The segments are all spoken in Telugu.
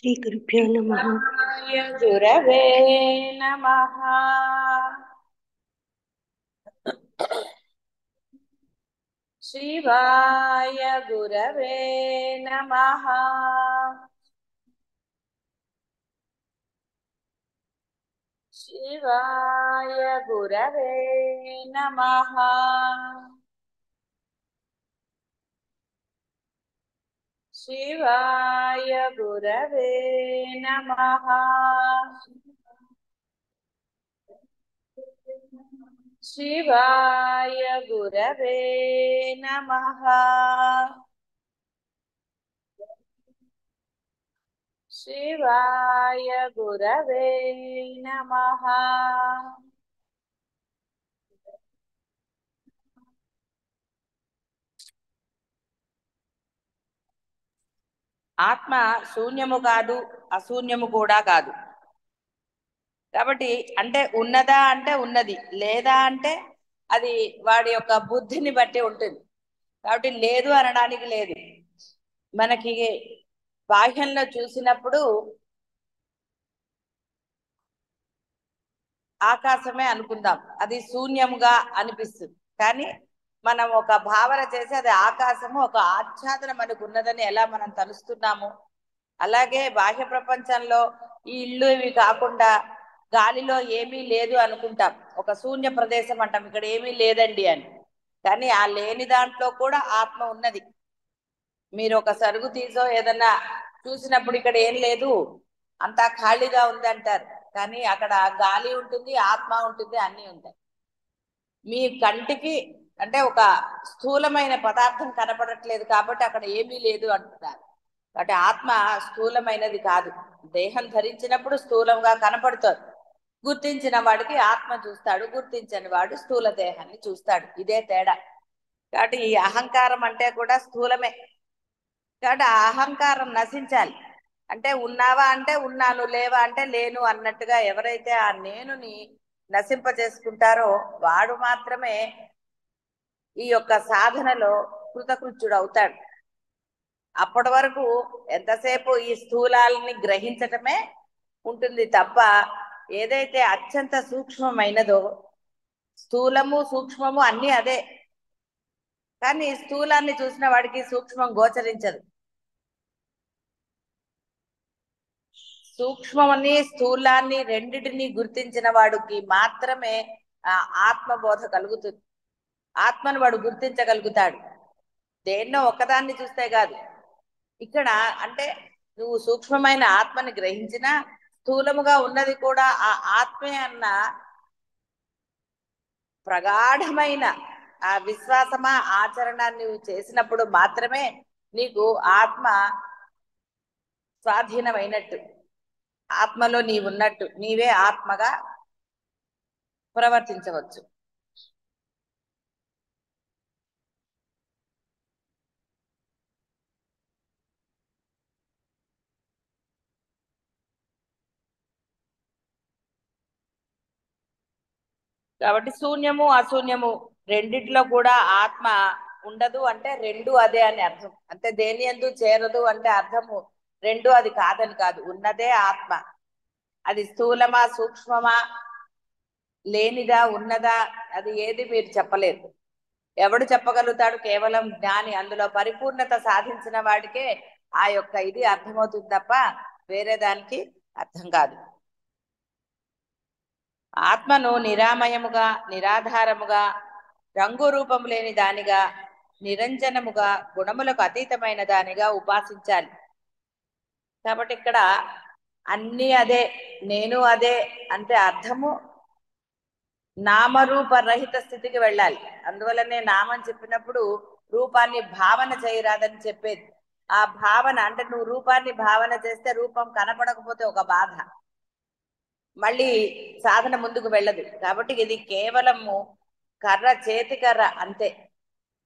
श्रीगुरुभ्यो नमः। गुरवे नमः। शिवाय गुरवे नमः। शिवाय गुरवे नमः। शिवाय गुरवे नमः। शिवाय गुरवे नमः। शिवाय गुरवे नमः। ఆత్మ శూన్యము కాదు, అశూన్యము కూడా కాదు. కాబట్టి అంటే ఉన్నదా అంటే ఉన్నది, లేదా అంటే అది వాడి యొక్క బుద్ధిని బట్టి ఉంటుంది. కాబట్టి లేదు అనడానికి లేదు. మనకి బాహ్యంలో చూసినప్పుడు ఆకాశమే అనుకుందాం, అది శూన్యంగా అనిపిస్తుంది. కానీ మనం ఒక భావన చేసి అది ఆకాశము ఒక ఆచ్ఛాదన మనకు ఉన్నదని ఎలా మనం తలుస్తున్నాము, అలాగే బాహ్య ప్రపంచంలో ఈ ఇల్లు ఇవి కాకుండా గాలిలో ఏమీ లేదు అనుకుంటాం. ఒక శూన్య ప్రదేశం అంటాం, ఇక్కడ ఏమీ లేదండి అని. కానీ ఆ లేని దాంట్లో కూడా ఆత్మ ఉన్నది. మీరు ఒక సరుగు తీసో ఏదన్నా చూసినప్పుడు ఇక్కడ ఏం లేదు, అంతా ఖాళీగా ఉంది అంటారు. కానీ అక్కడ గాలి ఉంటుంది, ఆత్మ ఉంటుంది, అన్నీ ఉంటాయి. మీ కంటికి అంటే ఒక స్థూలమైన పదార్థం కనపడట్లేదు కాబట్టి అక్కడ ఏమీ లేదు అంటున్నారు. కాబట్టి ఆత్మ స్థూలమైనది కాదు. దేహం ధరించినప్పుడు స్థూలంగా కనపడుతుంది. గుర్తించిన వాడికి ఆత్మ చూస్తాడు, గుర్తించని వాడు స్థూల దేహాన్ని చూస్తాడు. ఇదే తేడా. కాబట్టి ఈ అహంకారం అంటే కూడా స్థూలమే. కాబట్టి ఆ అహంకారం నశించాలి. అంటే ఉన్నావా అంటే ఉన్నాను, లేవా అంటే లేను అన్నట్టుగా ఎవరైతే ఆ నేనుని నశింపజేసుకుంటారో వాడు మాత్రమే ఈ యొక్క సాధనలో కృతకృత్యుడు అవుతాడు. అప్పటి వరకు ఎంతసేపు ఈ స్థూలాలని గ్రహించటమే ఉంటుంది తప్ప ఏదైతే అత్యంత సూక్ష్మమైనదో, స్థూలము సూక్ష్మము అన్నీ అదే. కానీ స్థూలాన్ని చూసిన వాడికి సూక్ష్మం గోచరించదు. సూక్ష్మమని స్థూలాన్ని రెండిటిని గుర్తించిన వాడికి మాత్రమే ఆ ఆత్మబోధ కలుగుతుంది. ఆత్మను వాడు గుర్తించగలుగుతాడు. దేన్నో ఒకదాన్ని చూస్తే కాదు. ఇక్కడ అంటే నువ్వు సూక్ష్మమైన ఆత్మని గ్రహించినా స్థూలముగా ఉన్నది కూడా ఆ ఆత్మే అన్న ప్రగాఢమైన ఆ విశ్వాసమా ఆచరణ నువ్వు చేసినప్పుడు మాత్రమే నీకు ఆత్మ స్వాధీనమైనట్టు, ఆత్మలో నీవున్నట్టు, నీవే ఆత్మగా ప్రవర్తించవచ్చు. కాబట్టి శూన్యము అశూన్యము రెండిట్లో కూడా ఆత్మ ఉండదు అంటే రెండు అదే అని అర్థం. అంటే దేని యందు చేరదు అంటే అర్థము రెండు అది కాదని కాదు, ఉన్నదే ఆత్మ. అది స్థూలమా సూక్ష్మమా, లేనిదా ఉన్నదా, అది ఏది మీరు చెప్పలేరు. ఎవడు చెప్పగలుగుతాడు? కేవలం జ్ఞాని, అందులో పరిపూర్ణత సాధించిన వాడికే ఆ యొక్క ఇది అర్థమవుతుంది తప్ప వేరే దానికి అర్థం కాదు. ఆత్మను నిరామయముగా, నిరాధారముగా, రంగు రూపము లేని దానిగా, నిరంజనముగా, గుణములకు అతీతమైన దానిగా ఉపాసించాలి. కాబట్టి ఇక్కడ అన్నీ అదే, నేను అదే అంటే అర్థము నామరూప రహిత స్థితికి వెళ్ళాలి. అందువల్లనే నామం చెప్పినప్పుడు రూపాన్ని భావన చేయరాదని చెప్పేది. ఆ భావన అంటే నువ్వు రూపాన్ని భావన చేస్తే రూపం కనపడకపోతే ఒక బాధ, మళ్ళీ సాధన ముందుకు వెళ్ళదు. కాబట్టి ఇది కేవలము కర్ర, చేతి కర్ర అంతే.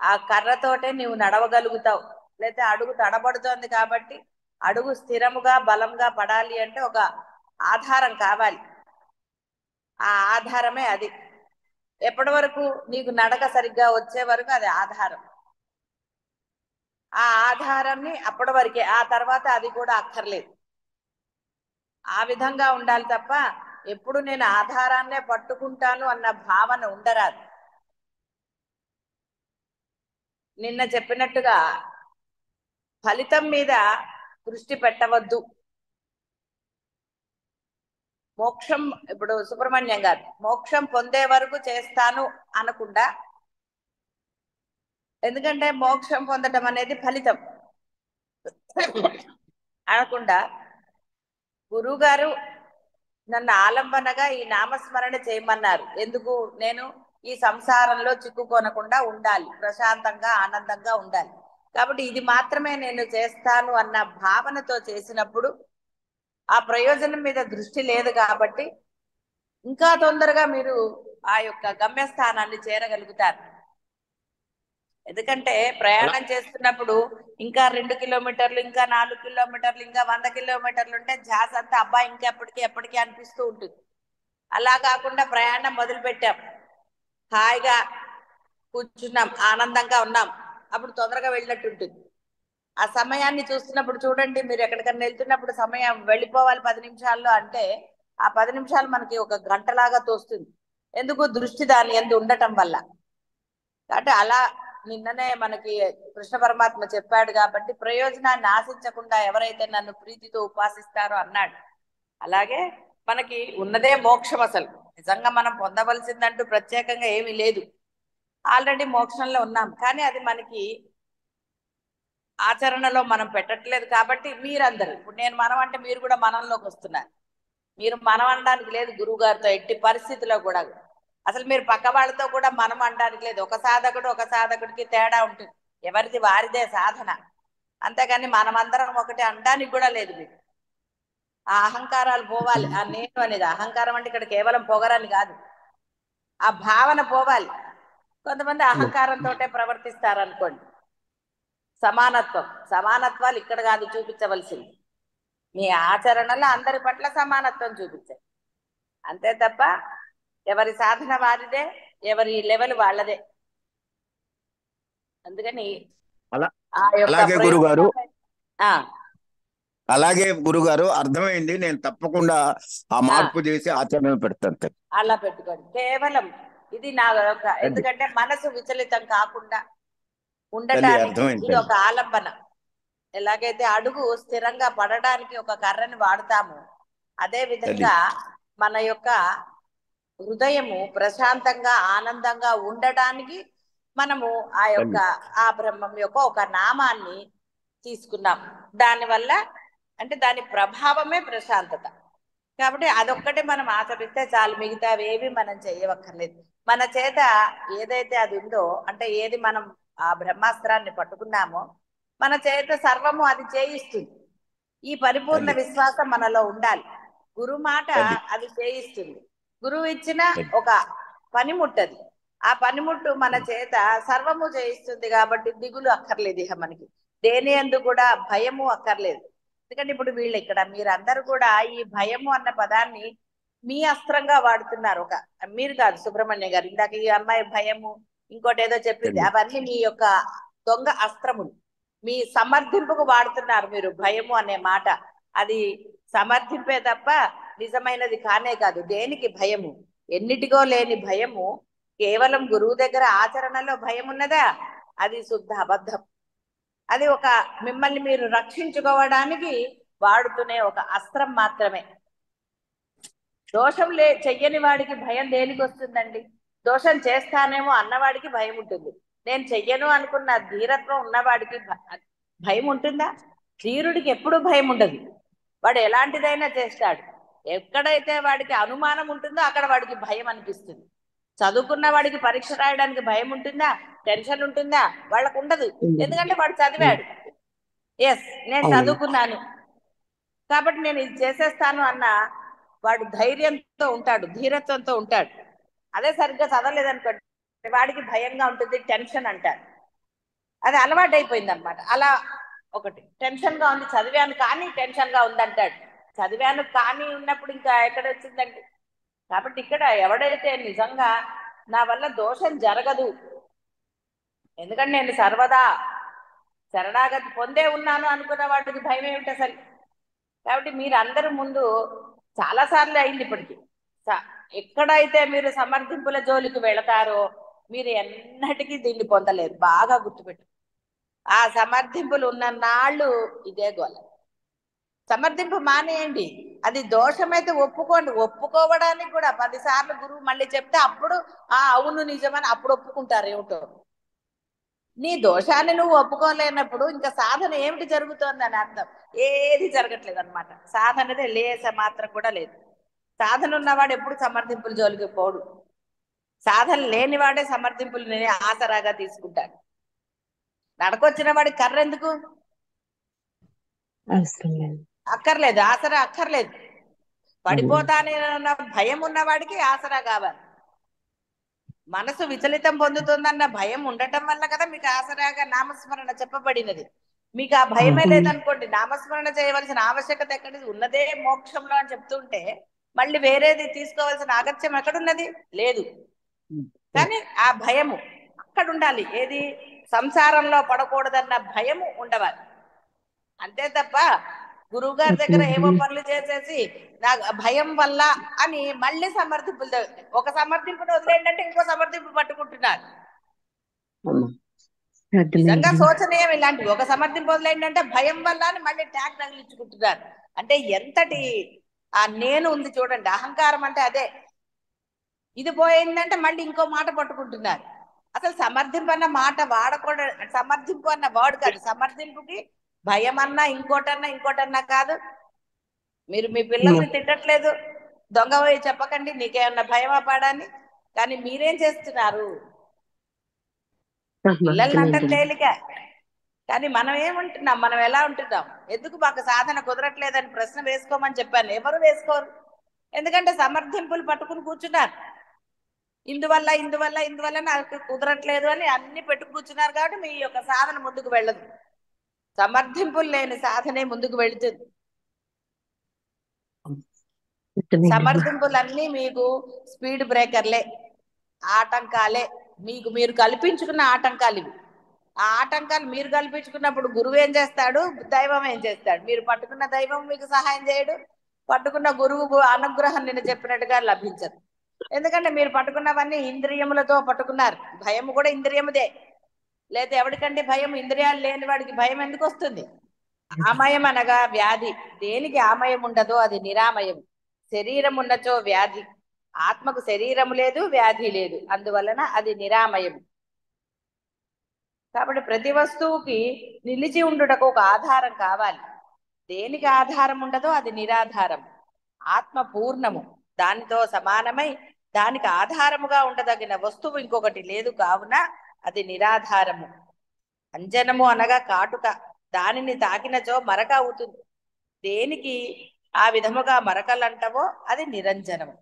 ఆ కర్రతోటే నువ్వు నడవగలుగుతావు. లేకపోతే అడుగు తడబడుతోంది కాబట్టి అడుగు స్థిరముగా బలంగా పడాలి అంటే ఒక ఆధారం కావాలి. ఆ ఆధారమే అది. ఎప్పటి వరకు? నీకు నడక సరిగ్గా వచ్చే వరకు అది ఆధారం. ఆ ఆధారాన్ని అప్పటి వరకే, ఆ తర్వాత అది కూడా అక్కర్లేదు. ఆ విధంగా ఉండాలి తప్ప ఎప్పుడు నేను ఆధారాన్నే పట్టుకుంటాను అన్న భావన ఉండరాదు. నిన్న చెప్పినట్టుగా ఫలితం మీద దృష్టి పెట్టవద్దు. మోక్షం ఇప్పుడు సుబ్రహ్మణ్యం గారు మోక్షం పొందే వరకు చేస్తాను అనకుండా, ఎందుకంటే మోక్షం పొందటం అనేది ఫలితం అనకుండా, గురువు గారు నన్ను ఆలంబనగా ఈ నామస్మరణ చేయమన్నారు. ఎందుకు? నేను ఈ సంసారంలో చిక్కుకొనకుండా ఉండాలి, ప్రశాంతంగా ఆనందంగా ఉండాలి. కాబట్టి ఇది మాత్రమే నేను చేస్తాను అన్న భావనతో చేసినప్పుడు ఆ ప్రయోజనం మీద దృష్టి లేదు కాబట్టి ఇంకా తొందరగా మీరు ఆ యొక్క గమ్యస్థానాన్ని చేరగలుగుతారు. ఎందుకంటే అలా ప్రయాణం చేస్తున్నప్పుడు ఇంకా 2 కిలోమీటర్లు, ఇంకా 4 కిలోమీటర్లు, ఇంకా 100 కిలోమీటర్లు ఉంటే ధ్యాస అంతా అబ్బా ఇంకెప్పటికీ ఎప్పటికీ అనిపిస్తూ ఉంటుంది. అలా కాకుండా ప్రయాణం మొదలు పెట్టాం, హాయిగా కూర్చున్నాం, ఆనందంగా ఉన్నాం, అప్పుడు తొందరగా వెళ్ళినట్టు ఉంటుంది. ఆ సమయాన్ని చూస్తున్నప్పుడు చూడండి, మీరు ఎక్కడికన్నా వెళ్తున్నప్పుడు సమయం వెళ్ళిపోవాలి 10 నిమిషాల్లో అంటే ఆ 10 నిమిషాలు మనకి ఒక గంటలాగా తోస్తుంది. ఎందుకు? దృష్టి దాని యందు ఉండటం వల్ల. కాబట్టి అలా నిన్ననే మనకి కృష్ణ పరమాత్మ చెప్పాడు కాబట్టి ప్రయోజనాన్ని ఆశించకుండా ఎవరైతే నన్ను ప్రీతితో ఉపాసిస్తారో అన్నాడు. అలాగే మనకి ఉన్నదే మోక్షం. అసలు నిజంగా మనం పొందవలసిందంటూ ప్రత్యేకంగా ఏమీ లేదు, ఆల్రెడీ మోక్షంలో ఉన్నాం. కానీ అది మనకి ఆచరణలో మనం పెట్టట్లేదు కాబట్టి మీరందరూ, ఇప్పుడు నేను మనం అంటే మీరు కూడా మనంలోకి వస్తున్నారు. మీరు మనం అనడానికి లేదు గురువు గారితో ఎట్టి పరిస్థితిలో కూడా. అసలు మీరు పక్క వాళ్ళతో కూడా మనం అనడానికి లేదు. ఒక సాధకుడు ఒక సాధకుడికి తేడా ఉంటుంది, ఎవరిది వారిదే సాధన. అంతేగాని మనమందరం ఒకటి అనడానికి కూడా లేదు. మీకు ఆ అహంకారాలు పోవాలి. ఆ నేను అనేది అహంకారం అంటే ఇక్కడ కేవలం పొగరని కాదు, ఆ భావన పోవాలి. కొంతమంది అహంకారంతో ప్రవర్తిస్తారు అనుకోండి. సమానత్వం, సమానత్వాలు ఇక్కడ కాదు చూపించవలసింది, మీ ఆచరణలో అందరి పట్ల సమానత్వం చూపించాలి. అంతే తప్ప ఎవరి సాధన వారిదే, ఎవరి లెవెల్ వాళ్ళదే. అందుకని అలా ఆ యొక్క అలాగే గురుగారు, ప్రయోజనం. ఆ, అలాగే గురుగారు, అర్థమైంది. నేను తప్పకుండా ఆ ఆ, మార్పు చేసి ఆచరణ పెడతాను తల్లి. అలా పెట్టుకోండి. కేవలం ఇది నా యొక్క, తల్లి ఎందుకంటే మనసు విచలితం కాకుండా తల్లి ఉండటానికి అర్థమైంది ఇది తల్లి. ఒక ఆలంబన. ఎలాగైతే అడుగు స్థిరంగా పడడానికి ఒక కర్రని వాడతాము, అదే తల్లి విధంగా మన యొక్క హృదయము ప్రశాంతంగా ఆనందంగా ఉండటానికి మనము ఆ యొక్క తల్లి ఆ బ్రహ్మం యొక్క ఒక నామాన్ని తీసుకున్నాం. దానివల్ల అంటే దాని ప్రభావమే ప్రశాంతత. కాబట్టి అదొక్కటే మనం ఆచరిస్తే చాలు, మిగతావి ఏవి మనం చేయవక్కర్లేదు. మన చేత ఏదైతే అది ఉందో, అంటే ఏది మనం ఆ బ్రహ్మాస్త్రాన్ని పట్టుకున్నామో మన చేత సర్వము అది చేయిస్తుంది. ఈ పరిపూర్ణ తల్లి విశ్వాసం మనలో ఉండాలి. గురు మాట తల్లి అది చేయిస్తుంది. గురువు ఇచ్చిన తల్లి ఒక పనిముట్టది. ఆ పనిముట్టు మన తల్లి చేత సర్వము చేయిస్తుంది కాబట్టి దిగులు అక్కర్లేదు ఇక మనకి. దేని యందు కూడా భయము అక్కర్లేదు. ఎందుకంటే ఇప్పుడు వీళ్ళు ఇక్కడ మీరందరూ కూడా ఈ భయము అన్న పదాన్ని మీ అస్త్రంగా వాడుతున్నారు. ఒక మీరు కాదు సుబ్రహ్మణ్య గారు, ఇందాక ఈ అమ్మాయి భయము ఇంకోటి ఏదో చెప్పింది, తల్లి అవన్నీ మీ యొక్క దొంగ అస్త్రములు. మీ సమర్థింపుకు వాడుతున్నారు మీరు భయము అనే మాట. అది సమర్థింపే తప్ప నిజమైనది కానే కాదు. దేనికి భయము? ఎన్నిటికో లేని భయము కేవలం గురువు దగ్గర ఆచరణలో భయం ఉన్నదా? అది శుద్ధ అబద్ధం. అది ఒక మిమ్మల్ని మీరు రక్షించుకోవడానికి వాడుతునే ఒక అస్త్రం మాత్రమే. దోషం చెయ్యని వాడికి భయం దేనికి వస్తుందండి? దోషం చేస్తానేమో అన్నవాడికి భయం ఉంటుంది. నేను చెయ్యను అనుకున్న ధీరత్వం ఉన్నవాడికి భయం ఉంటుందా? ధీరుడికి ఎప్పుడూ భయం ఉండదు, వాడు ఎలాంటిదైనా చేస్తాడు. ఎక్కడైతే వాడికి అనుమానం ఉంటుందో అక్కడ వాడికి భయం అనిపిస్తుంది. చదువుకున్న వాడికి పరీక్ష రాయడానికి భయం ఉంటుందా? టెన్షన్ ఉంటుందా? వాళ్ళకు ఉండదు. ఎందుకంటే వాడు చదివాడు. ఎస్, నేను అవును. చదువుకున్నాను కాబట్టి నేను ఇది చేసేస్తాను అన్న వాడు ధైర్యంతో ఉంటాడు, ధీరత్వంతో ఉంటాడు. అదే సరిగ్గా చదవలేదనుకోండి, వాడికి భయంగా ఉంటుంది, టెన్షన్ అంటారు. అది అలవాటు అయిపోయింది అనమాట. అలా ఒకటి టెన్షన్ గా ఉంది, చదివాను కానీ టెన్షన్ గా ఉందంటాడు. చదివాను కానీ ఉన్నప్పుడు ఇంకా ఎక్కడ వచ్చిందండి? కాబట్టి ఇక్కడ ఎవడైతే నిజంగా నా వల్ల దోషం జరగదు, ఎందుకంటే నేను సర్వదా శరణాగతి పొందే ఉన్నాను అనుకున్న వాటికి భయం ఏమిటి అసలు? కాబట్టి మీరు అందరూ ముందు చాలా సార్లు అయింది ఇప్పటికి. ఎక్కడైతే మీరు సమర్థింపుల జోలికి వెళతారో మీరు ఎన్నటికీ దీన్ని పొందలేరు. బాగా గుర్తుపెట్టు. ఆ సమర్థింపులు ఉన్న నాళ్ళు ఇదే గోల. సమర్థింపు మానేయండి. అది దోషమైతే ఒప్పుకోండి. ఒప్పుకోవడానికి కూడా 10 సార్లు గురువు మళ్ళీ చెప్తే అప్పుడు అవును నిజమని అప్పుడు ఒప్పుకుంటారు. ఏమిటో నీ దోషాన్ని నువ్వు ఒప్పుకోలేనప్పుడు ఇంకా సాధన ఏమిటి జరుగుతోందని అర్థం. ఏది జరగట్లేదు అనమాట. సాధనదే లేస మాత్రం కూడా లేదు. సాధన ఉన్నవాడు ఎప్పుడు సమర్థింపుల జోలికి పోడు. సాధన లేనివాడే సమర్థింపులు ఆసరాగా తీసుకుంటాడు. నడకొచ్చిన వాడికి కర్ర ఎందుకు అక్కర్లేదు, ఆసరా అక్కర్లేదు. పడిపోతానన్న భయం ఉన్నవాడికి ఆసరా కావాలి. మనసు విచలితం పొందుతుందన్న భయం ఉండటం వల్ల కదా మీకు ఆసరాగా నామస్మరణ చెప్పబడినది. మీకు ఆ భయమే లేదనుకోండి, నామస్మరణ చేయవలసిన ఆవశ్యకత ఎక్కడిది? ఉన్నదే మోక్షంలో అని చెప్తుంటే మళ్ళీ వేరేది తీసుకోవాల్సిన అగత్యం ఎక్కడున్నది? లేదు. కానీ ఆ భయము అక్కడ ఉండాలి. ఏది? సంసారంలో పడకూడదన్న భయము ఉండవాలి. అంతే తప్ప గురువు గారి దగ్గర ఏవో పనులు చేసేసి నాకు భయం వల్ల అని మళ్ళీ సమర్థింపులు, ఒక సమర్థింపును వదిలేండి అంటే ఇంకో సమర్థింపు పట్టుకుంటున్నారు. నిజంగా శోచనీయం ఇలాంటివి. ఒక సమర్థింపు వదిలేండి అంటే భయం వల్ల అని మళ్ళీ ట్యాగ్ తగిలించుకుంటున్నారు. అంటే ఎంతటి నేను ఉంది చూడండి. అహంకారం అంటే అదే. ఇది పోయిందంటే మళ్ళీ ఇంకో మాట పట్టుకుంటున్నారు. అసలు సమర్థింపు అన్న మాట వాడకూడదు. సమర్థింపు అన్న వర్డ్ కాదు. సమర్థింపుకి భయం అన్నా ఇంకోటన్నా కాదు. మీరు మీ పిల్లల్ని తిట్టట్లేదు, దొంగ పోయి చెప్పకండి నీకేమన్నా భయమా పాడాని. కానీ మీరేం చేస్తున్నారు? పిల్లల్ని అంటే తేలిక, కానీ మనం ఏముంటున్నాం? మనం ఎలా ఉంటున్నాం? ఎందుకు మాకు సాధన కుదరట్లేదని ప్రశ్న వేసుకోమని చెప్పాను. ఎవరు వేసుకోరు. ఎందుకంటే సమర్థింపులు పట్టుకుని కూర్చున్నారు. ఇందువల్ల నాకు కుదరట్లేదు అని అన్ని పెట్టు కూర్చున్నారు. కాబట్టి మీ యొక్క సాధన ముందుకు వెళ్ళదు. సమర్థింపులు లేని సాధనే ముందుకు వెళుతుంది. సమర్థింపులన్నీ మీకు స్పీడ్ బ్రేకర్లే, ఆటంకాలే. మీకు మీరు కల్పించుకున్న ఆటంకాలు ఇవి. ఆ ఆటంకాలు మీరు కల్పించుకున్నప్పుడు గురువు ఏం చేస్తాడు? దైవం ఏం చేస్తాడు? మీరు పట్టుకున్న దైవం మీకు సహాయం చేయడు, పట్టుకున్న గురువు అనుగ్రహం నిన్ను చెప్పినట్టుగా లభించదు. ఎందుకంటే మీరు పట్టుకున్నవన్నీ ఇంద్రియములతో పట్టుకున్నారు. భయం కూడా ఇంద్రియముదే. లేదా ఎవరికంటే భయం? ఇంద్రియాలు లేని వాడికి భయం ఎందుకు వస్తుంది? ఆమయం అనగా వ్యాధి. దేనికి ఆమయం ఉండదో అది నిరామయం. శరీరం ఉన్నచో వ్యాధి. ఆత్మకు శరీరము లేదు, వ్యాధి లేదు. అందువలన అది నిరామయం. కాబట్టి ప్రతి వస్తువుకి నిలిచి ఉండుటకు ఒక ఆధారం కావాలి. దేనికి ఆధారం ఉండదో అది నిరాధారం. ఆత్మ పూర్ణము, దానితో సమానమై దానికి ఆధారముగా ఉండదగిన వస్తువు ఇంకొకటి లేదు. కావున అది నిరాధారము. అంజనము అనగా కాటుక. దానిని తాకినచో మరక అవుతుంది. దేనికి ఆ విధముగా మరకలంటవో అది నిరంజనము.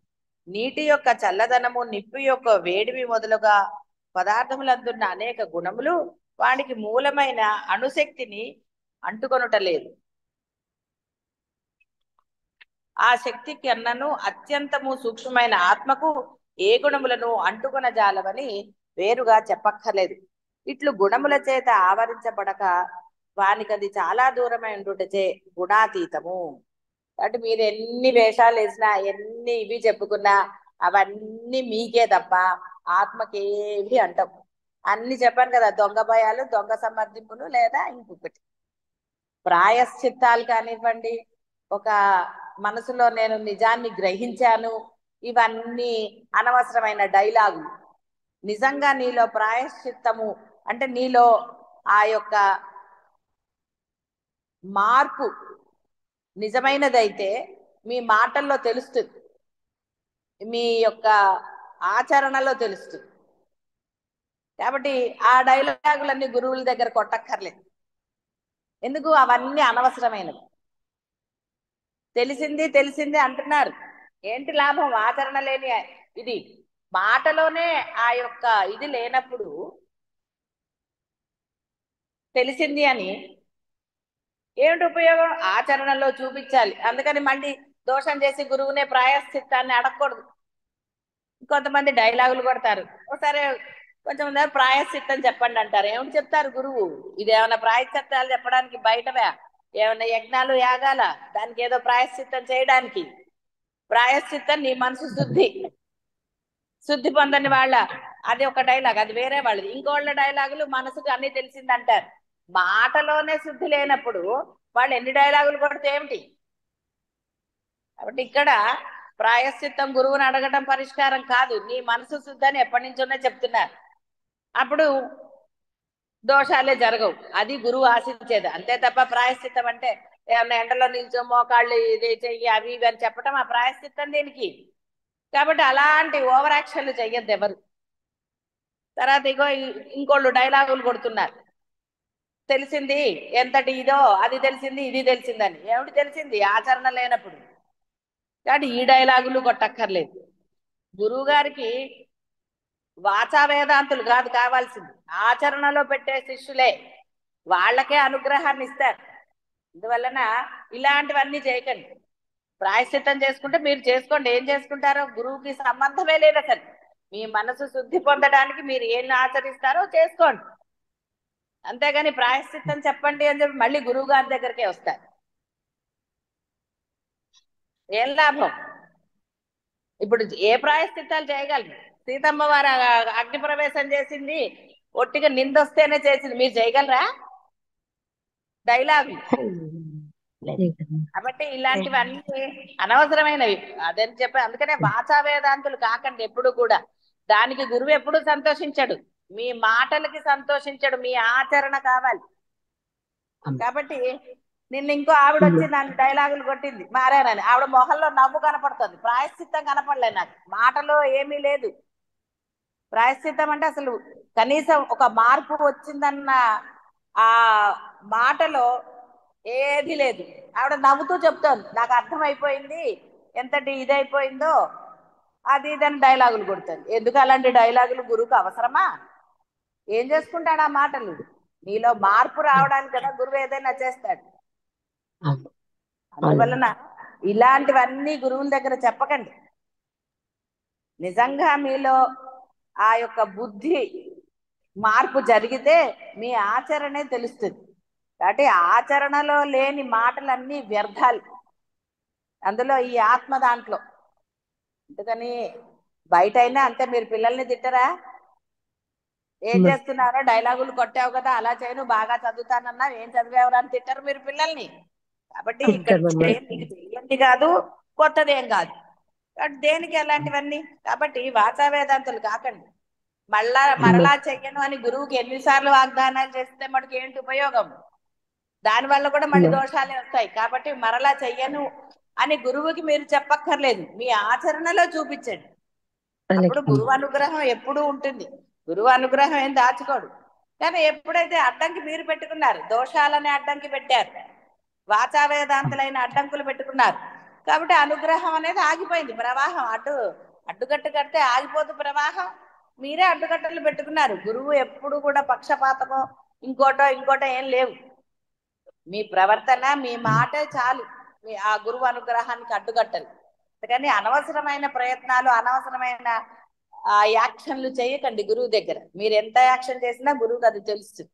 నీటి యొక్క చల్లదనము, నిప్పు యొక్క వేడిమి మొదలుగా పదార్థములందున్న అనేక గుణములు వానికి మూలమైన అణుశక్తిని అంటుకొనుటలేదు. ఆ శక్తికి అన్నను అత్యంతము సూక్ష్మమైన ఆత్మకు ఏ గుణములను అంటుకొన జాలవని వేరుగా చెప్పక్కర్లేదు. ఇట్లు గుణముల చేత ఆవరించబడక వానికది చాలా దూరమై ఉండుటచే గుణాతీతము. అంటే మీరు ఎన్ని వేషాలు వేసినా, ఎన్ని ఇవి చెప్పుకున్నా అవన్నీ మీకే తప్ప ఆత్మకేవి అంటాం. అన్ని చెప్పాను కదా, దొంగ భయాలు, దొంగ సమర్థింపులు, లేదా ఇంకొకటి ప్రాయశ్చిత్తాలు కానివ్వండి, ఒక మనసులో నేను నిజాన్ని గ్రహించాను, ఇవన్నీ అనవసరమైన డైలాగులు. నిజంగా నీలో ప్రాయశ్చిత్తము అంటే నీలో ఆ యొక్క మార్పు నిజమైనదైతే మీ మాటల్లో తెలుస్తుంది, మీ యొక్క ఆచరణలో తెలుస్తుంది. కాబట్టి ఆ డైలాగులన్నీ గురువుల దగ్గర కొట్టక్కర్లేదు. ఎందుకు? అవన్నీ అనవసరమైనవి. తెలిసింది అంటున్నారు. ఏంటి లాభం? ఆచరణ లేని ఇది. మాటలోనే ఆ యొక్క ఇది లేనప్పుడు తెలిసింది అని ఏమిటి ఉపయోగం? ఆచరణలో చూపించాలి. అందుకని మళ్ళీ దోషం చేసి గురువునే ప్రాయశ్చిత్తాన్ని అడగకూడదు. కొంతమంది డైలాగులు కొడతారు. ఒకసారి కొంచెం ప్రాయశ్చిత్తం చెప్పండి అంటారు. ఏమిటి చెప్తారు గురువు? ఇదేమన్నా ప్రాయశ్చిత్తాలు చెప్పడానికి బయటవే? ఏమన్నా యజ్ఞాలు యాగాల దానికి ఏదో ప్రాయశ్చిత్తం చేయడానికి. ప్రాయశ్చిత్తం నీ మనసు శుద్ధి పొందని వాళ్ళ అది ఒక డైలాగ్, అది వేరే వాళ్ళది. ఇంకోళ్ళ డైలాగులు మనసుకు అన్ని తెలిసిందంటారు. మాటలోనే శుద్ధి లేనప్పుడు వాళ్ళు ఎన్ని డైలాగులు కొడితే ఏమిటి? కాబట్టి ఇక్కడ ప్రాయశ్చిత్తం గురువుని అడగటం పరిష్కారం కాదు, నీ మనసు శుద్ధి అని ఎప్పటి నుంచోనే చెప్తున్నారు. అప్పుడు దోషాలే జరగవు, అది గురువు ఆశించేది. అంతే తప్ప ప్రాయశ్చిత్తం అంటే ఏమన్నా ఎండలో నిల్చో మోకాళ్ళు ఇది చెయ్యి అవి ఇవి అని చెప్పడం ఆ ప్రాయశ్చిత్తం దేనికి? కాబట్టి అలాంటి ఓవర్ యాక్షన్లు చెయ్యొద్దు ఎవరు. తర్వాత ఇగో ఇంకోళ్ళు డైలాగులు కొడుతున్నారు, తెలిసింది ఎంతటి ఇదో, అది తెలిసింది ఇది తెలిసిందని. ఏమిటి తెలిసింది? ఆచరణ లేనప్పుడు. కాబట్టి ఈ డైలాగులు కొట్టక్కర్లేదు. గురువు గారికి వాచా వేదాంతులు కాదు కావాల్సింది, ఆచరణలో పెట్టే శిష్యులే. వాళ్ళకే అనుగ్రహాన్ని ఇస్తారు. అందువలన ఇలాంటివన్నీ చేయకండి. ప్రాయశ్చిత్తం చేసుకుంటే మీరు చేసుకోండి, ఏం చేసుకుంటారో గురువుకి సంబంధమే లేదు అసలు. మీ మనసు శుద్ధి పొందడానికి మీరు ఏం ఆచరిస్తారో చేసుకోండి. అంతేగాని ప్రాయశ్చిత్తం చెప్పండి అని చెప్పి మళ్ళీ గురువు గారి దగ్గరికే వస్తారు. ఏం లాభం? ఇప్పుడు ఏ ప్రాయశ్చిత్తాలు చేయగలరు? సీతమ్మ వారు అగ్ని ప్రవేశం చేసింది ఒట్టిగా నిందొస్తేనే చేసింది, మీరు చేయగలరా? డైలాగు. కాబట్టి ఇలాంటివన్నీ అనవసరమైనవి అదని చెప్పి, అందుకనే వాచా వేదాంతులు కాకండి ఎప్పుడు కూడా. దానికి గురువు ఎప్పుడు సంతోషించడు, మీ మాటలకి సంతోషించడు, మీ ఆచరణ కావాలి. కాబట్టి నిన్న ఇంకో ఆవిడ వచ్చి నన్ను డైలాగులు కొట్టింది మారానని. ఆవిడ మొహంలో నవ్వు కనపడుతుంది, ప్రాయశ్చిత్తం కనపడలే నాకు, మాటలో ఏమీ లేదు. ప్రాయశ్చిత్తం అంటే అసలు కనీసం ఒక మార్పు వచ్చిందన్న ఆ మాటలో ఏది లేదు. ఆవిడ నవ్వుతూ చెప్తోంది, నాకు అర్థమైపోయింది ఎంతటి ఇదైపోయిందో అది ఇదని డైలాగులు కొడుతుంది. ఎందుకు అలాంటి డైలాగులు? గురువుకు అవసరమా? ఏం చేసుకుంటాడు ఆ మాటలు? నీలో మార్పు రావడానికి కదా గురువు ఏదైనా చేస్తాడు. అందువలన ఇలాంటివన్నీ గురువుల దగ్గర చెప్పకండి. నిజంగా మీలో ఆ యొక్క బుద్ధి మార్పు జరిగితే మీ ఆచరణే తెలుస్తుంది. కాబట్టి ఆచరణలో లేని మాటలన్నీ వ్యర్థాలు, అందులో ఈ ఆత్మ దాంట్లో. అందుకని బయట అయినా అంతే, మీరు పిల్లల్ని తిట్టరా? ఏం చేస్తున్నారో, డైలాగులు కొట్టావు కదా అలా చేయను, బాగా చదువుతానన్నా ఏం చదివేవరా అని తిట్టరు మీరు పిల్లల్ని. కాబట్టి ఇక్కడ మీకు తెలియంది కాదు, కొత్తది ఏం కాదు. కాబట్టి దేనికి అలాంటివన్నీ? కాబట్టి వాచా వేదాంతులు కాకండి. మరలా చెయ్యను అని గురువుకి ఎన్నిసార్లు వాగ్దానాలు చేస్తే మనకి ఏంటి ఉపయోగం? దానివల్ల కూడా మళ్ళీ దోషాలే వస్తాయి. కాబట్టి మరలా చెయ్యను అని గురువుకి మీరు చెప్పక్కర్లేదు, మీ ఆచరణలో చూపించండి. అప్పుడు గురువు అనుగ్రహం ఎప్పుడూ ఉంటుంది. గురువు అనుగ్రహం ఏం దాచుకోడు. కానీ ఎప్పుడైతే అడ్డంకి మీరు పెట్టుకున్నారు, దోషాలని అడ్డంకి పెట్టారు, వాచా వేదాంతులైన అడ్డంకులు పెట్టుకున్నారు, కాబట్టి అనుగ్రహం అనేది ఆగిపోయింది. ప్రవాహం అడ్డుకట్టు కడితే ఆగిపోదు ప్రవాహం. మీరే అడ్డుకట్టలు పెట్టుకున్నారు. గురువు ఎప్పుడు కూడా పక్షపాతమో ఇంకోటో ఏం లేవు. మీ ప్రవర్తన మీ మాటే చాలు మీ ఆ గురువు అనుగ్రహానికి అడ్డుకట్టలు. అందుకని అనవసరమైన ప్రయత్నాలు, అనవసరమైన యాక్షన్లు చేయకండి గురువు దగ్గర. మీరు ఎంత యాక్షన్ చేసినా గురువుకి అది తెలుస్తుంది.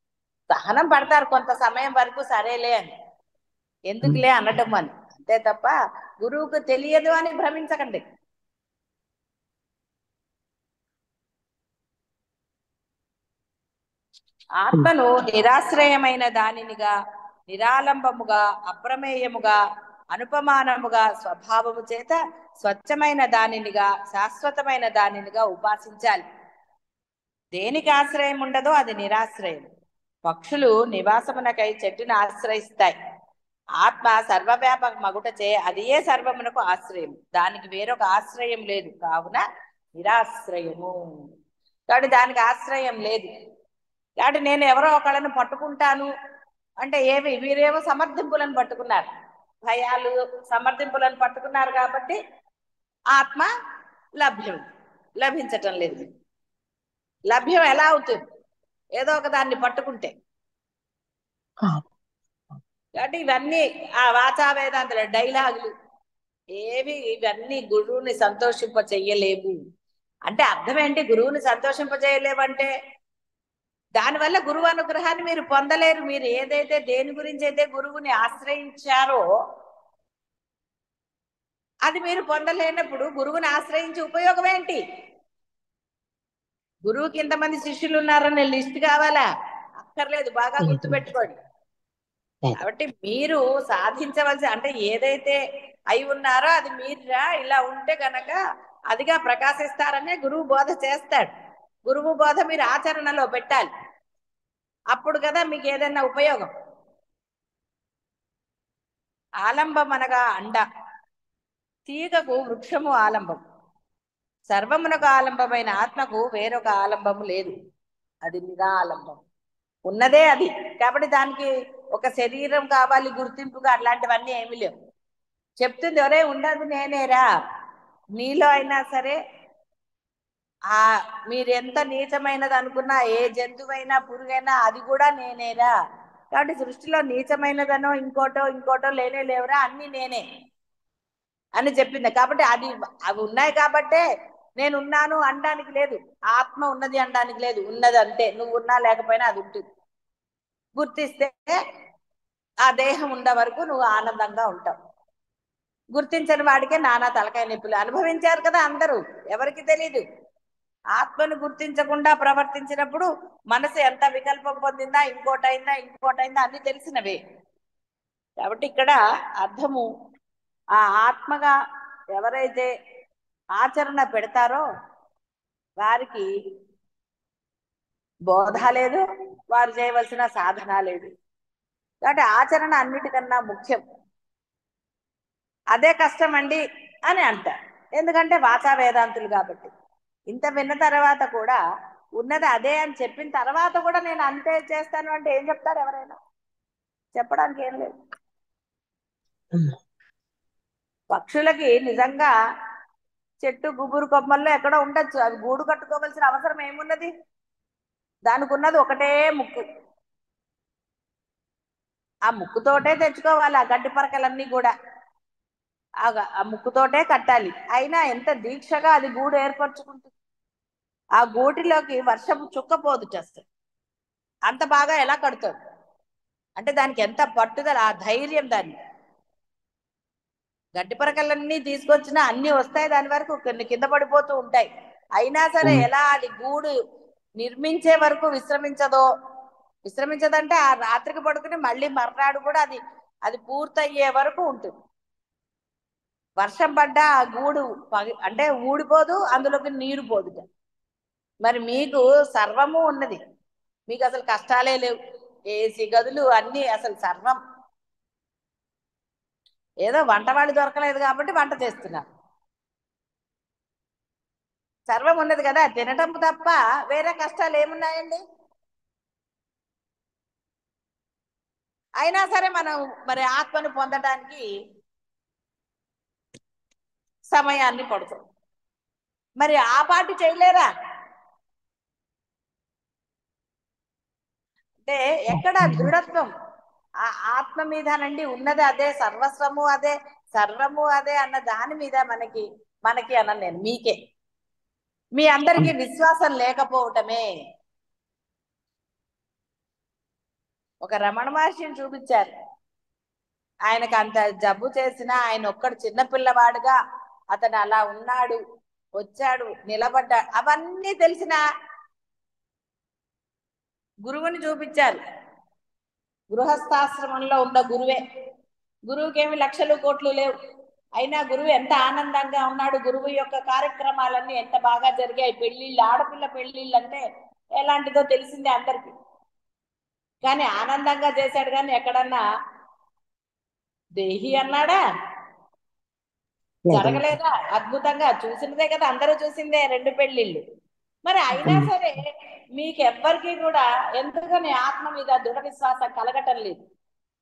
సహనం పడతారు కొంత సమయం వరకు, సరేలే అని, ఎందుకులే అనటం అని. అంతే తప్ప గురువుకు తెలియదు అని భ్రమించకండి. ఆత్మను నిరాశ్రయమైన దానినిగా, నిరాలంబముగా, అప్రమేయముగా, అనుపమానముగా, స్వభావము చేత స్వచ్ఛమైన దానినిగా, శాశ్వతమైన దానినిగా ఉపాసించాలి. దేనికి ఆశ్రయం ఉండదో అది నిరాశ్రయం. పక్షులు నివాసమునకై చెట్టును ఆశ్రయిస్తాయి. ఆత్మ సర్వవ్యాపక మగుటచే అదియే సర్వమునకు ఆశ్రయం, దానికి వేరొక ఆశ్రయం లేదు, కావున నిరాశ్రయము. కాబట్టి దానికి ఆశ్రయం లేదు. కాబట్టి నేను ఎవరో ఒకళ్ళని పట్టుకుంటాను అంటే వీరేమో సమర్థింపులను పట్టుకున్నారు, భయాలు సమర్థింపులను పట్టుకున్నారు. కాబట్టి ఆత్మ లభించటం లేదు. లభ్యం ఎలా అవుతుంది? ఏదో ఒక దాన్ని పట్టుకుంటే. కాబట్టి ఇవన్నీ ఆ వాచా వేదాంతుల డైలాగులు ఇవన్నీ గురువుని సంతోషింప చెయ్యలేవు. అంటే అర్థం ఏంటి? గురువుని సంతోషింప చేయలేవంటే దానివల్ల గురువు అనుగ్రహాన్ని మీరు పొందలేరు. మీరు ఏదైతే దేని గురించి అయితే గురువుని ఆశ్రయించారో అది మీరు పొందలేనప్పుడు గురువుని ఆశ్రయించి ఉపయోగం ఏంటి? గురువుకి ఇంతమంది శిష్యులు ఉన్నారని లిస్ట్ కావాలా? అక్కర్లేదు. బాగా గుర్తుపెట్టుకోండి. కాబట్టి మీరు సాధించవలసి అంటే ఏదైతే అయి ఉన్నారో అది మీరా ఇలా ఉంటే గనక అదిగా ప్రకాశిస్తారనే గురువు బోధ చేస్తాడు. గురువు బోధ మీరు ఆచరణలో పెట్టాలి. అప్పుడు కదా మీకు ఏదైనా ఉపయోగం. ఆలంబం అనగా అండ, తీగకు వృక్షము ఆలంబం. సర్వమునకు ఆలంబమైన ఆత్మకు వేరొక ఆలంబము లేదు. అది నిరాలంబం. ఉన్నదే అది. కాబట్టి దానికి ఒక శరీరం కావాలి, గుర్తింపుగా అట్లాంటివన్నీ ఏమీ లేవు. చెప్తుంది ఒరే ఉండదు నేనేరా. నీలో అయినా సరే ఆ మీరు ఎంత నీచమైనది అనుకున్నా, ఏ జంతువైనా పురుగైనా అది కూడా నేనేరా. కాబట్టి సృష్టిలో నీచమైనదనో ఇంకోటో ఇంకోటో లేనే లేవురా, అన్ని నేనే అని చెప్పింది. కాబట్టి అవి ఉన్నాయి కాబట్టే నేను ఉన్నాను అనడానికి లేదు. ఆత్మ ఉన్నది అనడానికి లేదు. ఉన్నది అంతే. నువ్వు ఉన్నా లేకపోయినా అది ఉంటుంది. గుర్తిస్తే ఆ దేహం ఉండే వరకు నువ్వు ఆనందంగా ఉంటావు. గుర్తించని వాడికే నానా తలకాయ నొప్పులు అనుభవించారు కదా అందరూ. ఎవరికి తెలీదు. ఆత్మను గుర్తించకుండా ప్రవర్తించినప్పుడు మనసు ఎంత వికల్పం పొందిందా, ఇంకోటైందా ఇంకోటైందా అన్ని తెలిసినవే. కాబట్టి ఇక్కడ అర్థము ఆ ఆత్మగా ఎవరైతే ఆచరణ పెడతారో వారికి బోధ లేదు, వారు చేయవలసిన సాధన లేదు. కాబట్టి ఆచరణ అన్నిటికన్నా ముఖ్యం. అదే కష్టం అండి అని అంటారు. ఎందుకంటే వాచా వేదాంతులు కాబట్టి. ఇంత విన్న తర్వాత కూడా ఉన్నది అదే అని చెప్పిన తర్వాత కూడా నేను అంతే చేస్తాను అంటే ఏం చెప్తారు ఎవరైనా? చెప్పడానికి ఏం లేదు. పక్షులకి నిజంగా చెట్టు గుబురు కొమ్మల్లో ఎక్కడో ఉండొచ్చు. అవి గూడు కట్టుకోవాల్సిన అవసరం ఏమున్నది? దానికి ఉన్నది ఒకటే ముక్కు. ఆ ముక్కుతోటే తెచ్చుకోవాలి ఆ గడ్డి పరకలన్నీ కూడా. ఆ ముక్కుతోటే కట్టాలి. అయినా ఎంత దీక్షగా అది గూడు ఏర్పరచుకుంటుంది. ఆ గూటిలోకి వర్షపు చుక్కపోదుట అసలు. అంత బాగా ఎలా కడుతుంది అంటే దానికి ఎంత పట్టుదల, ఆ ధైర్యం. దాన్ని గడ్డి పరకలన్నీ తీసుకొచ్చినా అన్ని వస్తాయి దాని వరకు, కొన్ని కింద పడిపోతూ ఉంటాయి. అయినా సరే ఎలా అది గూడు నిర్మించే వరకు విశ్రమించదంటే ఆ రాత్రికి పడుకుని మళ్ళీ మర్నాడు కూడా అది అది పూర్తయ్యే వరకు ఉంటుంది. వర్షం పడ్డా ఆ గూడు అంటే ఊడిపోదు, అందులోకి నీరు పోదు. మరి మీకు సర్వము ఉన్నది, మీకు అసలు కష్టాలే లేవు. ఏసీ గదులు అన్ని అసలు సర్వం. ఏదో వంట వాళ్ళు దొరకలేదు కాబట్టి వంట చేస్తున్నారు. సర్వం ఉన్నది కదా, తినటం తప్ప వేరే కష్టాలు ఏమున్నాయండి? అయినా సరే మనం మరి ఆత్మను పొందడానికి సమయాన్ని పడుతుంది. మరి ఆ పాటు చేయలేరా? అంటే ఎక్కడ దృఢత్వం? ఆ ఆత్మ మీదనండి ఉన్నది అదే, సర్వస్వము అదే, సర్వము అదే అన్న దాని మీద మనకి అన్న నేను మీకే మీ అందరికీ విశ్వాసం లేకపోవటమే. ఒక రమణ మహర్షిని చూపించారు. ఆయనకు అంత జబ్బు చేసినా ఆయన ఒక్కడు చిన్నపిల్లవాడుగా అతను అలా ఉన్నాడు, వచ్చాడు, నిలబడ్డాడు. అవన్నీ తెలిసిన గురువుని చూపించారు. గృహస్థాశ్రమంలో ఉన్న గురువే. గురువుకేమి లక్షలు కోట్లు లేవు. అయినా గురువు ఎంత ఆనందంగా ఉన్నాడు. గురువు యొక్క కార్యక్రమాలన్నీ ఎంత బాగా జరిగాయి. పెళ్లిళ్ళు, ఆడపిల్ల పెళ్లిళ్ళు అంటే ఎలాంటిదో తెలిసిందే అందరికి. కానీ ఆనందంగా చేశాడు. కానీ ఎక్కడన్నా దేహి అన్నాడా? జరగలేదా? అద్భుతంగా చూసినదే కదా, అందరూ చూసిందే 2 పెళ్లిళ్ళు. మరి అయినా సరే మీకు ఎవ్వరికి కూడా ఎందుకని ఆత్మ మీద దృఢ విశ్వాసం కలగటం లేదు.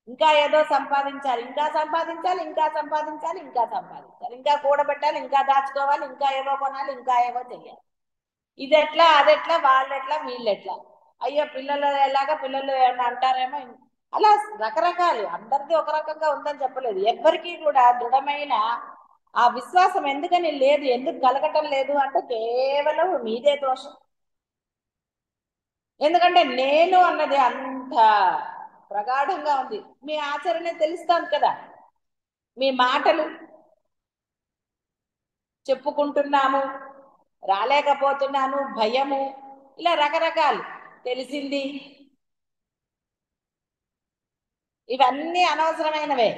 ఇంకా ఏదో సంపాదించాలి, ఇంకా సంపాదించాలి, ఇంకా సంపాదించాలి, ఇంకా సంపాదించాలి, ఇంకా కూడబెట్టాలి, ఇంకా దాచుకోవాలి, ఇంకా ఏవో కొనాలి, ఇంకా ఏవో చెయ్యాలి. ఇదెట్లా, అదెట్లా, వాళ్ళెట్లా, వీళ్ళెట్లా. అయ్యో పిల్లలు ఎలాగా, పిల్లలు ఏమన్నా అంటారేమో. అలా రకరకాలు. అందరిది ఒక రకంగా ఉందని చెప్పలేదు. ఎవ్వరికీ కూడా దృఢమైన ఆ విశ్వాసం ఎందుకని లేదు, ఎందుకు కలగటం లేదు అంటే కేవలం మీదే దోషం. ఎందుకంటే నేను అన్నది అంత ప్రగాఢంగా ఉంది. మీ ఆచరణ తెలుస్తాను కదా, మీ మాటలు చెప్పుకుంటున్నాము, రాలేకపోతున్నాను, భయము, ఇలా రకరకాలు తెలిసింది, ఇవన్నీ అనవసరమైనవే.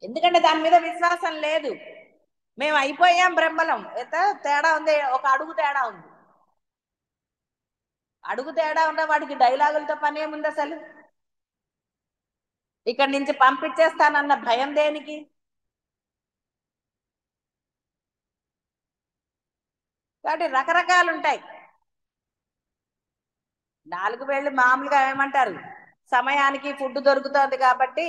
ఎందుకంటే దాని మీద విశ్వాసం లేదు. మేము అయిపోయాం బ్రహ్మలం. ఎంత తేడా ఉంది, ఒక అడుగు తేడా ఉంది. అడుగు తేడా ఉన్న వాడికి డైలాగులతో పని ఏముంది అసలు? ఇక్కడి నుంచి పంపించేస్తానన్న భయం దేనికి? కాబట్టి రకరకాలు ఉంటాయి. 4 వేళ్ళు మామూలుగా ఏమంటారు, సమయానికి ఫుడ్ దొరుకుతుంది కాబట్టి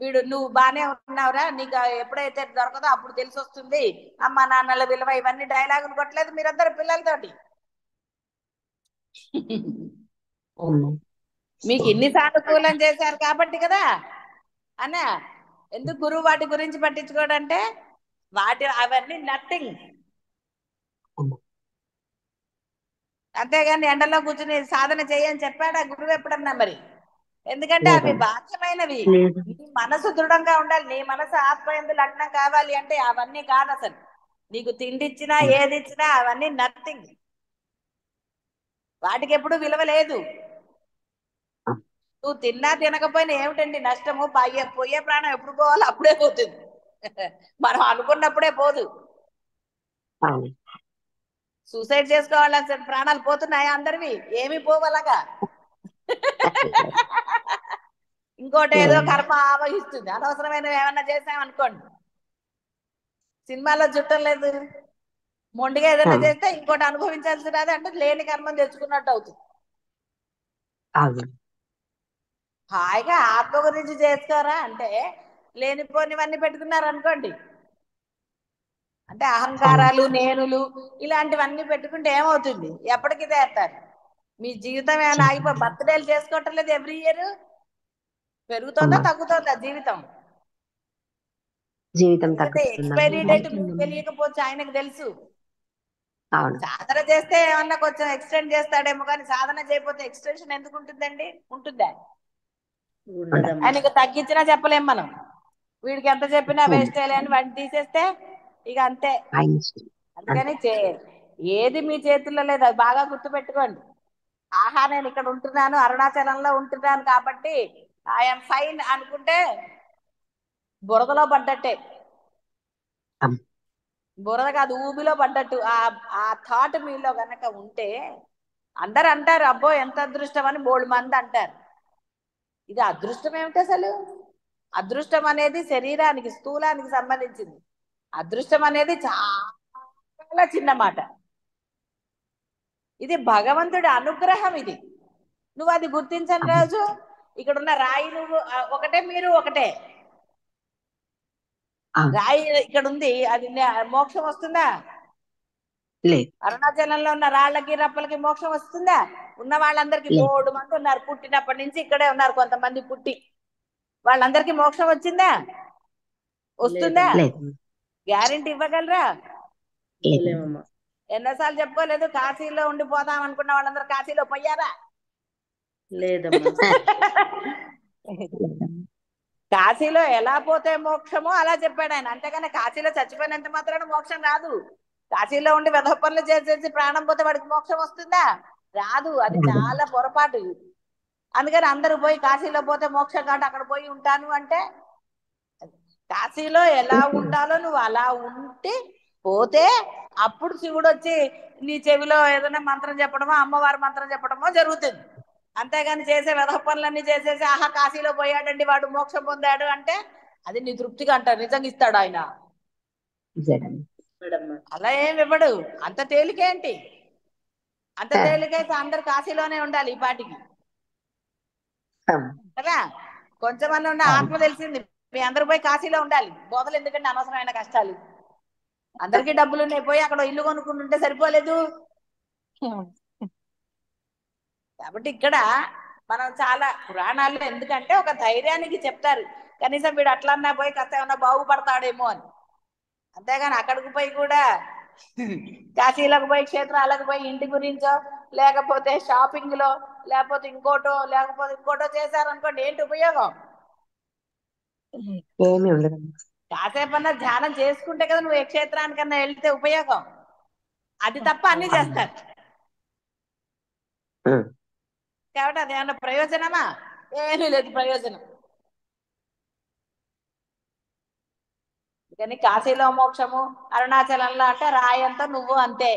వీడు నువ్వు బానే ఉన్నావురా, నీకు ఎప్పుడైతే దొరకదో అప్పుడు తెలిసి వస్తుంది అమ్మ నాన్నల విలువ, ఇవన్నీ డైలాగులు కొట్టలేదు మీరందరు పిల్లలతోటి? మీకు ఇన్ని సానుకూలం చేశారు కాబట్టి కదా అన్నా. ఎందుకు గురువు వాటి గురించి పట్టించుకోడంటే అవన్నీ నథింగ్. అంతేగాని ఎండలో కూర్చుని సాధన చేయని చెప్పాడా గురువు ఎప్పుడన్నా? మరి ఎందుకంటే అవి బాధ్యమైనవి. నీ మనసు దృఢంగా ఉండాలి, నీ మనసు ఆత్మయందు లగ్నం కావాలి అంటే అవన్నీ కాదు అసలు. నీకు తిండిచ్చినా ఏది ఇచ్చినా అవన్నీ నథింగ్. వాటికి ఎప్పుడు విలువ లేదు. నువ్వు తిన్నా తినకపోయినా ఏమిటండి నష్టము? పోయే ప్రాణం ఎప్పుడు పోవాలో అప్పుడే పోతుంది. మనం అనుకున్నప్పుడే పోదు. సూసైడ్ చేసుకోవాలని ప్రాణాలు పోతున్నాయా అందరివి? ఏమి పోవాలగా. ఇంకోటి ఏదో కర్మ ఆవహిస్తుంది. అనవసరమైనవి ఏమన్నా చేసామనుకోండి, సినిమాలో చుట్టం లేదు, మొండిగా ఏదైనా చేస్తే ఇంకోటి అనుభవించాల్సి రాదు అంటే లేని కర్మం తెచ్చుకున్నట్టు అవుతుంది. హాయిగా ఆత్మ గురించి చేసుకోరా అంటే లేనిపోనివన్నీ పెట్టుకున్నారు అనుకోండి, అంటే అహంకారాలు, నేనులు, ఇలాంటివన్నీ పెట్టుకుంటే ఏమవుతుంది? ఎప్పటికీ చేస్తారు. మీ జీవితం ఏమైనా ఆగిపోయి బర్త్డేలు చేసుకోవటం లేదు ఎవ్రీ ఇయర్? పెరుగుతుందా తగ్గుతుందా జీవితం? ఎందుకంటే ఎక్స్పైరీ డేట్ మీకు తెలియకపోవచ్చు, ఆయనకు తెలుసు. సాధన చేస్తే ఏమన్నా కొంచెం ఎక్స్టెండ్ చేస్తాడేమో, కానీ సాధన చేయకపోతే ఎక్స్టెన్షన్ ఎందుకు ఉంటుందండి? ఉంటుందా? ఆయనకు తగ్గించినా చెప్పలేం మనం. వీడికి ఎంత చెప్పినా వేస్ట్ అని వాడిని తీసేస్తే ఇక అంతే. అందుకని ఏది మీ చేతుల్లో లేదు, అది బాగా గుర్తుపెట్టుకోండి. ఆహా నేను ఇక్కడ ఉంటున్నాను, అరుణాచలంలో ఉంటున్నాను కాబట్టి ఐఎమ్ ఫైన్ అనుకుంటే బురదలో పడ్డట్టే. బురద కాదు, ఊబిలో పడ్డట్టు. ఆ థాట్ మీలో గనక ఉంటే అందరు అంటారు అబ్బో ఎంత అదృష్టం అని, 3 మంది అంటారు. ఇది అదృష్టం ఏమిటి అసలు? అదృష్టం అనేది శరీరానికి, స్థూలానికి సంబంధించింది. అదృష్టం అనేది చాలా చిన్న మాట. ఇది భగవంతుడి అనుగ్రహం. ఇది నువ్వు అది గుర్తించని రోజు ఇక్కడున్న రాయి నువ్వు ఒకటే, మీరు ఒకటే. రాయి ఇక్కడ ఉంది, అది మోక్షం వస్తుందా? అరుణాచలంలో ఉన్న రాళ్ళకి రప్పలకి మోక్షం వస్తుందా? ఉన్న వాళ్ళందరికీ 3 మంది ఉన్నారు, పుట్టినప్పటి నుంచి ఇక్కడే ఉన్నారు కొంతమంది పుట్టి. వాళ్ళందరికీ మోక్షం వచ్చిందా? వస్తుందా? గ్యారెంటీ ఇవ్వగలరా? ఎన్నోసార్లు చెప్పుకోలేదు, కాశీలో ఉండిపోదాం అనుకున్న వాళ్ళందరూ కాశీలో పోయారా? లేదమ్మా. కాశీలో ఎలా పోతే మోక్షమో అలా చెప్పాడు ఆయన. అంతేగాని కాశీలో చచ్చిపోయినంత మాత్రాన మోక్షం రాదు. కాశీలో ఉండి వెధ పనులు చేసేసి ప్రాణం పోతే వాడికి మోక్షం వస్తుందా? రాదు. అది చాలా పొరపాటు. అందుకని అందరూ పోయి కాశీలో పోతే మోక్షం కాబట్టి అక్కడ పోయి ఉంటాను అంటే, కాశీలో ఎలా ఉండాలో నువ్వు అలా ఉంటే పోతే అప్పుడు శివుడు వచ్చి నీ చెవిలో ఏదైనా మంత్రం చెప్పడమో, అమ్మవారి మంత్రం చెప్పడమో జరుగుతుంది. అంతేగాని చేసే వెధ పనులన్నీ చేసేసి ఆహా కాశీలో పోయాడండి వాడు మోక్షం పొందాడు అంటే అది నీ తృప్తిగా అంటారు. నిజంగా ఇస్తాడు ఆయన? అలా ఏమి ఇవ్వడు. అంత తేలికేంటి? అంత తేలికైతే అందరు కాశీలోనే ఉండాలి ఈ పాటికి కదా. కొంచెమన్నా ఉన్న ఆత్మ తెలిసింది, మీ అందరూ పోయి కాశీలో ఉండాలి. బోధలు ఎందుకంటే అనవసరమైన కష్టాలు. అందరికీ డబ్బులు ఉన్నాయి, పోయి అక్కడ ఇల్లు కొనుక్కుంటుంటే సరిపోలేదు. కాబట్టి ఇక్కడ మనం చాలా పురాణాల్లో ఎందుకంటే ఒక ధైర్యానికి చెప్తారు, కనీసం వీడు అట్లన్నా పోయి కాస్త ఏమన్నా బాగుపడతాడేమో అని. అంతేగాని అక్కడికి పోయి కూడా కాశీలకు పోయి క్షేత్రాలకు పోయి ఇంటి గురించో లేకపోతే షాపింగ్ లో లేకపోతే ఇంకోటో చేశారనుకోండి, ఏంటి ఉపయోగం? ఏమీ ఉండదమ్మా. కాసేపన్నా ధ్యానం చేసుకుంటే కదా నువ్వు ఏ క్షేత్రానికన్నా వెళ్తే ఉపయోగం. అది తప్ప అన్ని చేస్తారు. కాబట్టి అది ఏమన్నా ప్రయోజనమా? ఏమీ లేదు ప్రయోజనం. కానీ కాశీలో మోక్షము, అరుణాచలంలో అంటే రాయంతా నువ్వు అంతే.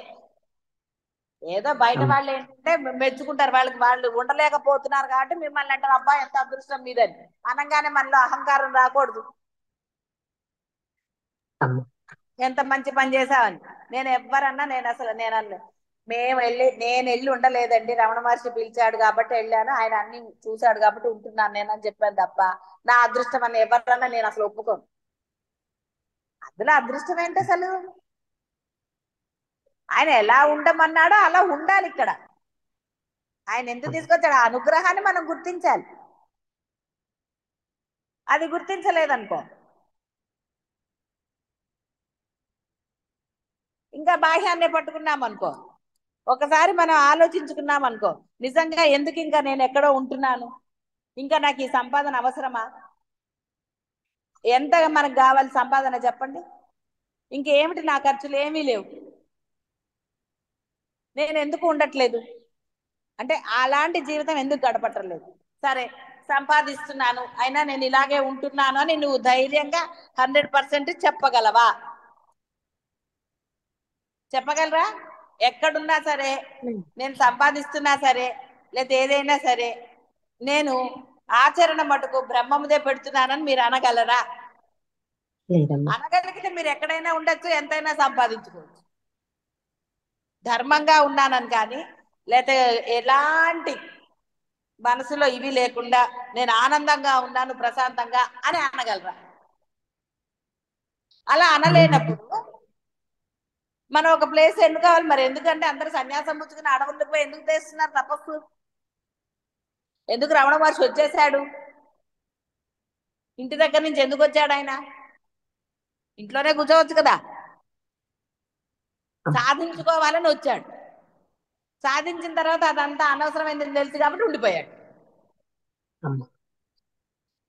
ఏదో బయట వాళ్ళు ఏంటంటే మెచ్చుకుంటారు, వాళ్ళు ఉండలేకపోతున్నారు కాబట్టి మిమ్మల్ని అంటారు, అబ్బా ఎంత అదృష్టం మీదని. అనగానే మనలో అహంకారం రాకూడదు. ఎంత మంచి పని చేసావని. నేను ఎవ్వరన్నా నేను వెళ్ళి ఉండలేదండి, రమణ మహర్షి పిలిచాడు కాబట్టి వెళ్ళాను, ఆయన అన్ని చూశాడు కాబట్టి ఉంటున్నాను నేనని చెప్పాను తప్ప నా అదృష్టం అని ఎవరన్నా నేను అసలు ఒప్పుకోను. అందులో అదృష్టం ఏంటి అసలు? ఆయన ఎలా ఉండమన్నాడో అలా ఉండాలి. ఇక్కడ ఆయన ఎందుకు తీసుకొచ్చాడు? ఆ అనుగ్రహాన్ని మనం గుర్తించాలి. అది గుర్తించలేదనుకో ఇంకా బాహ్యాన్నే పట్టుకున్నాం అనుకో, ఒకసారి మనం ఆలోచించుకున్నాం అనుకో, నిజంగా ఎందుకు ఇంకా నేను ఎక్కడో ఉంటున్నాను, ఇంకా నాకు ఈ సంపాదన అవసరమా? ఎంత మనకు కావాలి సంపాదన చెప్పండి? ఇంకేమిటి, నా ఖర్చులు ఏమీ లేవు, నేను ఎందుకు ఉండట్లేదు అంటే అలాంటి జీవితం ఎందుకు గడపట్లేదు? సరే సంపాదిస్తున్నాను అయినా నేను ఇలాగే ఉంటున్నాను అని నువ్వు ధైర్యంగా 100% చెప్పగలవా? చెప్పగలరా? ఎక్కడున్నా సరే, నేను సంపాదిస్తున్నా సరే, లేదా ఏదైనా సరే, నేను ఆచరణ మటుకు బ్రహ్మముదే పెడుతున్నానని మీరు అనగలరా? అనగలిగితే మీరు ఎక్కడైనా ఉండొచ్చు, ఎంతైనా సంపాదించుకోవచ్చు. ధర్మంగా ఉన్నానని కానీ, లేకపోతే ఎలాంటి మనసులో ఇవి లేకుండా నేను ఆనందంగా ఉన్నాను ప్రశాంతంగా అని అనగలరా? అలా అనలేనప్పుడు మనం ఒక ప్లేస్ ఎన్నుకోవాలి. మరి ఎందుకంటే అందరూ సన్యాసం పుచ్చుకుని అడవులకు పోయి ఎందుకు చేస్తున్నారు తపస్సు? ఎందుకు రమణ మహర్షి వచ్చేసాడు? ఇంటి దగ్గర నుంచి ఎందుకు వచ్చాడు ఆయన? ఇంట్లోనే కూర్చోవచ్చు కదా. సాధించుకోవాలని వచ్చాడు. సాధించిన తర్వాత అదంతా అనవసరమైందని తెలుసు కాబట్టి ఉండిపోయాడు.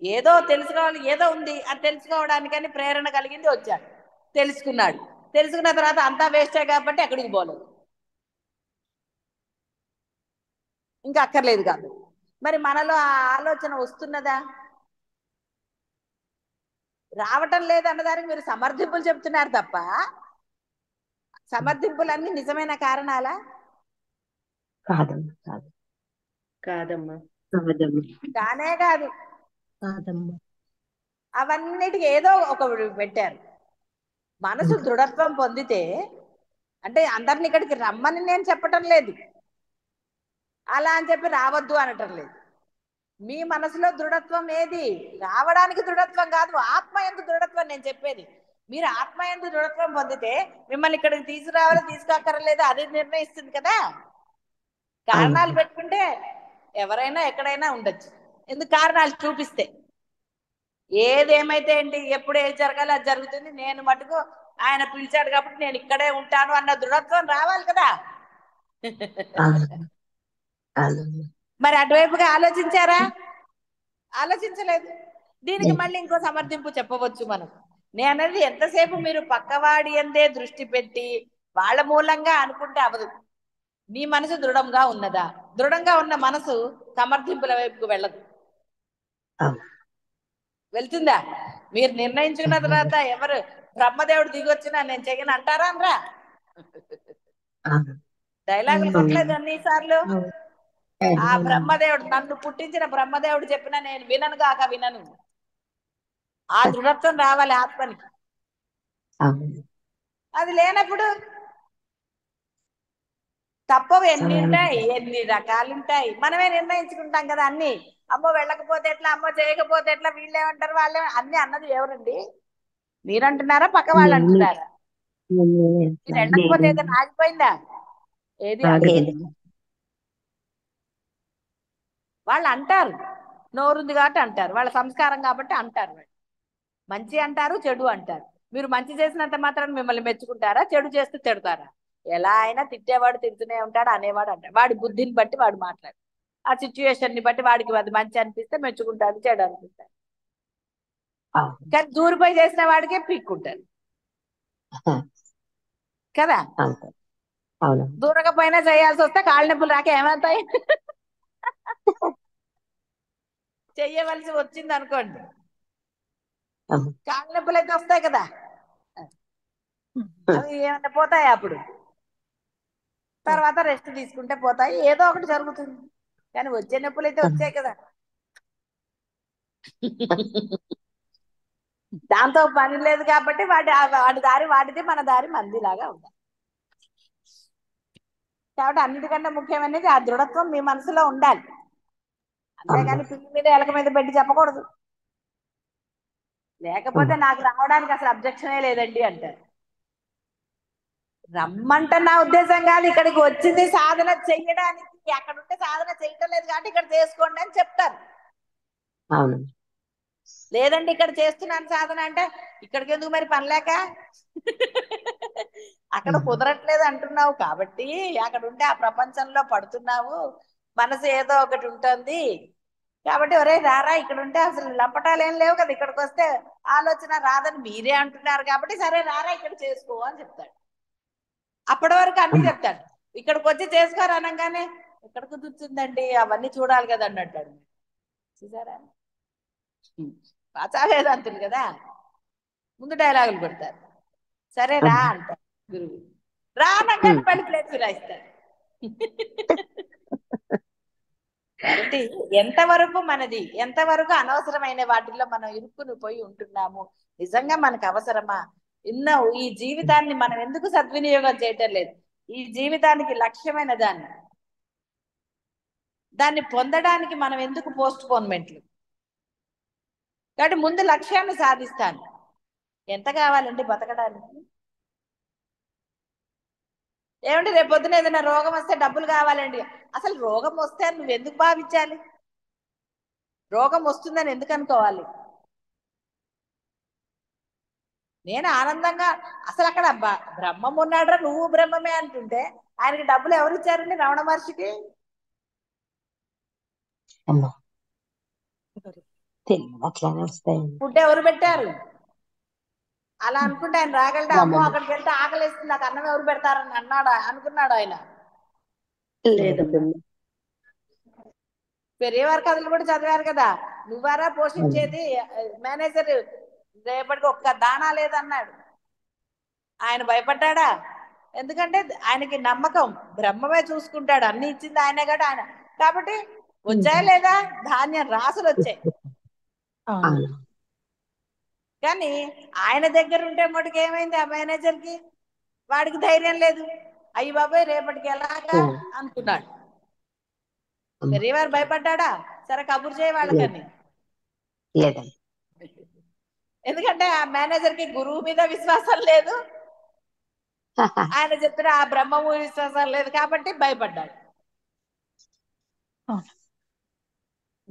ఏదో తెలుసుకోవాలి, ఏదో ఉంది అది తెలుసుకోవడానికని ప్రేరణ కలిగింది, వచ్చాడు, తెలుసుకున్నాడు. తెలుసుకున్న తర్వాత అంతా వేస్టే కాబట్టి ఎక్కడికి పోలేదు, ఇంకా అక్కర్లేదు కాదు. మరి మనలో ఆ ఆలోచన వస్తున్నదా? రావటం లేదు అన్నదానికి మీరు సమర్థింపులు చెప్తున్నారు తప్ప సమర్థింపులన్నీ నిజమైన కారణాలా? కాదమ్మా. కానే కాదు. అవన్నిటికీ ఏదో ఒక పెట్టారు. మనసు దృఢత్వం పొందితే, అంటే అందరిని ఇక్కడికి రమ్మని నేను చెప్పటం లేదు, అలా అని చెప్పి రావద్దు అనటం లేదు. మీ మనసులో దృఢత్వం ఏది? రావడానికి దృఢత్వం కాదు, ఆత్మయందు దృఢత్వం నేను చెప్పేది. మీరు ఆత్మయందు దృఢత్వం పొందితే మిమ్మల్ని ఇక్కడికి తీసుకురావాలో తీసుకురాక్కర్లేదో అది నిర్ణయిస్తుంది కదా. కారణాలు పెట్టుకుంటే ఎవరైనా ఎక్కడైనా ఉండొచ్చు, ఎందుకు? కారణాలు చూపిస్తే ఏదేమైతే ఏంటి, ఎప్పుడు ఏది జరగాలో అది జరుగుతుంది. నేను మటుకు ఆయన పిలిచాడు కాబట్టి నేను ఇక్కడే ఉంటాను అన్న దృఢత్వం రావాలి కదా. మరి అటువైపుగా ఆలోచించారా? ఆలోచించలేదు. దీనికి మళ్ళీ ఇంకో సమర్థింపు చెప్పవచ్చు మనం. నేను అనేది ఎంతసేపు మీరు పక్కవాడి అందే దృష్టి పెట్టి వాళ్ళ మూలంగా అనుకుంటే అవదు. నీ మనసు దృఢంగా ఉన్నదా? దృఢంగా ఉన్న మనసు సమర్థింపుల వైపుకు వెళ్ళదు. వెళ్తుందా? మీరు నిర్ణయించుకున్న తర్వాత ఎవరు బ్రహ్మదేవుడు దిగొచ్చినా నేను చెయ్యను అంటారా? అనరా? డైలాగులు కొట్టలేదు అన్నిసార్లు. ఆ బ్రహ్మదేవుడు, నన్ను పుట్టించిన బ్రహ్మదేవుడు చెప్పినా నేను వినను కాక వినను. ఆ దృఢత్వం రావాలి ఆత్మనికి. అది లేనప్పుడు తప్పవు. ఎన్ని ఉంటాయి, ఎన్ని రకాలు ఉంటాయి. మనమే నిర్ణయించుకుంటాం కదా అన్ని. అమ్మో వెళ్ళకపోతే ఎట్లా, అమ్మో చేయకపోతే ఎట్లా, వీళ్ళేమంటారు వాళ్ళే అన్ని అన్నది ఎవరండి? మీరంటున్నారా పక్క వాళ్ళు అంటున్నారా? మీరు వెళ్ళకపోతే ఏదైనా ఆగిపోయిందా? ఏది వాళ్ళు అంటారు, నోరుంది కాబట్టి అంటారు, వాళ్ళ సంస్కారం కాబట్టి అంటారు. మంచి అంటారు, చెడు అంటారు. మీరు మంచి చేసినంత మాత్రం మిమ్మల్ని మెచ్చుకుంటారా, చెడు చేస్తే తిడతారా? ఎలా అయినా తిట్టేవాడు తిడుతూనే ఉంటాడు, అనేవాడు అంటాడు. వాడి బుద్ధిని బట్టి వాడు మాట్లాడు, ఆ సిచ్యువేషన్ ని బట్టి వాడికి అది మంచి అనిపిస్తే మెచ్చుకుంటాడు, చెడు అనిపిస్తాడు. అవును. కానీ దూరిపోయి చేసిన వాడికే పీక్కుంటారు కదా. అంతే. అవును. దూరకపోయినా చేయాల్సి వస్తే కాళ్ళ నొప్పులు రాక ఏమవుతాయి? చెయ్యవలసి వచ్చింది అనుకోండి, అవును. కాళ్ళ నొప్పులు అయితే వస్తాయి కదా, అవి ఏమైనా పోతాయి అప్పుడు. తర్వాత రెస్ట్ తీసుకుంటే పోతాయి, ఏదో ఒకటి జరుగుతుంది. కానీ వచ్చే నొప్పులు అయితే వచ్చాయి కదా. దాంతో పని లేదు కాబట్టి వాడి దారి వాడిది, మన దారి మనది లాగా ఉండాలి. కాబట్టి అన్నిటికన్నా ముఖ్యమైనది ఆ దృఢత్వం మీ మనసులో ఉండాలి. అంతేగాని పిల్లి మీద ఎలక మీద పెట్టి చెప్పకూడదు. లేకపోతే నాకు రావడానికి అసలు అబ్జెక్షనే లేదండి అంటారు. రమ్మంటే నా ఉద్దేశం కాదు, ఇక్కడికి వచ్చింది సాధన చెయ్యడానికి. అక్కడ ఉంటే సాధన చేయటం లేదు కాబట్టి ఇక్కడ చేసుకోండి అని చెప్తారు. అవును. లేదండి ఇక్కడ చేస్తున్నాను సాధన అంటే, ఇక్కడికి ఎందుకు మరి పని లేక? అక్కడ కుదరట్లేదు అంటున్నావు కాబట్టి అక్కడ ఉంటే ఆ ప్రపంచంలో పడుతున్నావు, మనసు ఏదో ఒకటి ఉంటుంది కాబట్టి ఒరే రారా, ఇక్కడ ఉంటే అసలు లంపటాలు ఏం లేవు కదా, ఇక్కడికి వస్తే ఆలోచన రాదని మీరే అంటున్నారు కాబట్టి సరే రారా ఇక్కడ చేసుకో అని చెప్తాడు. అప్పటి వరకు అన్ని చెప్తాడు. ఇక్కడికి వచ్చి చేసుకోరు అనగానే ఎక్కడ కుదురుతుందండి, అవన్నీ చూడాలి కదా అన్నట్టాడు. చూసారా, పాచా వేదాంతులు కదా, ముందు డైలాగులు కొడతారు. సరే రా అంటారు గురువు, రా అనగానే మళ్ళీ ప్లేట్ ఫిరాయిస్తారు. కాబట్టి ఎంతవరకు మనది, ఎంతవరకు అనవసరమైన వాటిల్లో మనం ఇరుక్కుని పోయి ఉంటున్నాము, నిజంగా మనకు అవసరమా? ఈ జీవితాన్ని మనం ఎందుకు సద్వినియోగం చేయటం లేదు? ఈ జీవితానికి లక్ష్యమైన దాన్ని పొందడానికి మనం ఎందుకు పోస్ట్ పోన్మెంట్లు? కాబట్టి ముందు లక్ష్యాన్ని సాధిస్తాను. ఎంత కావాలండి బతకడానికి? ఏమంటే రేపు పొద్దున ఏదైనా రోగం వస్తే డబ్బులు కావాలండి. అసలు రోగం వస్తే నువ్వు ఎందుకు భావించాలి? రోగం వస్తుందని ఎందుకు అనుకోవాలి? నేను ఆనందంగా, అసలు అక్కడ బ్రహ్మం ఉన్నాడ్రా, నువ్వు బ్రహ్మమే అంటుంటే ఆయనకి డబ్బులు ఎవరు ఇచ్చారండి? రమణ మహర్షికి అట్లానే వస్తాయి. ఫుడ్ ఎవరు పెట్టారు? అలా అనుకుంటే ఆయన రాగలట, అమ్మో అక్కడికి వెళ్తే ఆకలిస్తుంది, నాకు అన్నం ఎవరు పెడతారని అనుకున్నాడు ఆయన? లేదమ్మా. పెరియవారి కథలు కూడా చదివారు కదా, నువ్వారా పోషించేది, మేనేజర్ రేపటికి ఒక్క దానా లేదన్నాడు. ఆయన భయపడ్డా? ఎందుకంటే ఆయనకి నమ్మకం, బ్రహ్మమే చూసుకుంటాడు, అన్ని ఇచ్చింది ఆయనే కదా ఆయన. కాబట్టి వచ్చాయి లేదా ధాన్యం రాసులు వచ్చాయి. కానీ ఆయన దగ్గర ఉంటే మటుకు ఏమైంది? ఆ మేనేజర్కి, వాడికి ధైర్యం లేదు. అయ్యి బాబాయ్ రేపటికి ఎలాగా అనుకున్నాడు. పెరియవారు భయపడ్డా? సరే కబురు చేయ వాళ్ళకని. ఎందుకంటే ఆ మేనేజర్కి గురువు మీద విశ్వాసం లేదు, ఆయన చెప్తున్న ఆ బ్రహ్మము విశ్వాసం లేదు కాబట్టి భయపడ్డాడు.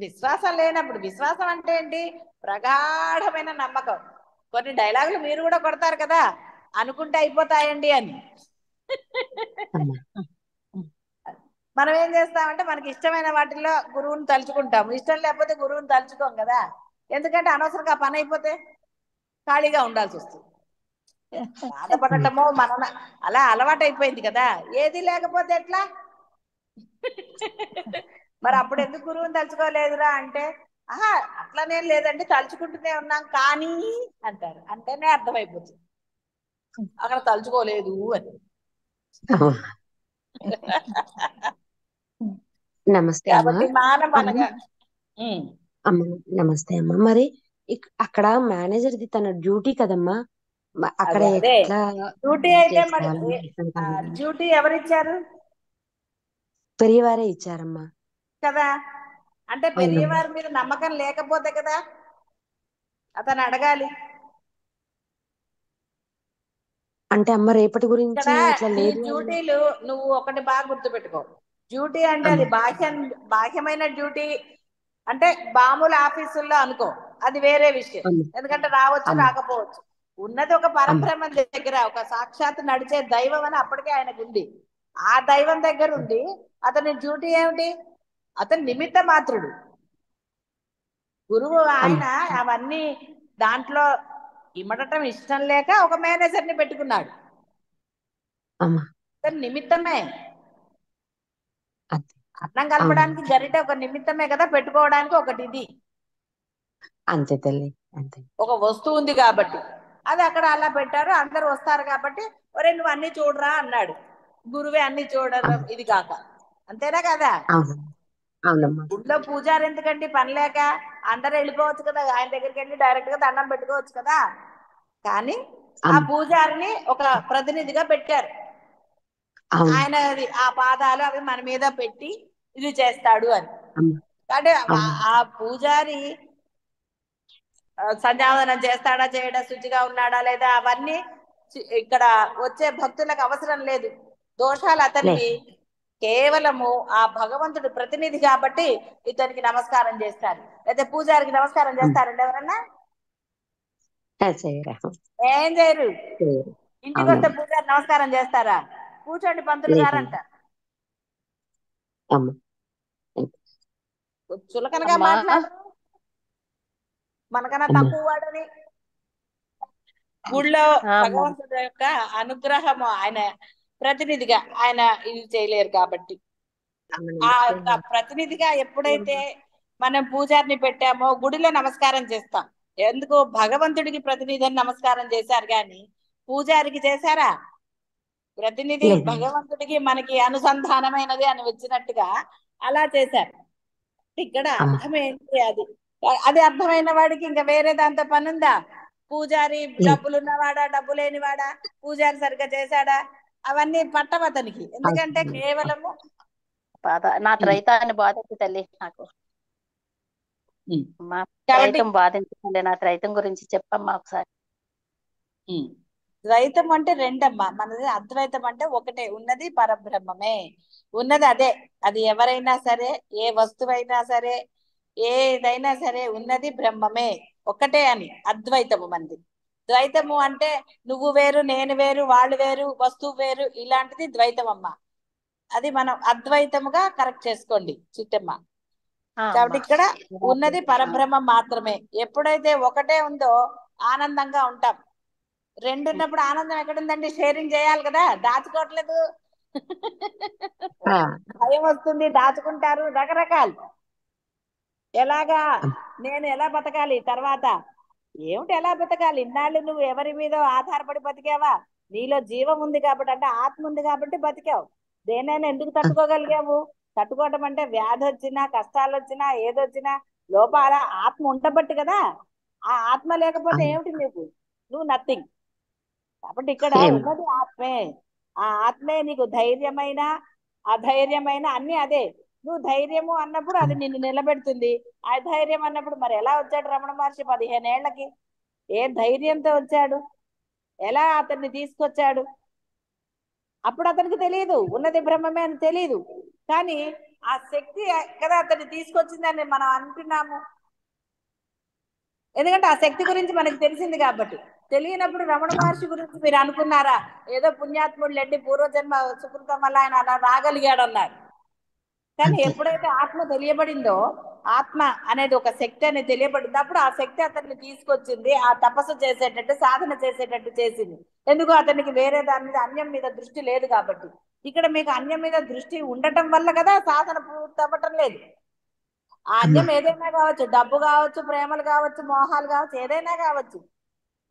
విశ్వాసం లేనప్పుడు, విశ్వాసం అంటే ఏంటి? ప్రగాఢమైన నమ్మకం. కొన్ని డైలాగులు మీరు కూడా కొడతారు కదా, అనుకుంటే అయిపోతాయండి అని. మనం ఏం చేస్తామంటే మనకి ఇష్టమైన వాటిల్లో గురువుని తలుచుకుంటాము, ఇష్టం లేకపోతే గురువుని తలుచుకోం కదా. ఎందుకంటే అనవసరంగా పని అయిపోతే ఖాళీగా ఉండాల్సి వస్తుంది. బాధపడటమో మన అలా అలవాటు అయిపోయింది కదా, ఏది లేకపోతే ఎట్లా? మరి అప్పుడు ఎందుకు గురువుని తలుచుకోలేదురా అంటే, ఆహా అట్లనే లేదండి తలుచుకుంటూనే ఉన్నాం కానీ అంటారు. అంటేనే అర్థమైపోతుంది అక్కడ తలుచుకోలేదు అని. నమస్తే కాబట్టి అమ్మ. అమ్మ నమస్తే అమ్మ. మరి అక్కడ మేనేజర్ది తన డ్యూటీ కదమ్మా, అక్కడ అదే ఎట్లా డ్యూటీ అయితే మరి చేసుకోవాలి? డ్యూటీ ఎవరిచ్చారు? పెరియవారే ఇచ్చారమ్మా కదా. అంటే పెరియవారి మీద నమ్మకం లేకపోతే కదా అతను అడగాలి. అంటే అమ్మ రేపటి గురించి ఇక్కడ ఇట్లా ఈ లేదు. డ్యూటీలు నువ్వు ఒకటి బాగా గుర్తుపెట్టుకో, డ్యూటీ అంటే అది బాహ్యమైన డ్యూటీ అంటే మామూలు ఆఫీసుల్లో అనుకో, అది వేరే విషయం. ఎందుకంటే రావచ్చు రాకపోవచ్చు. ఉన్నది ఒక అమ్మ పరబ్రహ్మ దగ్గర, ఒక సాక్షాత్ నడిచే దైవం అని అప్పటికే ఆయనకు ఉంది. ఆ దైవం దగ్గర ఉండి అతని డ్యూటీ ఏమిటి? అతను నిమిత్త మాత్రుడు. గురువు అమ్మ ఆయన అవన్నీ దాంట్లో ఇమడటం ఇష్టం లేక ఒక మేనేజర్ని పెట్టుకున్నాడు. అమ్మ అతను నిమిత్తమే. అంతే. అన్నం అవును కలపడానికి గరిట ఒక నిమిత్తమే కదా, పెట్టుకోవడానికి ఒకటి ఇది అంతే తల్లి, అంతే. ఒక వస్తువు ఉంది కాబట్టి అది అక్కడ అలా పెట్టారు. అందరు వస్తారు కాబట్టి ఒరే నువ్వు అన్ని చూడరా అన్నాడు. గురువే అన్ని చూడడం అమ్మ ఇది కాక, అంతేనా కదా? అవును, అవునమ్మా. గుళ్ళో పూజారి ఎందుకండి పని లేక? అందరూ వెళ్ళిపోవచ్చు కదా, ఆయన దగ్గరికి వెళ్ళి డైరెక్ట్ గా దండం పెట్టుకోవచ్చు కదా. కానీ ఆ అమ్మ పూజారిని ఒక ప్రతినిధిగా పెట్టారు. అవును. ఆయన ఆ పాదాలు అవి మన మీద పెట్టి ఇది చేస్తాడు అని. అమ్మ అంటే అవును. ఆ పూజారి సంధ్యావందనం చేస్తాడా చేయడా, శుచిగా ఉన్నాడా లేదా, అవన్నీ ఇక్కడ వచ్చే భక్తులకు అవసరం లేదు. దోషాలు లేదు. అతనివి. కేవలము ఆ భగవంతుడు ప్రతినిధి కాబట్టి ఇతనికి నమస్కారం చేస్తారు. అయితే పూజారికి నమస్కారం అమ్మ చేస్తారండి ఎవరన్నా? చేయరా, ఏం చేయరు. చేయరు. ఇంటికి వస్తే అవునమ్మా. పూజారి నమస్కారం చేస్తారా? కూర్చోండి పంతులు గారు లేదమ్మా. అంటారు. అమ్మ చులకనగా అమ్మా మాట్లాడరు, మనకన్నా అమ్మ తక్కువ వాడని. గుళ్ళో అమ్మా భగవంతుడి యొక్క అనుగ్రహము ఆయన ప్రతినిధిగా ఆయన ఇది చేయలేరు కాబట్టి అమ్మ ఆ నమస్తే. ప్రతినిధిగా ఎప్పుడైతే మనం పూజారిని పెట్టామో గుడిలో నమస్కారం చేస్తాం. ఎందుకు? భగవంతుడికి ప్రతినిధి అని నమస్కారం చేశారు కానీ పూజారికి చేశారా? ప్రతినిధి లేదమ్మా. భగవంతుడికి మనకి అనుసంధానమైనది అని వచ్చినట్టుగా అలా చేశారు. ఇక్కడ అమ్మ అర్థం ఏంటి? అది అది అర్థమైన వాడికి ఇంకా వేరే దాంతో పని ఉందా? పూజారి లేదు. డబ్బులున్నవాడా డబ్బు లేనివాడా, పూజారి సరిగ్గా చేశాడా, అవన్నీ పట్టం అతనికి. ఎందుకంటే అవసరం లేదు. కేవలము బాధ నా త్రైతాన్ని బాధించి తల్లి నాకు మా కాబట్టి త్రైతం బాధించింది. నా త్రైతం గురించి చెప్పమ్మా ఒకసారి. ద్వైతం అంటే రెండమ్మా. మనది అద్వైతం అంటే ఒకటే, ఉన్నది పరబ్రహ్మమే, ఉన్నది అదే. అది ఎవరైనా సరే, ఏ వస్తువైనా సరే, ఏదైనా సరే ఉన్నది బ్రహ్మమే, ఒకటే అని అద్వైతము మంది. ద్వైతము అంటే నువ్వు వేరు నేను వేరు వాళ్ళు వేరు వస్తువు వేరు, ఇలాంటిది ద్వైతం అమ్మ. అది మనం అద్వైతముగా కరెక్ట్ చేసుకోండి చిట్టమ్మ. కాబట్టి అమ్మా ఇక్కడ ఉన్నది పరబ్రహ్మం మాత్రమే. ఎప్పుడైతే ఒకటే ఉందో ఆనందంగా ఉంటాం. రెండు ఉన్నప్పుడు ఆనందం ఎక్కడుందండి? షేరింగ్ చేయాలి కదా, దాచుకోవట్లేదు. ఆ, భయం వస్తుంది, దాచుకుంటారు, రకరకాలు. ఎలాగా అమ్మ నేను ఎలా బతకాలి తర్వాత? ఏమిటి ఎలా బతకాలి? ఇన్నాళ్ళు నువ్వు ఎవరి మీద ఆధారపడి బతికావా? నీలో జీవం ఉంది కాబట్టి, అంటే ఆత్మ ఉంది కాబట్టి బతికావు. దేనైనా ఎందుకు అమ్మ తట్టుకోగలిగావు? తట్టుకోవటం అంటే వ్యాధి వచ్చినా, కష్టాలు వచ్చినా, ఏదొచ్చినా లోపాల ఆత్మ ఉండబట్టి కదా. ఆ ఆత్మ లేకపోతే అమ్మ ఏమిటి నీకు? నువ్వు నథింగ్. కాబట్టి ఇక్కడ ఏం ఉన్నది ఆత్మే. ఆ ఆత్మే నీకు ధైర్యమైన అధైర్యమైన అన్ని అదే. నువ్వు ధైర్యము అన్నప్పుడు అది అమ్మ నిన్ను నిలబెడుతుంది. అధైర్యం అన్నప్పుడు మరి ఎలా వచ్చాడు రమణ మహర్షి 15 ఏళ్లకి? ఏ ధైర్యంతో వచ్చాడు? ఎలా అతన్ని తీసుకొచ్చాడు? అప్పుడు అతనికి తెలియదు ఉన్నది బ్రహ్మమే అని తెలియదు. కానీ ఆ శక్తి కదా అతన్ని తీసుకొచ్చిందని మనం అంటున్నాము. ఎందుకంటే ఆ శక్తి గురించి మనకు తెలిసింది కాబట్టి. తెలియనప్పుడు రమణ మహర్షి గురించి మీరు అనుకున్నారా? ఏదో పుణ్యాత్ముడు లెండి, పూర్వజన్మ సుకృతం వల్ల ఆయన అలా రాగలిగాడు అన్నారు. కానీ అంతే. ఎప్పుడైతే ఆత్మ తెలియబడిందో, ఆత్మ అనేది ఒక శక్తి అనేది తెలియబడింది, అప్పుడు ఆ శక్తి అతన్ని తీసుకొచ్చింది, ఆ తపస్సు చేసేటట్టు, సాధన చేసేటట్టు చేసింది. ఎందుకు? అతనికి వేరే దాని మీద అన్యం మీద దృష్టి లేదు కాబట్టి. ఇక్కడ మీకు అన్యం మీద దృష్టి ఉండటం వల్ల కదా సాధన పూర్తి అవ్వటం లేదు. ఆ అమ్మ అన్యం ఏదైనా కావచ్చు, డబ్బు కావచ్చు, ప్రేమలు కావచ్చు, మోహాలు కావచ్చు, ఏదైనా కావచ్చు.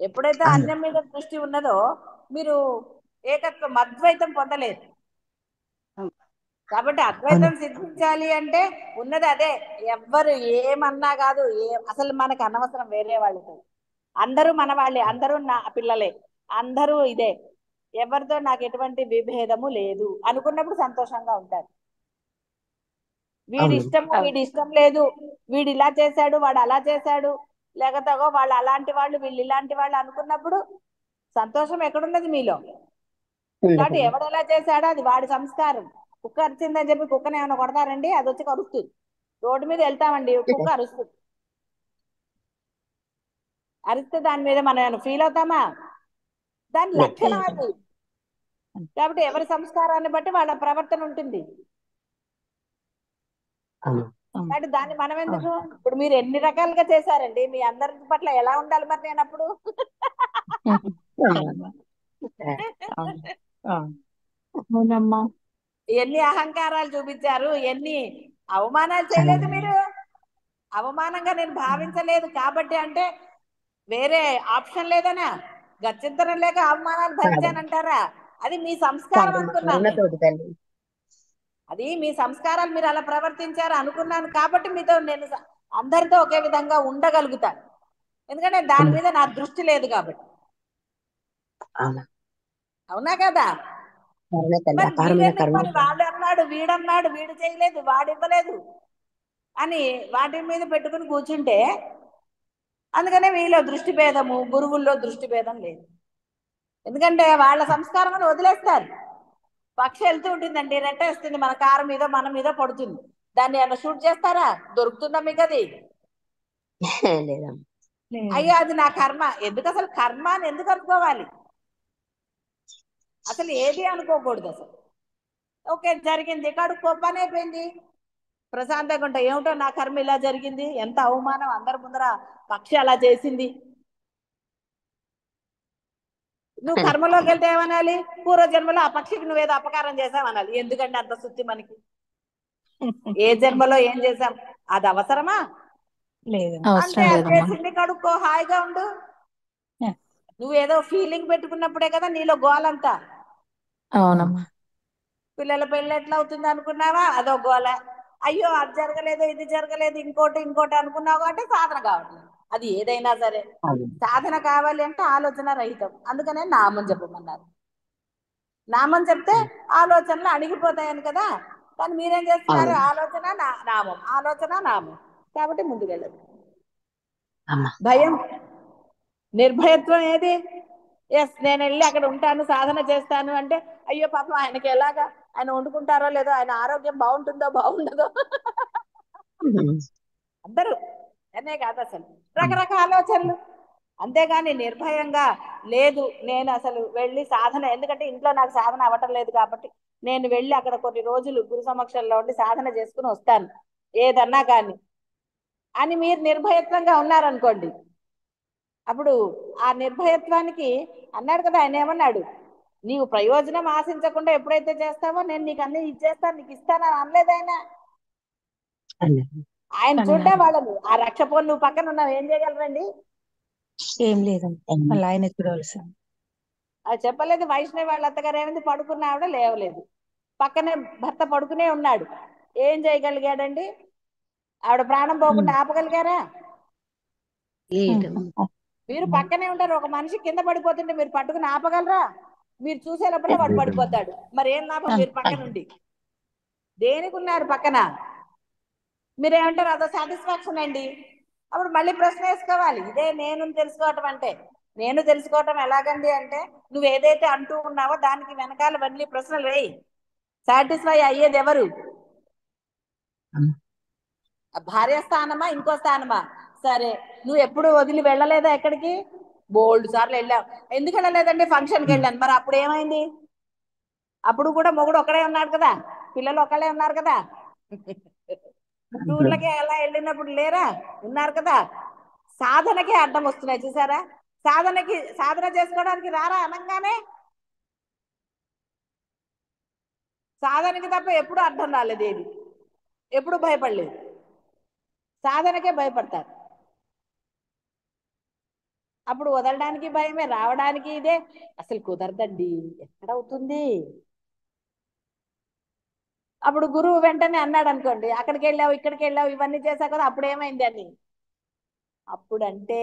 ఎప్పుడైతే అవును. అన్యం మీద దృష్టి ఉన్నదో మీరు ఏకత్వం అద్వైతం పొందలేదు. కాబట్టి అవును. అద్వైతం సిద్ధించాలి అంటే ఉన్నది అదే. ఎవ్వరు ఏమన్నా కాదు, అసలు మనకు అనవసరం వేరే వాళ్ళతో. అందరూ మన వాళ్ళే, అందరూ నా పిల్లలే, అందరూ ఇదే. ఎవరితో నాకు ఎటువంటి విభేదము లేదు అనుకున్నప్పుడు సంతోషంగా ఉంటారు. వీడి అవును. ఇష్టము అవును. వీడి ఇష్టం లేదు, వీడు ఇలా చేశాడు వాడు అలా చేశాడు, లేకపోతే వాళ్ళు అలాంటి వాళ్ళు వీళ్ళు ఇలాంటి వాళ్ళు అనుకున్నప్పుడు సంతోషం ఎక్కడున్నది మీలో? కాబట్టి ఉండదండి. ఎవడు ఎలా చేశాడో అది వాడి సంస్కారం. కుక్క అరిచిందని చెప్పి కుక్కని ఏమైనా కొడతారండి? అది వచ్చి కరుస్తుంది. రోడ్డు మీద వెళ్తామండి, కుక్క అరుస్తుంది. అరిస్తే దాని మీద మనం ఫీల్ అవుతామా? దాని లేదు. లక్షణం అది. కాబట్టి ఎవరి సంస్కారాన్ని బట్టి వాళ్ళ ప్రవర్తన ఉంటుంది. అమ్మ. కాబట్టి దాన్ని మనం ఎందుకు? ఇప్పుడు మీరు ఎన్ని రకాలుగా చేశారండి, మీ అందరి పట్ల ఎలా ఉండాలి మరి నేను అప్పుడు? అవునమ్మా. ఎన్ని అహంకారాలు చూపించారు, ఎన్ని అవమానాలు చేయలేదు మీరు. అవమానంగా నేను భావించలేదు కాబట్టి అంటే వేరే ఆప్షన్ లేదనా? గత్యంతరం లేక అవమానాలు భరించానంటారా? అది మీ సంస్కారం అనుకున్నాను నేను. కరుణతోటి తల్లి. అది మీ సంస్కారాలు, మీరు అలా ప్రవర్తించారు అనుకున్నాను కాబట్టి మీతో నేను అందరితో ఒకే విధంగా ఉండగలుగుతాను. ఎందుకంటే దాని మీద నా దృష్టి లేదు కాబట్టి. అవునా అవునా కదా? కరుణ తల్లి, మరి అపారమైన మీరెందుకు కరుణ. మరి వాడు అన్నాడు, వీడన్నాడు, వీడు చేయలేదు, వాడు ఇవ్వలేదు అని వాటి మీద పెట్టుకుని కూర్చుంటే, అందుకనే వీళ్ళ దృష్టి భేదము, గురువుల్లో దృష్టి భేదం లేదు. ఎందుకంటే వాళ్ళ సంస్కారం అని వదిలేస్తారు. పక్షి వెళ్తూ ఉంటుందండి, రెట్టేస్తుంది, మన కారు మీద మన మీద పడుతుంది, దాన్ని ఏమైనా షూట్ చేస్తారా? దొరుకుతుందా మీకు అది? లేదమ్మా. అయ్యో అది నా కర్మ. ఎందుకు అసలు కర్మ అని ఎందుకు అనుకోవాలి? అసలు ఏది అనుకోకూడదు అసలు. ఓకే జరిగింది, కడుక్కో, పని అయిపోయింది, ప్రశాంతంగా ఉంటా. ఏమిటో నా కర్మ ఇలా జరిగింది, ఎంత అవమానం, అందరి ముందర పక్షి అలా చేసింది. నువ్వు కర్మలోకి వెళ్తే ఏమనాలి? పూర్వజన్మలో ఆ పక్షికి నువ్వేదో అపకారం చేసావనాలి. ఎందుకంటే అంత శుద్ధి మనకి? ఏ జన్మలో ఏం చేసాం? అది అవసరమా? లేదు. అంటే అది చేసింది, కడుక్కో, హాయిగా ఉండు. నువ్వేదో ఫీలింగ్ పెట్టుకున్నప్పుడే కదా నీలో గోలంతా. అవునమ్మా. పిల్లల పెళ్ళి ఎట్లా అవుతుంది అనుకున్నావా? అదో గోల. అయ్యో అది జరగలేదు, ఇది జరగలేదు, ఇంకోటి ఇంకోటి అనుకున్నావు కాబట్టి సాధన కావట్లేదు. అది ఏదైనా సరే సాధన కావాలి అంటే ఆలోచన రహితం. అందుకనే నామం చెప్పమన్నారు. నామం చెప్తే ఆలోచనలు అణిగిపోతాయని కదా. కానీ మీరేం చేస్తున్నారు? ఆలోచన నామం, ఆలోచన నామం. కాబట్టి ముందుకెళ్ళదు. భయం, నిర్భయత్వం ఏది? ఎస్ నేను వెళ్ళి అక్కడ ఉంటాను, సాధన చేస్తాను అంటే అయ్యో పాపం ఆయనకి ఎలాగా, ఆయన వండుకుంటారో లేదో, ఆయన ఆరోగ్యం బాగుంటుందో బాగుండదో, అందరూ అనే కాదు అసలు రకరకాల ఆలోచనలు. అంతేగాని నిర్భయంగా లేదు, నేను అసలు వెళ్ళి సాధన, ఎందుకంటే ఇంట్లో నాకు సాధన అవ్వటం లేదు కాబట్టి నేను వెళ్ళి అక్కడ కొన్ని రోజులు గురు సమక్షంలో ఉండి సాధన చేసుకుని వస్తాను ఏదన్నా కానీ అని మీరు నిర్భయత్వంగా ఉన్నారనుకోండి, అప్పుడు ఆ నిర్భయత్వానికి అన్నాడు కదా, ఆయన ఏమన్నాడు? నీవు ప్రయోజనం ఆశించకుండా ఎప్పుడైతే చేస్తావో నేను నీకు అన్ని ఇచ్చేస్తాను, నీకు ఇస్తానని అనలేదు ఆయన. ఆయన చూడ్డా వాళ్ళను ఆ రక్షపోని నువ్వు పక్కన ఉన్నావు, ఏం చేయగలరండి? ఏం లేదండి, మళ్ళీ ఆయన చూడవలసింది. అది చెప్పలేదు. వైష్ణవి వాళ్ళ అత్తగారు ఏమైంది, పడుకున్న ఆవిడ లేవలేదు, పక్కనే భర్త పడుకునే ఉన్నాడు, ఏం చేయగలిగాడండి? ఆవిడ ప్రాణం పోకుండా ఆపగలిగారా? మీరు పక్కనే ఉంటారు, ఒక మనిషి కింద పడిపోతుంటే మీరు పట్టుకుని ఆపగలరా? మీరు చూసే లోపల వాడు పడిపోతాడు, మరి ఏం లాభం? మీరు పక్కనుండి దేనికి ఉన్నారు పక్కన? మీరేమంటారు? అదో సాటిస్ఫాక్షన్ అండి. అప్పుడు మళ్ళీ ప్రశ్న వేసుకోవాలి. ఇదే నేను తెలుసుకోవటం అంటే. నేను తెలుసుకోవటం ఎలాగండి అంటే, నువ్వు ఏదైతే అంటూ ఉన్నావో దానికి వెనకాల మళ్ళీ ప్రశ్నలు వేయి. సాటిస్ఫై అయ్యేది ఎవరు? భార్య స్థానమా, ఇంకో స్థానమా? సరే, నువ్వు ఎప్పుడు వదిలి వెళ్ళలేదా ఎక్కడికి? బోల్డ్ సార్లు వెళ్ళావు. ఎందుకు వెళ్ళలేదండి? ఫంక్షన్కి వెళ్ళాను. మరి అప్పుడు ఏమైంది? అప్పుడు కూడా మొగుడు ఒక్కడే ఉన్నాడు కదా, పిల్లలు ఒక్కడే ఉన్నారు కదా, టూర్లకి ఎలా వెళ్ళినప్పుడు లేరా? ఉన్నారు కదా. సాధనకే అడ్డం వస్తున్నాయి చూసారా? సాధన చేసుకోవడానికి రారా అనగానే సాధనకి తప్ప ఎప్పుడు అడ్డం రాలేదు, ఏది ఎప్పుడు భయపడలేదు. సాధనకే భయపడతారు. అప్పుడు వదలడానికి భయమే, రావడానికి ఇదే. అసలు కుదరదండి, ఎక్కడవుతుంది? అప్పుడు గురువు వెంటనే అన్నాడు అనుకోండి, అక్కడికి వెళ్ళావు, ఇక్కడికి వెళ్ళావు, ఇవన్నీ చేశావు కదా, అప్పుడు ఏమైంది అని. అప్పుడంటే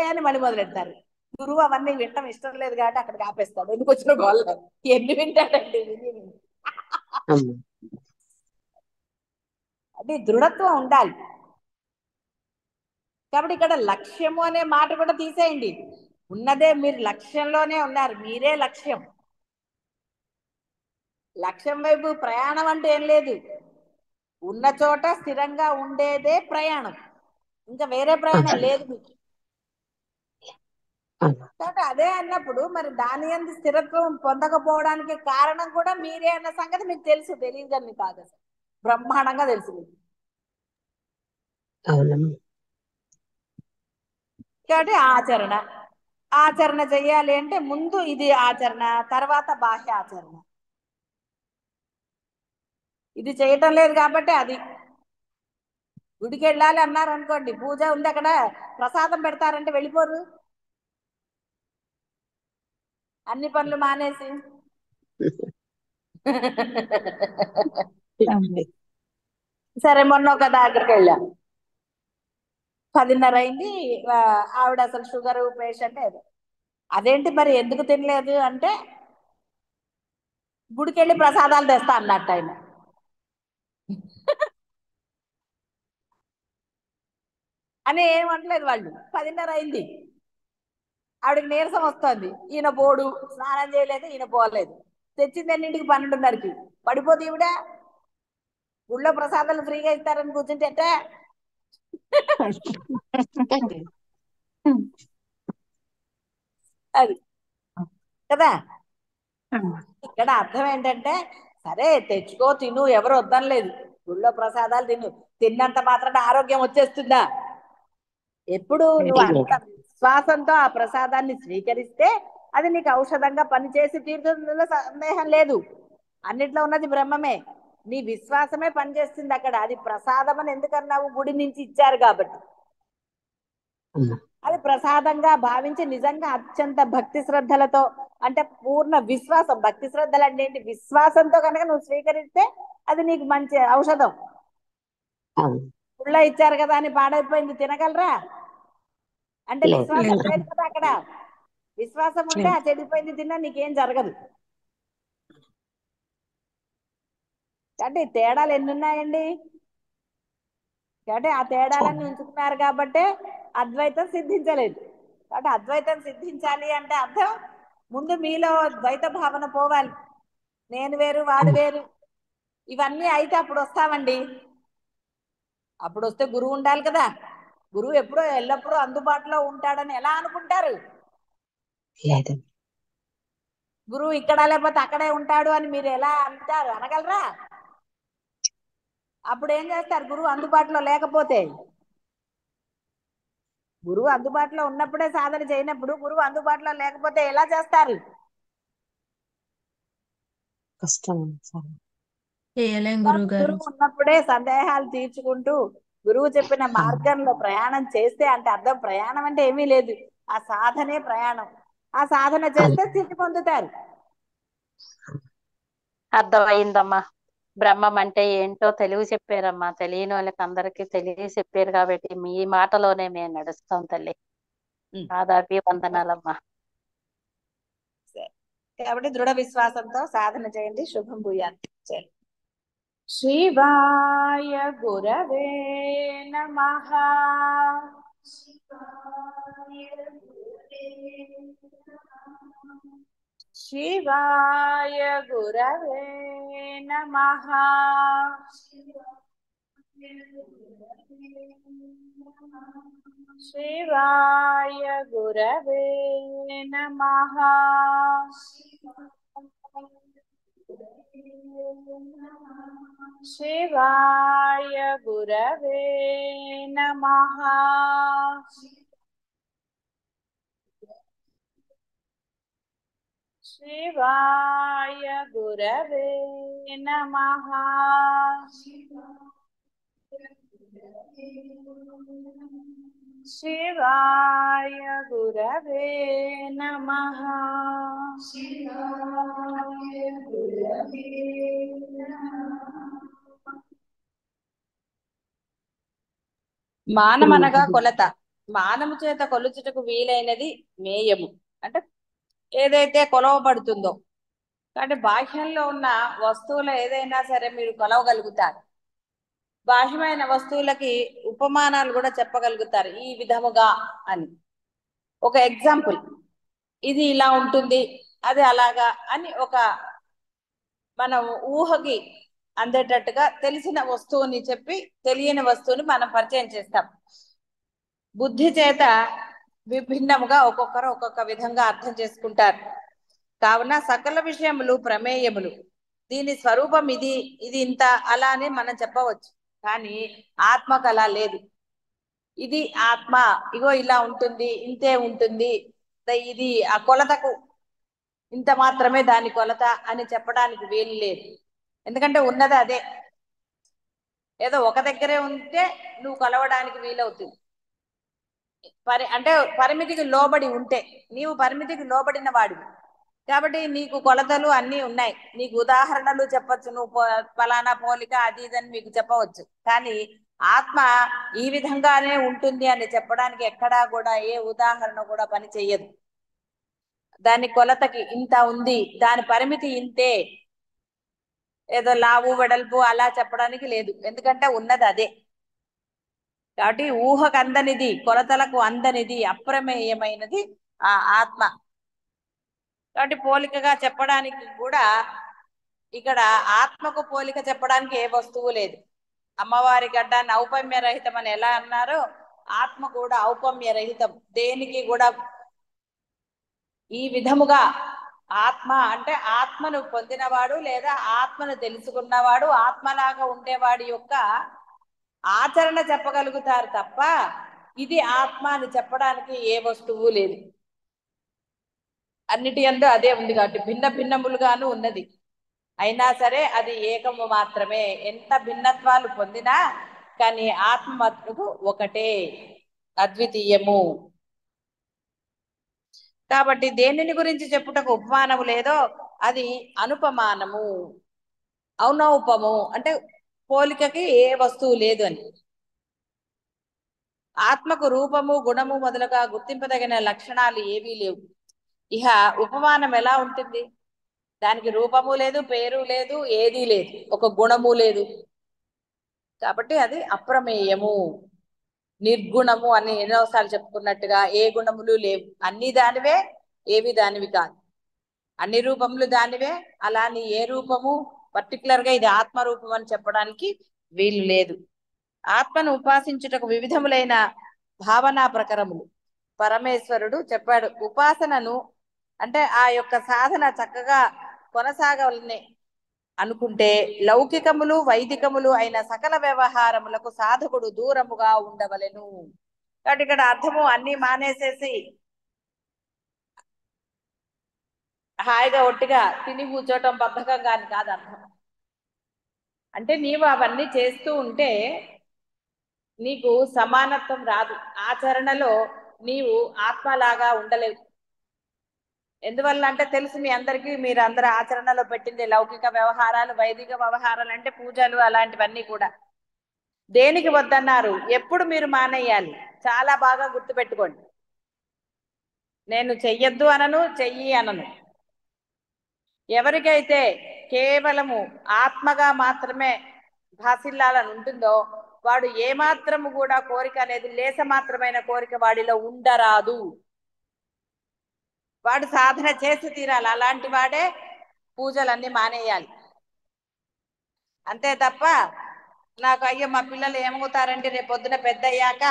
అని మళ్ళీ మొదలెడతారు. గురువు అవన్నీ వినటం ఇష్టం లేదు కాబట్టి అక్కడికి ఆపేస్తాడు. ఎందుకు వచ్చిన గోళ్ళ, ఎన్ని వింటాడండి? అది దృఢత్వం ఉండాలి. కాబట్టి ఇక్కడ లక్ష్యము అనే మాట కూడా తీసేయండి. ఉన్నదే మీరు లక్ష్యంలోనే ఉన్నారు, మీరే లక్ష్యం. లక్ష్యం వైపు ప్రయాణం అంటే ఏం లేదు, ఉన్న చోట స్థిరంగా ఉండేదే ప్రయాణం, ఇంకా వేరే ప్రయాణం లేదు మీకు. అవును. కాబట్టి అదే అన్నప్పుడు మరి దాని యందు స్థిరత్వం పొందకపోవడానికి కారణం కూడా మీరే అన్న సంగతి మీకు తెలుసు, తెలియదని కాదు, అసలు బ్రహ్మాండంగా తెలుసు మీకు. అవునమ్మా. కాబట్టి ఆచరణ, ఆచరణ చెయ్యాలి అంటే ముందు ఇది ఆచరణ, తర్వాత బాహ్య ఆచరణ. ఇది చేయటం లేదు కాబట్టి అది. గుడికి వెళ్ళాలి అన్నారు అనుకోండి, పూజ ఉంది అక్కడ ప్రసాదం పెడతారంటే వెళ్ళిపోరు అన్ని పనులు మానేసి. అవును. సరే, మొన్న ఒక దగ్గరికి వెళ్ళాం, 10:30 అయింది. ఆవిడ అసలు షుగర్ పేషెంట్ ఏదో. అదేంటి మరి ఎందుకు తినలేదు అంటే, గుడికి వెళ్ళి ప్రసాదాలు తెస్తా అన్నట్టు ఆయన. అని ఏమంటలేదు వాళ్ళు. 10:30 అయింది, ఆవిడకి నీరసం వస్తుంది, ఈయన పోడు, స్నానం చేయలేదు, ఈయన పోలేదు, తెచ్చింది ఎన్నింటికి? 12:30కి. పడిపోతే ఈవిడ గుళ్ళో ప్రసాదాలు ఫ్రీగా ఇస్తారని కూర్చుంటే ఎట్టా? అది కదా. ఇక్కడ అర్థం ఏంటంటే, సరే తెచ్చుకో, తిను, ఎవరు వద్దనలేదు, గుళ్ళో ప్రసాదాలు తిను, తిన్నంత మాత్రాన ఆరోగ్యం వచ్చేస్తుందా? ఎప్పుడు నువ్వు అంత విశ్వాసంతో ఆ ప్రసాదాన్ని స్వీకరిస్తే అది నీకు ఔషధంగా పనిచేసి తీరుతుందో సందేహం లేదు. అన్నిట్లో ఉన్నది బ్రహ్మమే, నీ విశ్వాసమే పనిచేస్తుంది అక్కడ. అది ప్రసాదం అని ఎందుకన్నావు? గుడి నుంచి ఇచ్చారు కాబట్టి. అమ్మా. అది ప్రసాదంగా భావించి నిజంగా అత్యంత భక్తి శ్రద్ధలతో, అంటే పూర్ణ విశ్వాసం, భక్తి శ్రద్ధలు అంటే ఏంటి? విశ్వాసంతో కనుక నువ్వు స్వీకరిస్తే అది నీకు మంచి ఔషధం. అవును. గుళ్ళో ఇచ్చారు కదా అని పాడైపోయింది తినగలరా? అంటే లేదు. విశ్వాసం లేదు. లేదు కదా అక్కడ. విశ్వాసం ఉంటే ఆ చెడిపోయింది తిన్నా నీకేం జరగదు. అంటే ఈ తేడాలు ఎన్ని ఉన్నాయండి? కాబట్టి ఆ తేడాలన్నీ ఉంచుకున్నారు కాబట్టి అద్వైతం సిద్ధించలేదు. కాబట్టి అద్వైతం సిద్ధించాలి అంటే అర్థం ముందు మీలో ద్వైత భావన పోవాలి. నేను వేరు, వాడు వేరు, ఇవన్నీ అయితే అప్పుడు వస్తామండి. అప్పుడు వస్తే గురువు ఉండాలి కదా. గురువు ఎప్పుడో ఎల్లప్పుడూ అందుబాటులో ఉంటాడని ఎలా అనుకుంటారు? లేదు. గురువు ఇక్కడ లేకపోతే అక్కడే ఉంటాడు అని మీరు ఎలా అంటారు? అనగలరా? అప్పుడు ఏం చేస్తారు? గురువు అందుబాటులో లేకపోతే. గురువు అందుబాటులో ఉన్నప్పుడే సాధన చేయనప్పుడు, గురువు అందుబాటులో లేకపోతే ఎలా చేస్తారు? కష్టం చాలా. చేయలేం గురువు గారు. గురువు ఉన్నప్పుడే సందేహాలు తీర్చుకుంటూ గురువు చెప్పిన మార్గంలో ప్రయాణం చేస్తే, అంటే అర్థం ప్రయాణం అంటే ఏమీ లేదు, ఆ సాధనే ప్రయాణం. ఆ సాధన చేస్తే స్థితి పొందుతారు. అర్థమైందమ్మా. బ్రహ్మం అంటే ఏంటో తెలివి చెప్పారమ్మా. తెలియని వాళ్ళకి అందరికీ తెలియ చెప్పారు కాబట్టి మీ మాటలోనే మేము నడుస్తాం తల్లి. ఆదాపి వందనాలమ్మా. కాబట్టి దృఢ విశ్వాసంతో సాధన చేయండి. శుభం భూయాత్. శివాయ గురవే నమః. శివాయ గురవే నమః. శివాయ గురవే నమః. శివాయ గురవే నమః. శివాయ గురవే నమః. శివాయ గురవే నమః. మానమనగా కొలత, మానము చేత కొలుచుటకు వీలైనది మేయము. అంటే ఏదైతే కొలవబడుతుందో, కాబట్టి బాహ్యంలో ఉన్న వస్తువులు ఏదైనా సరే మీరు కొలవగలుగుతారు. బాహ్యమైన వస్తువులకి ఉపమానాలు కూడా చెప్పగలుగుతారు, ఈ విధముగా అని. ఒక ఎగ్జాంపుల్, ఇది ఇలా ఉంటుంది, అది అలాగా అని ఒక మనం ఊహకి అందేటట్టుగా తెలిసిన వస్తువుని చెప్పి తెలియని వస్తువుని మనం పరిచయం చేస్తాం. బుద్ధి చేత విభిన్నముగా ఒక్కొక్కరు ఒక్కొక్క విధంగా అర్థం చేసుకుంటారు. కావున సకల విషయములు ప్రమేయములు, దీని స్వరూపం ఇది, ఇది ఇంత అలా అని మనం చెప్పవచ్చు. కానీ ఆత్మకు అలా లేదు. ఇది ఆత్మ, ఇగో ఇలా ఉంటుంది, ఇంతే ఉంటుంది, ఇది ఆ కొలతకు ఇంత మాత్రమే దాని కొలత అని చెప్పడానికి వీలు లేదు. ఎందుకంటే ఉన్నది అదే. ఏదో ఒక దగ్గరే ఉంటే నువ్వు కొలవడానికి వీలవుతుంది. అంటే పరిమితికి లోబడి ఉంటే, నీవు పరిమితికి లోబడిన వాడివి కాబట్టి నీకు కొలతలు అన్నీ ఉన్నాయి. నీకు ఉదాహరణలు చెప్పచ్చు, నువ్వు ఫలానా పోలిక అది ఇదని మీకు చెప్పవచ్చు. కానీ ఆత్మ ఈ విధంగానే ఉంటుంది అని చెప్పడానికి ఎక్కడా కూడా ఏ ఉదాహరణ కూడా పని చెయ్యదు. దాని కొలతకి ఇంత ఉంది, దాని పరిమితి ఇంతే, ఏదో లావు వెడల్పు అలా చెప్పడానికి లేదు. ఎందుకంటే ఉన్నది అదే. కాబట్టి ఊహకు అందనిది, కొలతలకు అందనిది, అప్రమేయమైనది ఆ ఆత్మ. కాబట్టి పోలికగా చెప్పడానికి కూడా ఇక్కడ ఆత్మకు పోలిక చెప్పడానికి ఏ వస్తువు లేదు. అమ్మవారి గడ్డాన్ని ఔపమ్య రహితం అని ఎలా అన్నారో ఆత్మ కూడా ఔపమ్య రహితం. దేనికి కూడా ఈ విధముగా ఆత్మ అంటే ఆత్మను పొందినవాడు లేదా ఆత్మను తెలుసుకున్నవాడు, ఆత్మలాగా ఉండేవాడి యొక్క ఆచరణ చెప్పగలుగుతారు తప్ప ఇది ఆత్మ అని చెప్పడానికి ఏ వస్తువు లేదు. అన్నిటి యందు అదే ఉంది కాబట్టి భిన్న భిన్నములుగాను ఉన్నది. అయినా సరే అది ఏకము మాత్రమే. ఎంత భిన్నత్వాలు పొందినా కానీ ఆత్మ మట్టుకు ఒకటే, అద్వితీయము. కాబట్టి దేనిని గురించి చెప్పుటకు ఉపమానము లేదో అది అనుపమానము. ఔనౌపము అంటే పోలికకి ఏ వస్తువు లేదు అని. ఆత్మకు రూపము గుణము మొదలుగా గుర్తింపదగిన లక్షణాలు ఏవీ లేవు. ఇహ ఉపమానం ఎలా ఉంటుంది? దానికి రూపము లేదు, పేరు లేదు, ఏదీ లేదు, ఒక గుణము లేదు. కాబట్టి అది అప్రమేయము, నిర్గుణము అని ఎన్నోసార్లు చెప్పుకున్నట్టుగా ఏ గుణములు లేవు. అన్ని దానివే, ఏవి దానివి కాదు. అన్ని రూపములు దానివే, అలాని ఏ రూపము పర్టికులర్ గా ఇది ఆత్మరూపం అని చెప్పడానికి వీలు లేదు. ఆత్మను ఉపాసించుటకు వివిధములైన భావనా ప్రకారములు పరమేశ్వరుడు చెప్పాడు. ఉపాసనను అంటే ఆ యొక్క సాధన చక్కగా కొనసాగాలని అనుకుంటే లౌకికములు వైదికములు అయిన సకల వ్యవహారములకు సాధకుడు దూరముగా ఉండవలెను. కాబట్టి ఇక్కడ అర్థము అన్ని మానేసేసి హాయిగా ఒట్టిగా తిని కూర్చోటం బద్ధకంగా అని కాదు అర్థం. అంటే నీవు అవన్నీ చేస్తూ ఉంటే నీకు సమానత్వం రాదు. ఆచరణలో నీవు ఆత్మలాగా ఉండలేవు. ఎందువల్ల అంటే తెలుసు మీ అందరికీ, మీరు అందరూ ఆచరణలో పెట్టింది లౌకిక వ్యవహారాలు, వైదిక వ్యవహారాలు అంటే పూజలు అలాంటివన్నీ కూడా. దేనికి వద్దన్నారు? ఎప్పుడు మీరు మానేయాలి? చాలా బాగా గుర్తుపెట్టుకోండి. నేను చెయ్యొద్దు అనను, చెయ్యి అనను. ఎవరికైతే కేవలము ఆత్మగా మాత్రమే భాసిల్లాలని ఉంటుందో వాడు ఏమాత్రము కూడా కోరిక అనేది లేస మాత్రమైన కోరిక వాడిలో ఉండరాదు. వాడు సాధన చేసి తీరాలి. అలాంటి వాడే పూజలన్నీ మానేయాలి. అంతే తప్ప నాకు అయ్యో మా పిల్లలు ఏమవుతారంటే రేపు పొద్దున పెద్ద అయ్యాక,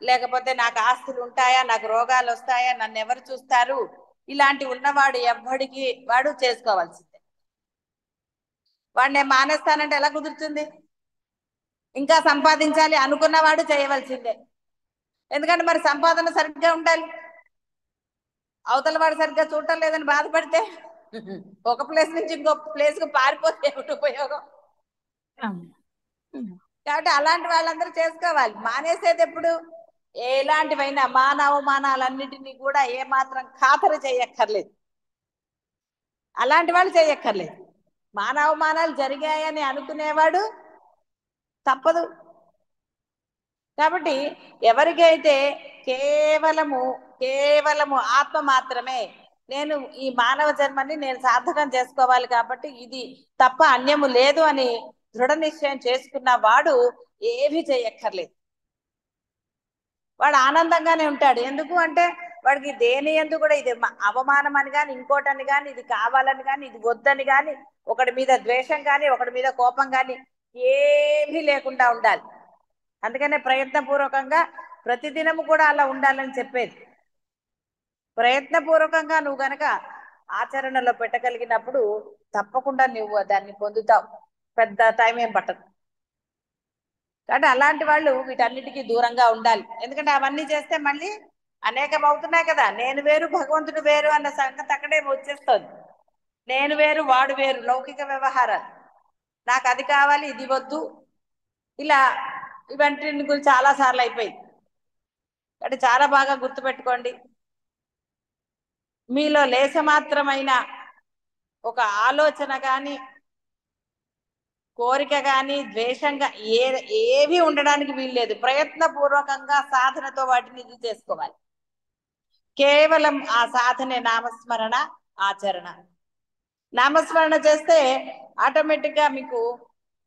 లేకపోతే నాకు ఆస్తులు ఉంటాయా, నాకు రోగాలు వస్తాయా, నన్ను ఎవరు చూస్తారు, ఇలాంటి ఉన్నవాడు ఎవ్వడికి వాడు చేసుకోవాల్సిందే. వాడు నేను మానేస్తానంటే ఎలా కుదురుతుంది? ఇంకా సంపాదించాలి అనుకున్నవాడు చేయవలసిందే. ఎందుకంటే మరి సంపాదన సరిగ్గా ఉండాలి. అవతల వాడు సరిగ్గా చూడటం లేదని బాధపడితే ఒక ప్లేస్ నుంచి ఇంకో ప్లేస్ కు పారిపోతే ఏమిటి ఉపయోగం? కాబట్టి అలాంటి వాళ్ళందరూ చేసుకోవాలి. మానేసేది ఎప్పుడు? ఎలాంటివైనా మానవమానాలన్నిటినీ కూడా ఏమాత్రం ఖాతరు చేయక్కర్లేదు. అలాంటి వాళ్ళు చేయక్కర్లేదు. మానవమానాలు జరిగాయని అనుకునేవాడు తప్పదు. కాబట్టి ఎవరికైతే కేవలము ఆత్మ మాత్రమే, నేను ఈ మానవ జన్మని నేను సార్థకం చేసుకోవాలి కాబట్టి ఇది తప్ప అన్యము లేదు అని దృఢ నిశ్చయం చేసుకున్న వాడు ఏమీ చేయక్కర్లేదు. వాడు ఆనందంగానే ఉంటాడు. ఎందుకు అంటే వాడికి దేని ఎందు కూడా ఇది అవమానం అని కానీ, ఇంకోటని కానీ, ఇది కావాలని కానీ, ఇది వద్దని కానీ, ఒకటి మీద ద్వేషం కానీ, ఒకటి మీద కోపం కానీ ఏమీ లేకుండా ఉండాలి. అందుకనే ప్రయత్నపూర్వకంగా ప్రతిదినము కూడా అలా ఉండాలని చెప్పేది. ప్రయత్నపూర్వకంగా నువ్వు గనక ఆచరణలో పెట్టగలిగినప్పుడు తప్పకుండా నువ్వు దాన్ని పొందుతావు. పెద్ద టైం ఏం పట్టదు. కాబట్టి అలాంటి వాళ్ళు వీటన్నిటికీ దూరంగా ఉండాలి. ఎందుకంటే అవన్నీ చేస్తే మళ్ళీ అనేకం అవుతున్నాయి కదా. నేను వేరు భగవంతుడు వేరు అన్న సంగతి అక్కడే వచ్చేస్తుంది. నేను వేరు వాడు వేరు, లౌకిక వ్యవహారాలు. నాకు అది కావాలి ఇది వద్దు, ఇలా ఇవన్నీ గురించి చాలా సార్లు అయిపోయింది. అంటే చాలా బాగా గుర్తుపెట్టుకోండి, మీలో లేశమాత్రమైన ఒక ఆలోచన కానీ కోరిక కానీ ద్వేషంగా ఏవి ఉండడానికి వీల్లేదు. ప్రయత్నపూర్వకంగా సాధనతో వాటిని ఇది చేసుకోవాలి. కేవలం ఆ సాధనే నామస్మరణ, ఆచరణ. నామస్మరణ చేస్తే ఆటోమేటిక్ గా మీకు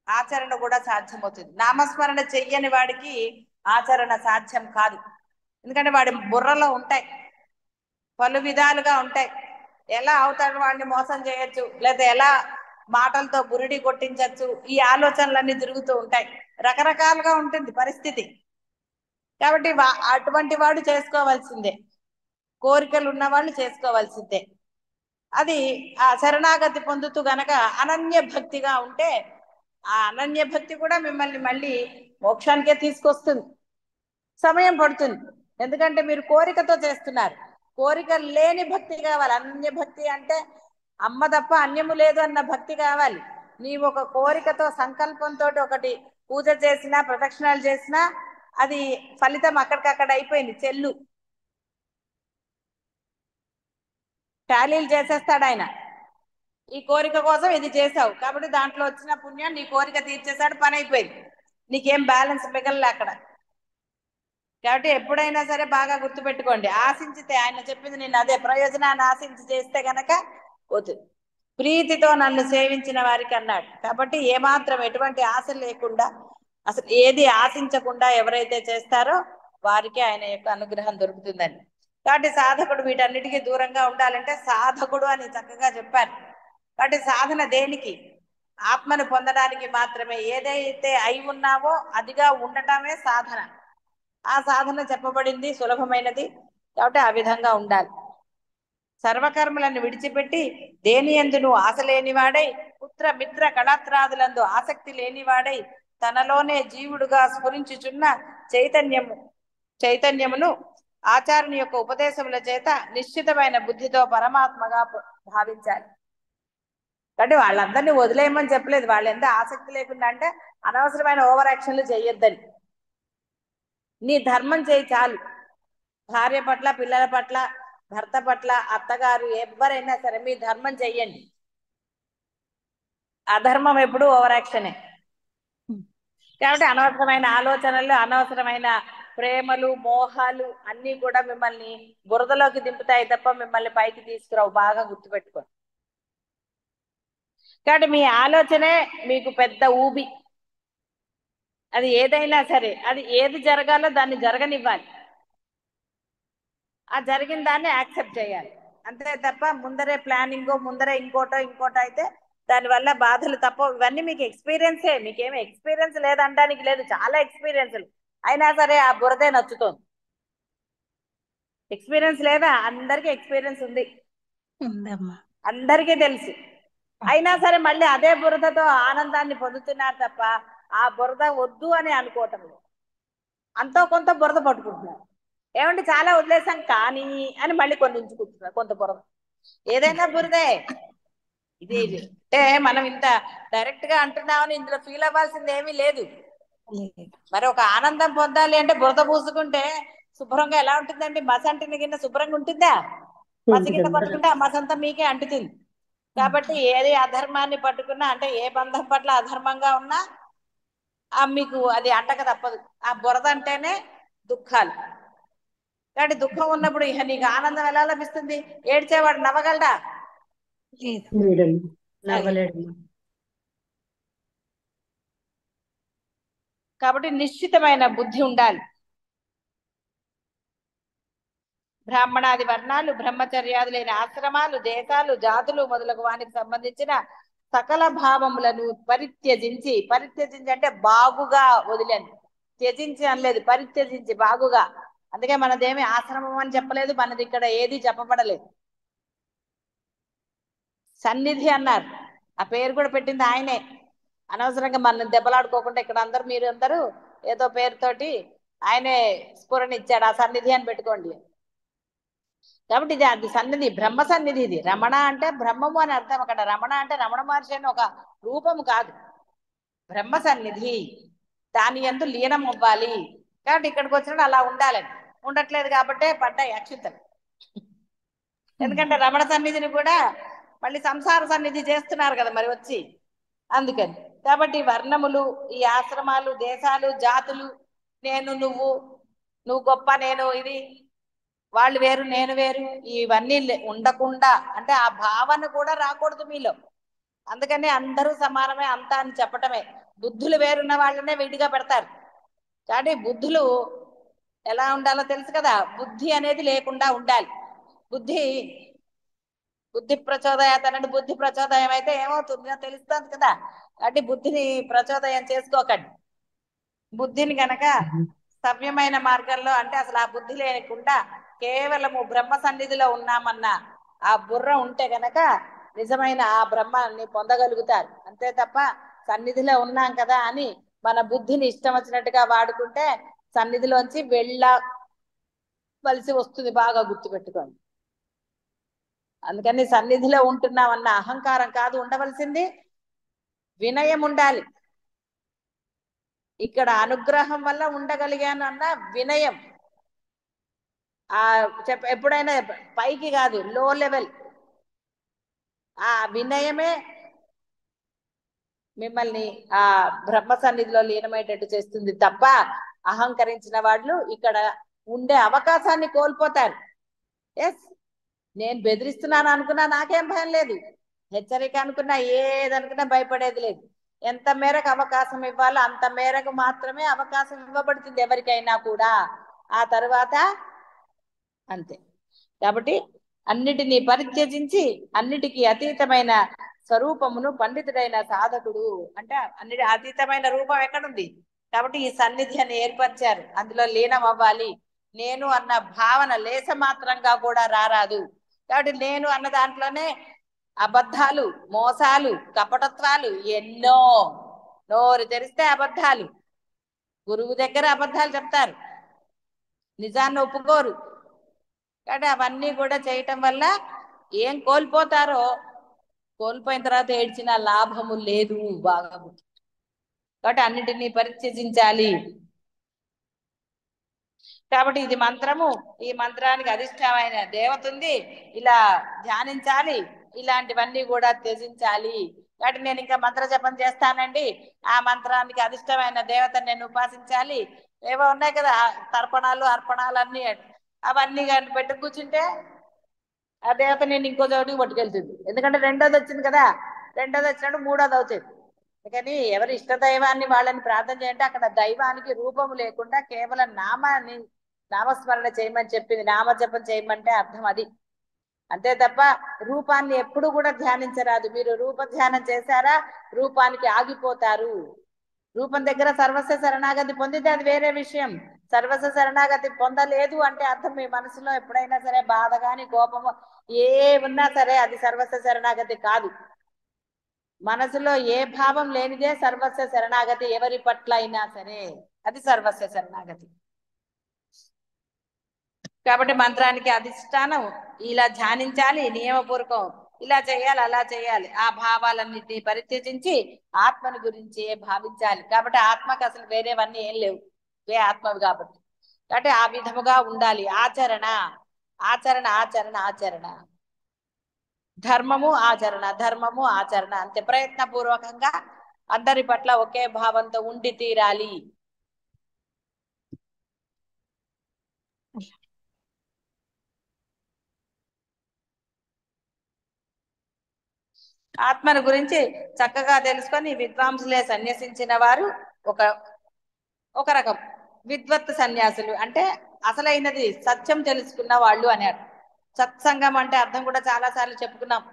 ఆచరణ కూడా సాధ్యమవుతుంది. నామస్మరణ చెయ్యని వాడికి ఆచరణ సాధ్యం కాదు. ఎందుకంటే వాడి బుర్రలో ఉంటాయి, పలు విధాలుగా ఉంటాయి. ఎలా అవతల వాడిని మోసం చేయొచ్చు, లేదా ఎలా మాటలతో బురిడి కొట్టించవచ్చు, ఈ ఆలోచనలన్నీ తిరుగుతూ ఉంటాయి. రకరకాలుగా ఉంటుంది పరిస్థితి. కాబట్టి అటువంటి వాడు చేసుకోవాల్సిందే, కోరికలు ఉన్నవాళ్ళు చేసుకోవాల్సిందే. అది ఆ శరణాగతి పొందుతూ గనక అనన్య భక్తిగా ఉంటే ఆ అనన్య భక్తి కూడా మిమ్మల్ని మళ్ళీ మోక్షానికే తీసుకొస్తుంది. సమయం పడుతుంది, ఎందుకంటే మీరు కోరికతో చేస్తున్నారు. కోరిక లేని భక్తి కావాలి. అనన్య భక్తి అంటే అమ్మ తప్ప అన్యము లేదు అన్న భక్తి కావాలి. నీవు ఒక కోరికతో సంకల్పంతో ఒకటి పూజ చేసినా ప్రదక్షిణాలు చేసినా అది ఫలితం అక్కడికక్కడ అయిపోయింది. చెల్లు టాలీలు చేసేస్తాడు ఆయన. ఈ కోరిక కోసం ఇది చేసావు కాబట్టి దాంట్లో వచ్చిన పుణ్యం నీ కోరిక తీర్చేశాడు, పని అయిపోయింది, నీకేం బ్యాలెన్స్ మిగలలే అక్కడ. కాబట్టి ఎప్పుడైనా సరే బాగా గుర్తుపెట్టుకోండి, ఆశించితే ఆయన చెప్పింది నేను అదే, ప్రయోజనాన్ని ఆశించి చేస్తే గనక పోతుంది. ప్రీతితో నన్ను సేవించిన వారికి అన్నాడు. కాబట్టి ఏమాత్రం ఎటువంటి ఆశ లేకుండా, అసలు ఏది ఆశించకుండా ఎవరైతే చేస్తారో వారికి ఆయన యొక్క అనుగ్రహం దొరుకుతుందని. కాబట్టి సాధకుడు వీటన్నిటికీ దూరంగా ఉండాలంటే సాధకుడు అని చక్కగా చెప్పారు. కాబట్టి సాధన దేనికి? ఆత్మను పొందడానికి మాత్రమే. ఏదైతే అయి ఉన్నావో అదిగా ఉండటమే సాధన. ఆ సాధన చెప్పబడింది, సులభమైనది. కాబట్టి ఆ విధంగా ఉండాలి. సర్వకర్మలను విడిచిపెట్టి దేని యందును ఆశ లేనివాడై, పుత్ర మిత్ర కళాత్రాదులందు ఆసక్తి లేనివాడై, తనలోనే జీవుడుగా స్ఫురించుచున్న చైతన్యమును ఆచార్యుని యొక్క ఉపదేశముల చేత నిశ్చితమైన బుద్ధితో పరమాత్మగా భావించాలి. అంటే వాళ్ళందరినీ వదిలేయమని చెప్పలేదు. వాళ్ళు ఎంత ఆసక్తి లేకుండా అంటే అనవసరమైన ఓవర్ యాక్షన్లు చేయొద్దని. నీ ధర్మం చేయి చాలు. భార్య పట్ల, పిల్లల పట్ల, భర్త పట్ల, అత్తగారు ఎవరైనా సరే మీ ధర్మం చెయ్యండి. అధర్మం ఎప్పుడు ఓవర్ యాక్షనే. కాబట్టి అనవసరమైన ఆలోచనలు, అనవసరమైన ప్రేమలు, మోహాలు అన్నీ కూడా మిమ్మల్ని బురదలోకి దింపుతాయి తప్ప మిమ్మల్ని పైకి తీసుకురావు. బాగా గుర్తుపెట్టుకోండి. కాబట్టి మీ ఆలోచనే మీకు పెద్ద ఊబి. అది ఏదైనా సరే, అది ఏది జరగాలో దాన్ని జరగనివ్వాలి. ఆ జరిగిన దాన్ని యాక్సెప్ట్ చేయాలి అంతే తప్ప ముందరే ప్లానింగ్, ముందరే ఇంకోటో అయితే దానివల్ల బాధలు తప్ప. ఇవన్నీ మీకు ఎక్స్పీరియన్సే, మీకేమి ఎక్స్పీరియన్స్ లేదనడానికి లేదు, చాలా ఎక్స్పీరియన్స్లు. అయినా సరే ఆ బురదే నచ్చుతోంది. ఎక్స్పీరియన్స్ లేదా? అందరికీ ఎక్స్పీరియన్స్ ఉంది, అందరికీ తెలుసు. అయినా సరే మళ్ళీ అదే బురదతో ఆనందాన్ని పొందుతున్నారు తప్ప ఆ బురద వద్దు అని అనుకోవటం లేదు. అంతో కొంత బురద పట్టుకుంటున్నారు. ఏమంటే చాలా వదిలేసాం కానీ అని మళ్ళీ కొన్ని ఉంచుకుంటున్నారు కొంత బురద. ఏదైనా బురదే. ఇది అంటే మనం ఇంత డైరెక్ట్ గా అంటున్నామని ఇందులో ఫీల్ అవ్వాల్సింది ఏమీ లేదు. మరి ఒక ఆనందం పొందాలి అంటే బురద పూసుకుంటే శుభ్రంగా ఎలా ఉంటుందండి? మసంటిని కింద శుభ్రంగా ఉంటుందా? మసి కింద పట్టుకుంటే ఆ మసంతా మీకే అంటుతుంది. కాబట్టి ఏది అధర్మాన్ని పట్టుకున్నా, అంటే ఏ బంధం పట్ల అధర్మంగా ఉన్నా మీకు అది అంటక తప్పదు. ఆ బురద అంటేనే దుఃఖాలు. కాబట్టి దుఃఖం ఉన్నప్పుడు ఇక నీకు ఆనందం ఎలా లభిస్తుంది? ఏడ్చేవాడు నవ్వగలడా? కాబట్టి నిశ్చితమైన బుద్ధి ఉండాలి. బ్రాహ్మణాది వర్ణాలు, బ్రహ్మచర్యాది లేని ఆశ్రమాలు, దేశాలు, జాతులు మొదలగు వానికి సంబంధించిన సకల భావములను పరిత్యజించి అంటే బాగుగా వదిలేండి, త్యజించి అనలేదు, పరిత్యజించి బాగుగా అందుకే మనదేమి ఆశ్రమం అని చెప్పలేదు, మనది ఇక్కడ ఏది చెప్పబడలేదు. సన్నిధి అన్నారు, ఆ పేరు కూడా పెట్టింది ఆయనే. అనవసరంగా మన దెబ్బలాడుకోకుండా ఇక్కడ మీరు అందరూ ఏదో పేరుతోటి ఆయనే స్ఫురణ ఇచ్చాడు, ఆ సన్నిధి అని పెట్టుకోండి. కాబట్టి ఇది అది సన్నిధి, బ్రహ్మ సన్నిధి. ఇది రమణ అంటే బ్రహ్మము అని అర్థం. అక్కడ రమణ అంటే రమణ మహర్షి అని ఒక రూపము కాదు, బ్రహ్మ సన్నిధి. దాని యందు లీనం అవ్వాలి. కాబట్టి ఇక్కడికి వచ్చినప్పుడు అలా ఉండాలని. ఉండట్లేదు కాబట్టి పడ్డాయి అక్షింతలు. ఎందుకంటే రమణ సన్నిధిని కూడా మళ్ళీ సంసార సన్నిధి చేస్తున్నారు కదా మరి వచ్చి, అందుకని. కాబట్టి వర్ణములు, ఈ ఆశ్రమాలు, దేశాలు, జాతులు, నేను నువ్వు, నువ్వు గొప్ప నేను ఇది, వాళ్ళు వేరు నేను వేరు, ఇవన్నీ ఉండకుండా, అంటే ఆ భావన కూడా రాకూడదు మీలో. అందుకని అందరూ సమానమే అంతా అని చెప్పటమే. బుద్ధులు వేరున్న వాళ్ళనే విడిగా పెడతారు. కాబట్టి బుద్ధులు ఎలా ఉండాలో తెలుసు కదా, బుద్ధి అనేది లేకుండా ఉండాలి. బుద్ధి ప్రచోదయాత్ అన్నట్టు బుద్ధి ప్రచోదయం అయితే ఏమవుతుందో తెలుస్తుంది కదా. కాబట్టి బుద్ధిని ప్రచోదయం చేసుకోకండి. బుద్ధిని గనక సవ్యమైన మార్గంలో, అంటే అసలు ఆ బుద్ధి లేకుండా కేవలము బ్రహ్మ సన్నిధిలో ఉన్నామన్న ఆ బుర్ర ఉంటే గనక నిజమైన ఆ బ్రహ్మాన్ని పొందగలుగుతారు. అంతే తప్ప సన్నిధిలో ఉన్నాం కదా అని మన బుద్ధిని ఇష్టం వచ్చినట్టుగా వాడుకుంటే సన్నిధిలోంచి వెళ్ళవలసి వస్తుంది. బాగా గుర్తుపెట్టుకోండి. అందుకని సన్నిధిలో ఉంటున్నామన్న అహంకారం కాదు ఉండవలసింది, వినయం ఉండాలి. ఇక్కడ అనుగ్రహం వల్ల ఉండగలిగాను అన్న వినయం. ఎప్పుడైనా పైకి కాదు, లో లెవెల్. ఆ వినయమే మిమ్మల్ని ఆ బ్రహ్మ సన్నిధిలో లీనమయ్యేటట్టు చేస్తుంది తప్ప అహంకరించిన వాళ్ళు ఇక్కడ ఉండే అవకాశాన్ని కోల్పోతారు. ఎస్, నేను బెదిరిస్తున్నాను అనుకున్నా నాకేం భయం లేదు, హెచ్చరిక అనుకున్నా ఏదనుకున్నా భయపడేది లేదు. ఎంత మేరకు అవకాశం ఇవ్వాలో అంత మేరకు మాత్రమే అవకాశం ఇవ్వబడుతుంది ఎవరికైనా కూడా. ఆ తర్వాత అంతే. కాబట్టి అన్నిటినీ పరిత్యజించి అన్నిటికీ అతీతమైన స్వరూపమును పండితుడైన సాధకుడు, అంటే అన్నిటి అతీతమైన రూపం ఎక్కడుంది? కాబట్టి ఈ సన్నిధి అని ఏర్పరిచారు, అందులో లీనం అవ్వాలి. నేను అన్న భావన లేస మాత్రంగా కూడా రారాదు. కాబట్టి నేను అన్న దాంట్లోనే అబద్ధాలు, మోసాలు, కపటత్వాలు ఎన్నో. నోరు తెరిస్తే అబద్ధాలు. గురువు దగ్గర అబద్ధాలు చెప్తారు, నిజాన్ని ఒప్పుకోరు. కాబట్టి అవన్నీ కూడా చేయటం వల్ల ఏం కోల్పోతారో, కోల్పోయిన తర్వాత ఏడ్చిన లాభము లేదు. బాగా గుర్తు. కాబట్టి అన్నిటినీ పరిత్యజించాలి. కాబట్టి ఇది మంత్రము, ఈ మంత్రానికి అధిష్టామైన దేవత ఉంది, ఇలా ధ్యానించాలి, ఇలాంటివన్నీ కూడా త్యజించాలి. కాబట్టి నేను ఇంకా మంత్ర జపం చేస్తానండి, ఆ మంత్రానికి అధిష్టమైన దేవతను నేను ఉపాసించాలి, ఏవో ఉన్నాయి కదా తర్పణాలు అర్పణాలు అన్నీ, అవన్నీ కానీ పెట్టు కూర్చుంటే ఆ దేవత నేను ఇంకో చోటికి పట్టుకెళ్తుంది. ఎందుకంటే రెండోది వచ్చింది కదా, రెండోది వచ్చినప్పుడు మూడోది అవుతుంది. అందుకని ఎవరి ఇష్ట దైవాన్ని వాళ్ళని ప్రార్థన చేయంటే అక్కడ దైవానికి రూపము లేకుండా కేవలం నామస్మరణ చేయమని చెప్పింది. నామజపం చేయమంటే అర్థం అది, అంతే తప్ప రూపాన్ని ఎప్పుడు కూడా ధ్యానించరాదు. మీరు రూప ధ్యానం చేశారా రూపానికి ఆగిపోతారు. రూపం దగ్గర సర్వస్వ శరణాగతి పొందితే అది వేరే విషయం. సర్వస్వ శరణాగతి పొందలేదు అంటే అర్థం మీ మనసులో ఎప్పుడైనా సరే బాధ కానీ కోపము ఏ ఉన్నా సరే అది సర్వస్వ శరణాగతి కాదు. మనసులో ఏ భావం లేనిదే సర్వస్వ శరణాగతి. ఎవరి పట్ల అయినా సరే అది సర్వస్వ శరణాగతి. కాబట్టి మంత్రానికి అధిష్టానం ఇలా ధ్యానించాలి, నియమపూర్వకం ఇలా చేయాలి, అలా చేయాలి. ఆ భావాలన్నిటినీ పరిత్యజించి ఆత్మని గురించి భావించాలి. కాబట్టి ఆత్మకు అసలు వేరేవన్నీ ఏం లేవు, వే ఆత్మవి కాబట్టి. కాబట్టి ఆ విధముగా ఉండాలి. ఆచరణ ఆచరణ ఆచరణ ఆచరణ, ధర్మము ఆచరణ, ధర్మము ఆచరణ. అంతే, ప్రయత్నపూర్వకంగా అందరి పట్ల ఒకే భావంతో ఉండి తీరాలి. ఆత్మను గురించి చక్కగా తెలుసుకొని విద్వాంసులే సన్యసించిన వారు ఒక రకం విద్వత్ సన్యాసులు, అంటే అసలైనది సత్యం తెలుసుకున్న వాళ్ళు అన్నారు. సత్సంగం అంటే అర్థం కూడా చాలా సార్లు చెప్పుకున్నాం.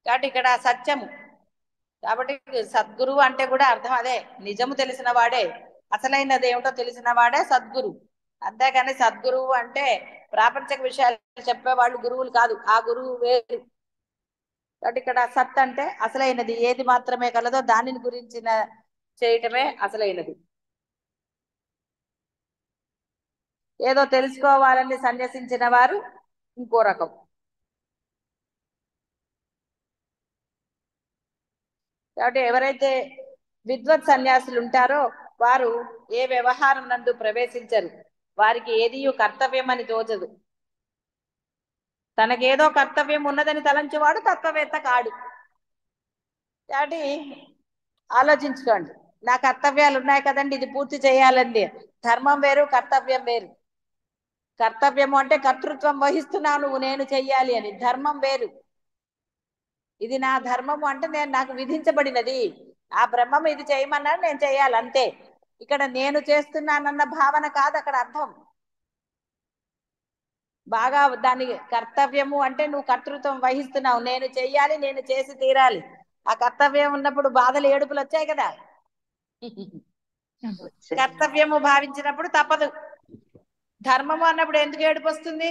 కాబట్టి ఇక్కడ సత్యము, కాబట్టి సద్గురువు అంటే కూడా అర్థం అదే, నిజము తెలిసిన వాడే, అసలైనది ఏమిటో తెలిసిన వాడే సద్గురు. అంతేగాని సద్గురువు అంటే ప్రాపంచిక విషయాలు చెప్పేవాళ్ళు గురువులు కాదు, ఆ గురువు వేరు. కాబట్టి ఇక్కడ సత్ అంటే అసలైనది ఏది మాత్రమే కలదో దానిని గురించిన చేయటమే అసలైనది. ఏదో తెలుసుకోవాలని సన్యసించిన వారు ఇంకో రకం. కాబట్టి ఎవరైతే విద్వత్ సన్యాసులు ఉంటారో వారు ఏ వ్యవహారం నందు ప్రవేశించరు, వారికి ఏది కర్తవ్యం అని తోచదు. తనకేదో కర్తవ్యం ఉన్నదని తలంచేవాడు తత్వవేత్త కాడు. కాబట్టి ఆలోచించుకోండి, నా కర్తవ్యాలు ఉన్నాయి కదండి, ఇది పూర్తి చేయాలండి. ధర్మం వేరు, కర్తవ్యం వేరు. కర్తవ్యము అంటే కర్తృత్వం వహిస్తున్నావు నువ్వు, నేను చెయ్యాలి అని. ధర్మం వేరు. ఇది నా ధర్మము అంటే నాకు విధించబడినది, ఆ బ్రహ్మము ఇది చేయమన్నాడు, నేను చేయాలి అంతే. ఇక్కడ నేను చేస్తున్నానన్న భావన కాదు అక్కడ అర్థం. బాగా దాని కర్తవ్యము అంటే నువ్వు కర్తృత్వం వహిస్తున్నావు, నేను చెయ్యాలి, నేను చేసి తీరాలి. ఆ కర్తవ్యం ఉన్నప్పుడు బాధలు ఏడుపులు వచ్చాయి కదా. కర్తవ్యము భావించినప్పుడు తప్పదు. ధర్మము అన్నప్పుడు ఎందుకు ఏడుపు వస్తుంది?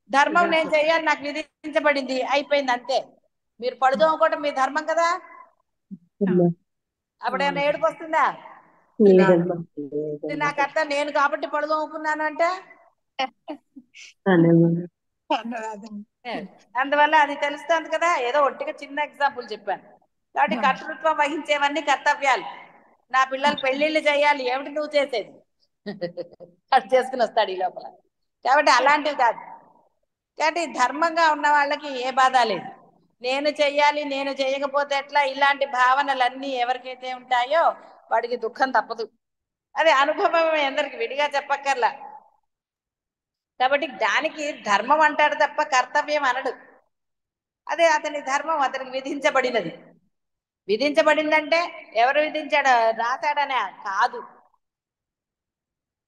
ధర్మం నేను చెయ్యాలి, నాకు విధించబడింది, అయిపోయింది అంతే. మీరు పడుకోవడం మీ ధర్మం కదా, అప్పుడేమన్నా ఏడుపు వస్తుందా? నా కర్త నేను కాబట్టి పడుకోకున్నాను అంటే అందువల్ల అది తెలుస్తుంది కదా. ఏదో ఒట్టిగా చిన్న ఎగ్జాంపుల్ చెప్పాను. కాబట్టి కర్తృత్వం వహించేవన్నీ కర్తవ్యాలు. నా పిల్లలు పెళ్లిళ్ళు చేయాలి, ఏమిటి నువ్వు చేసేది? అది చేసుకుని వస్తాడు ఈ లోపల. కాబట్టి అలాంటివి కాదు. కాబట్టి ధర్మంగా ఉన్న వాళ్ళకి ఏ బాధ లేదు. నేను చెయ్యాలి, నేను చేయకపోతే ఎట్లా, ఇలాంటి భావనలన్నీ ఎవరికైతే ఉంటాయో వాడికి దుఃఖం తప్పదు. అది అనుభవం, ఎందరికి విడిగా చెప్పక్కర్లా. కాబట్టి దానికి ధర్మం అంటాడు తప్ప కర్తవ్యం అనడు. అదే అతని ధర్మం, అతనికి విధించబడినది. విధించబడిందంటే ఎవరు విధించాడు, రాశాడనే కాదు,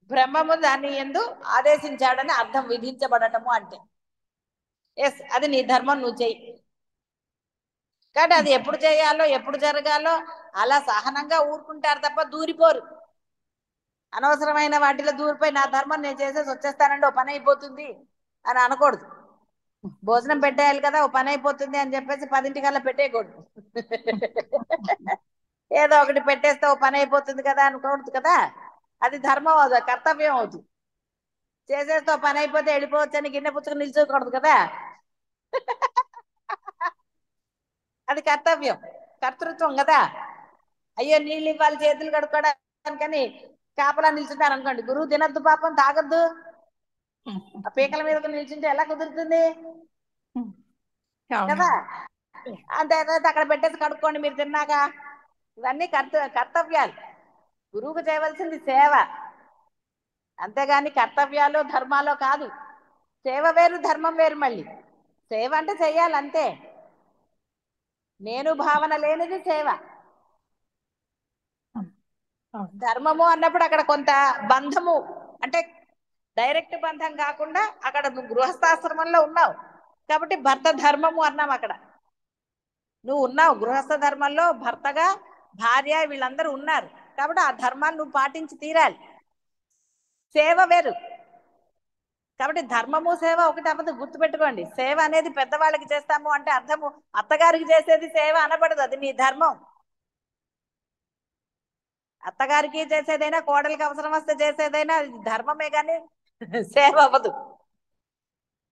బ్రహ్మము దాన్ని ఎందు ఆదేశించాడని అర్థం విధించబడటము అంటే. ఎస్, అది నీ ధర్మం, నువ్వు చెయ్యి. కాబట్టి అది ఎప్పుడు చేయాలో ఎప్పుడు జరగాలో అలా సహనంగా ఊరుకుంటారు తప్ప దూరిపోరు. అనవసరమైన వాటిలో దూరిపోయి నా ధర్మం నేను చేసేసి వచ్చేస్తానండి, ఓ పని అయిపోతుంది అని అనకూడదు. భోజనం పెట్టేయాలి కదా, ఓ పని అయిపోతుంది అని చెప్పేసి 10 పెట్టేయకూడదు. ఏదో ఒకటి పెట్టేస్తే ఓ పని అయిపోతుంది కదా అనుకోవద్దు కదా. అది ధర్మం అవుతుంది, కర్తవ్యం అవుతుంది. చేసేస్తే ఓ పని అయిపోతే వెళ్ళిపోవచ్చు అని గిన్నె పుచ్చుకుని నిల్చోకూడదు కదా. అది కర్తవ్యం, కర్తృత్వం కదా. అయ్యో నీళ్ళు ఇవ్వాలి, చేతులు కడుక్కోవడానికని కాపలా నిల్చుంటారు అనుకోండి, గురువు తినద్దు పాపం, తాగద్దు, ఆ పీకల మీద నిల్చుంటే ఎలా కుదురుతుంది కదా. అంతే అక్కడ పెట్టేసి కడుక్కోండి మీరు తిన్నాక. ఇవన్నీ కర్తవ్యాలు. గురువుకు చేయవలసింది సేవ, అంతేగాని కర్తవ్యాలు ధర్మాలు కాదు. సేవ వేరు, ధర్మం వేరు. మళ్ళీ సేవ అంటే చెయ్యాలి అంతే. నేను భావన లేనిది సేవ. ధర్మము అన్నప్పుడు అక్కడ కొంత బంధము, అంటే డైరెక్ట్ బంధం కాకుండా అక్కడ నువ్వు గృహస్థాశ్రమంలో ఉన్నావు కాబట్టి భర్త ధర్మము అన్నావు. అక్కడ నువ్వు ఉన్నావు గృహస్థ ధర్మంలో, భర్తగా భార్య వీళ్ళందరూ ఉన్నారు కాబట్టి ఆ ధర్మాన్ని నువ్వు పాటించి తీరాలి. సేవ వేరు. కాబట్టి ధర్మము సేవ ఒకటి అవ్వదు, గుర్తుపెట్టుకోండి. సేవ అనేది పెద్దవాళ్ళకి చేస్తాము అంటే అర్థము అత్తగారికి చేసేది సేవ అనబడదు, అది నీ ధర్మం. అత్తగారికి చేసేదైనా కోడలికి అవసరం వస్తే చేసేదైనా ధర్మమే కానీ సేవ అవ్వదు.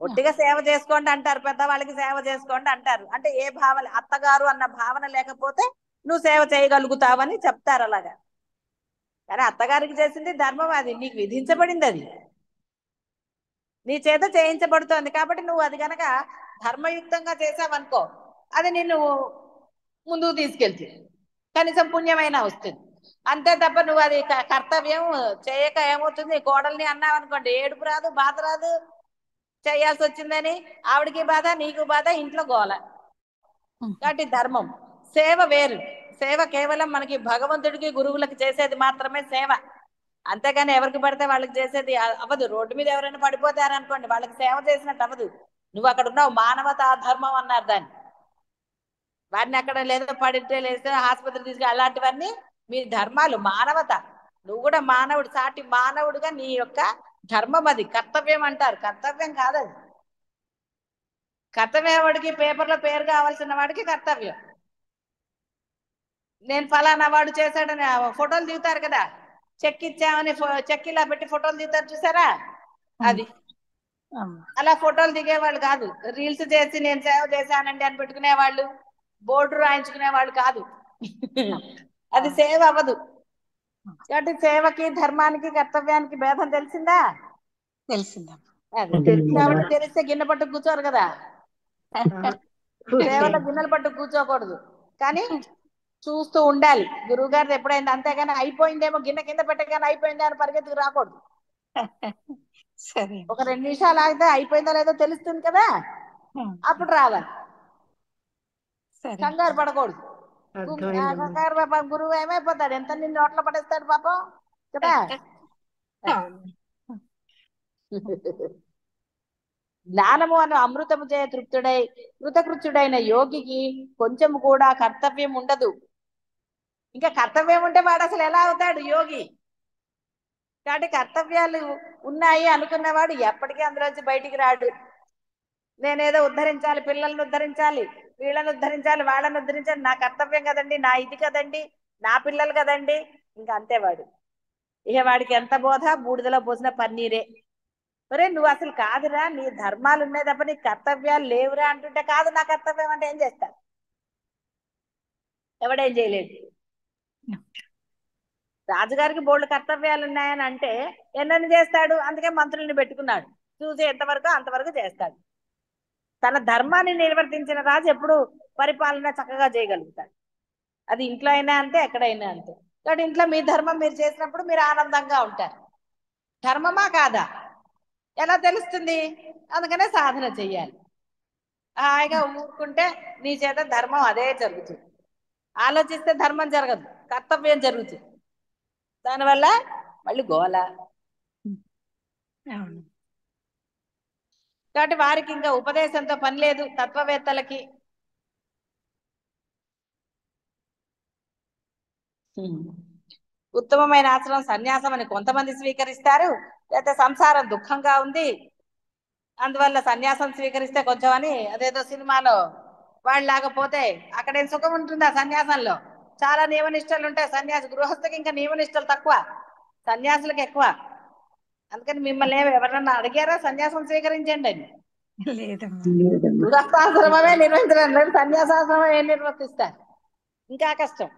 ఒట్టిగా సేవ చేసుకోండి అంటారు, పెద్దవాళ్ళకి సేవ చేసుకోండి అంటారు. అంటే ఏ భావన, అత్తగారు అన్న భావన లేకపోతే నువ్వు సేవ చేయగలుగుతావని చెప్తారు అలాగా. కానీ అత్తగారికి చేసింది ధర్మం, అది నీకు విధించబడింది, అది నీ చేత చేయించబడుతోంది. కాబట్టి నువ్వు అది కనుక ధర్మయుక్తంగా చేసావనుకో, అది నిన్ను ముందుకు తీసుకెళ్తుంది, కనీసం పుణ్యమైనా వస్తుంది. అంతే తప్ప నువ్వు అది కర్తవ్యం చేయక ఏమవుతుంది, కోడల్ని అన్నావు అనుకోండి, ఏడుపు రాదు, బాధ రాదు, చేయాల్సి వచ్చిందని ఆవిడికి బాధ, నీకు బాధ, ఇంట్లో గోల. కాబట్టి ధర్మం సేవ వేరు. సేవ కేవలం మనకి భగవంతుడికి గురువులకు చేసేది మాత్రమే సేవ, అంతేగాని ఎవరికి పడితే వాళ్ళకి చేసేది అవ్వదు. రోడ్డు మీద ఎవరైనా పడిపోతారనుకోండి, వాళ్ళకి సేవ చేసినట్టు అవ్వదు. నువ్వు అక్కడ ఉన్నావు, మానవతా ధర్మం అన్నారు దాన్ని. వారిని అక్కడ లేదో పడితే లేస్తే ఆసుపత్రి తీసుకు, అలాంటివన్నీ మీ ధర్మాలు, మానవత. నువ్వు కూడా మానవుడు, సాటి మానవుడుగా నీ యొక్క ధర్మం అది. కర్తవ్యం అంటారు, కర్తవ్యం కాదు అది. కర్తవ్యం వాడికి పేపర్లో పేరు కావాల్సిన వాడికి కర్తవ్యం. నేను ఫలానా వాడు చేశాడని ఫోటోలు దిగుతారు కదా, చెక్ ఇచ్చామని చెక్ ఇలా పెట్టి ఫోటోలు దిగుతారు చూసారా, అది. అలా ఫోటోలు దిగేవాళ్ళు కాదు. రీల్స్ చేసి నేను సేవ చేశానండి అని పెట్టుకునే వాళ్ళు, బోర్డు రాయించుకునే వాళ్ళు కాదు. అది సేవ అవ్వదు. కాబట్టి సేవకి ధర్మానికి కర్తవ్యానికి భేదం తెలిసిందా? తెలిసిందమ్మా. అది కాబట్టి తెలిస్తే గిన్నె పట్టు కూర్చోరు కదా, సేవలో గిన్నెలు పట్టు కూర్చోకూడదు, కానీ చూస్తూ ఉండాలి. గురువు గారిది ఎప్పుడైంది, అంతేగాని అయిపోయిందేమో గిన్నె కింద పెట్టగానే అయిపోయింది అని పరిగెత్తుకు రాకూడదు. సరే. ఒక 2 నిమిషాలు ఆగితే అయిపోయిందో లేదో తెలుస్తుంది కదా, అప్పుడు రావాలి. సరే. కంగారు పడకూడదు. కంగారు పాపం గురువు ఏమైపోతాడు, ఎంత నిన్ను నోట్లో పడేస్తాడు పాపం కదా. జ్ఞానము అను అమృతము చే తృప్తుడై కృతకృత్యుడైన యోగికి కొంచెం కూడా కర్తవ్యం ఉండదు. ఇంకా కర్తవ్యం ఉంటే వాడు అసలు ఎలా అవుతాడు యోగి? కాబట్టి కర్తవ్యాలు ఉన్నాయి అనుకున్నవాడు ఎప్పటికీ అందులోంచి బయటికి రాడు. నేనేదో ఉద్ధరించాలి, పిల్లల్ని ఉద్ధరించాలి, వీళ్ళని ఉద్ధరించాలి, వాళ్ళని ఉద్ధరించాలి, నా కర్తవ్యం కదండి, నా ఇది కదండి, నా పిల్లలు కదండి, ఇంకా అంతే వాడు. ఇక వాడికి ఎంత బోధ, బూడిదలో పోసిన పన్నీరే. ఒరే నువ్వు అసలు కాదురా, నీ ధర్మాలు ఉన్నాయి తప్ప నీ కర్తవ్యాలు లేవురా అంటుంటే, కాదు నా కర్తవ్యం అంటే ఏం చేస్తారు? ఎవడేం చేయలేడు. రాజుగారికి బోల్డ్ కర్తవ్యాలు ఉన్నాయని అంటే ఎన్నెన్ని చేస్తాడు? అందుకే మంత్రుల్ని పెట్టుకున్నాడు, చూసి ఎంతవరకు అంతవరకు చేస్తాడు. తన ధర్మాన్ని నిర్వర్తించిన రాజు ఎప్పుడు పరిపాలన చక్కగా చేయగలుగుతాడు. అది ఇంట్లో అయినా అంతే, ఎక్కడైనా అంతే. కాబట్టి ఇంట్లో మీ ధర్మం మీరు చేసినప్పుడు మీరు ఆనందంగా ఉంటారు. ధర్మమా కాదా ఎలా తెలుస్తుంది? అందుకనే సాధన చెయ్యాలి. హాయిగా ఊరుకుంటే నీ చేత ధర్మం అదే జరుగుతుంది. ఆలోచిస్తే ధర్మం జరగదు, కర్తవ్యం జరుగుతుంది. దానివల్ల మళ్ళీ గోల. కాబట్టి వారికి ఇంకా ఉపదేశంతో పని లేదు, తత్వవేత్తలకి. ఉత్తమమైన ఆశ్రమం సన్యాసం అని కొంతమంది స్వీకరిస్తారు, లేకపోతే సంసారం దుఃఖంగా ఉంది అందువల్ల సన్యాసం స్వీకరిస్తే కొంచెం అని, అదేదో సినిమాలో వాళ్ళు లేకపోతే అక్కడేం సుఖం ఉంటుంది ఆ సన్యాసంలో. చాలా నియమనిష్టలు ఉంటాయి సన్యాసి. గృహస్థకి ఇంకా నియమనిష్టలు తక్కువ, సన్యాసులకు ఎక్కువ. అందుకని మిమ్మల్ని ఎవరన్నా అడిగారా సన్యాసం స్వీకరించండి అని? గృహస్థాశ్రమమే నిర్వహించడం లేదు, సన్యాసాశ్రమం ఏం నిర్వర్తిస్తారు? ఇంకా కష్టం.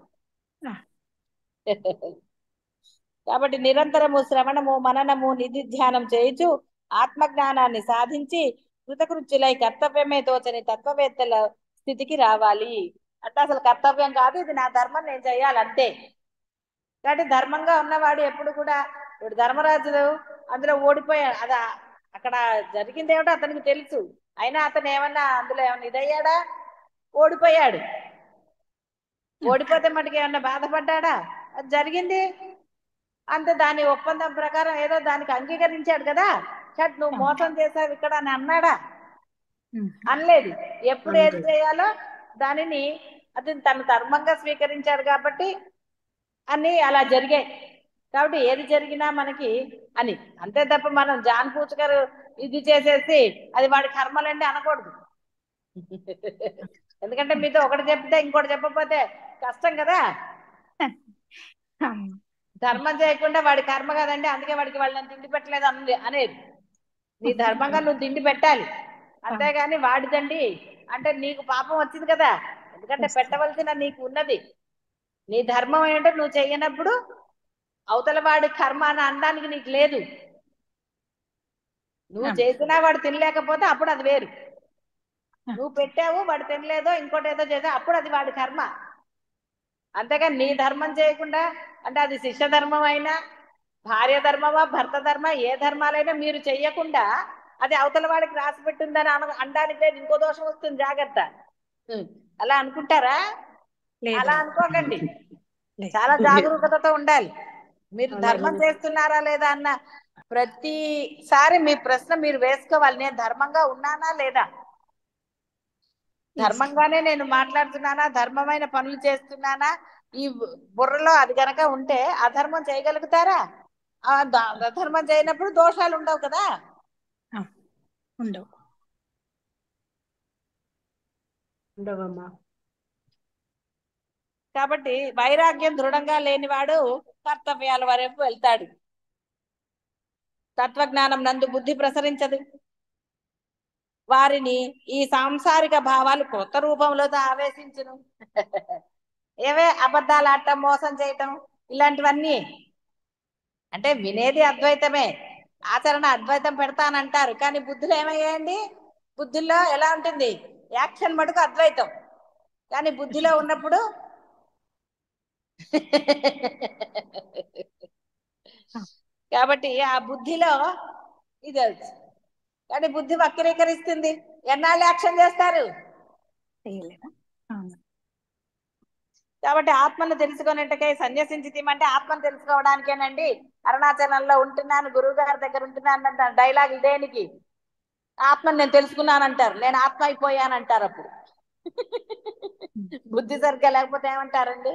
కాబట్టి నిరంతరము శ్రవణము మననము నిధిధ్యానం చేయుచు ఆత్మజ్ఞానాన్ని సాధించి కృతకృత్యులై కర్తవ్యమే తోచని తత్వవేత్తల స్థితికి రావాలి. అంటే అసలు కర్తవ్యం కాదు, ఇది నా ధర్మం, నేను చేయాలంతే. కాబట్టి ధర్మంగా ఉన్నవాడు ఎప్పుడు కూడా, ఇప్పుడు ధర్మరాజులు అందులో ఓడిపోయాడు, అది అక్కడ జరిగింది ఏమిటో అతనికి తెలుసు, అయినా అతను ఏమన్నా అందులో ఏమన్నా ఇదయ్యాడా? ఓడిపోయాడు. ఓడిపోతే మటుకు ఏమన్నా బాధపడ్డా? అది జరిగింది అంతే. దాని ఒప్పందం ప్రకారం ఏదో దానికి అంగీకరించాడు కదా. చట్ నువ్వు మోసం చేసావు ఇక్కడ అని అన్నాడా? అనలేదు. ఎప్పుడు ఏది చేయాలో దానిని అతను తన ధర్మంగా స్వీకరించాడు కాబట్టి అన్ని అలా జరిగాయి. కాబట్టి ఏది జరిగినా మనకి అని అంతే తప్ప మనం జాన్ పూచ్ గారు ఇది చేసేసి అది వాడి కర్మలండి అనకూడదు. ఎందుకంటే మీతో ఒకటి చెప్తే ఇంకోటి చెప్పకపోతే కష్టం కదా. ధర్మం చేయకుండా వాడి కర్మ కదండి, అందుకే వాడికి వాళ్ళని తిండి పెట్టలేదు అనేది. నీ ధర్మంగా నువ్వు తిండి పెట్టాలి, అంతేగాని వాడిదండి అంటే నీకు పాపం వచ్చింది కదా. ఎందుకంటే పెట్టవలసిన నీకు ఉన్నది. నీ ధర్మం ఏంటో నువ్వు చెయ్యనప్పుడు అవతల వాడి కర్మ అని అనడానికి నీకు లేదు. నువ్వు చేసినా వాడు తినలేకపోతే అప్పుడు అది వేరు. నువ్వు పెట్టావు వాడు తినలేదో ఇంకోటి ఏదో చేసా అప్పుడు అది వాడి కర్మ. అంతేగాని నీ ధర్మం చేయకుండా, అంటే అది శిష్య ధర్మం అయినా, భార్య ధర్మమా, భర్త ధర్మ, ఏ ధర్మాలైనా మీరు చెయ్యకుండా అది అవతల వాడికి రాసి పెట్టిందని అనడానికి లేదు, ఇంకో దోషం వస్తుంది, జాగ్రత్త. అలా అనుకుంటారా? అలా అనుకోకండి. చాలా జాగరూకతతో ఉండాలి. మీరు ధర్మం చేస్తున్నారా లేదా అన్న ప్రతిసారి మీ ప్రశ్న మీరు వేసుకోవాలి, నేను ధర్మంగా ఉన్నానా లేదా? ధర్మంగానే నేను మాట్లాడుతున్నానా, ధర్మమైన పనులు చేస్తున్నానా, ఈ బుర్రలో అది గనక ఉంటే అధర్మం చేయగలుగుతారా? అధర్మం చేయనప్పుడు దోషాలు ఉండవు కదా. ఉండవు. ఉండవమ్మా. కాబట్టి వైరాగ్యం దృఢంగా లేనివాడు కర్తవ్యాల వరకు వెళ్తాడు. తత్వజ్ఞానం నందు బుద్ధి ప్రసరించదు. వారిని ఈ సాంసారిక భావాలు కొత్త రూపంలో ఆవేశించును. ఏవే అబద్ధాలు ఆడటం, మోసం చేయటం, ఇలాంటివన్నీ. అంటే వినేది అద్వైతమే, ఆచరణ అద్వైతం పెడతానంటారు, కానీ బుద్ధులు ఏమయ్యాయండి? బుద్ధుల్లో ఎలా ఉంటుంది? యాక్షన్ మటుకు అద్వైతం, కానీ బుద్ధిలో ఉన్నప్పుడు కాబట్టి ఆ బుద్ధిలో ఇది కానీ బుద్ధి వక్రీకరిస్తుంది. ఎన్నాళ్ళు యాక్షన్ చేస్తారు? చేయలేము. కాబట్టి ఆత్మను తెలుసుకునేట్టుకై సన్యసించితీమంటే ఆత్మను తెలుసుకోవడానికేనండి. అరుణాచలంలో ఉంటున్నాను, గురువు గారి దగ్గర ఉంటున్నాను అంటారు. డైలాగ్ దేనికి? ఆత్మను నేను తెలుసుకున్నానంటారు, నేను ఆత్మ అయిపోయానంటారు. అప్పుడు బుద్ధి సరిగ్గా లేకపోతే ఏమంటారండి?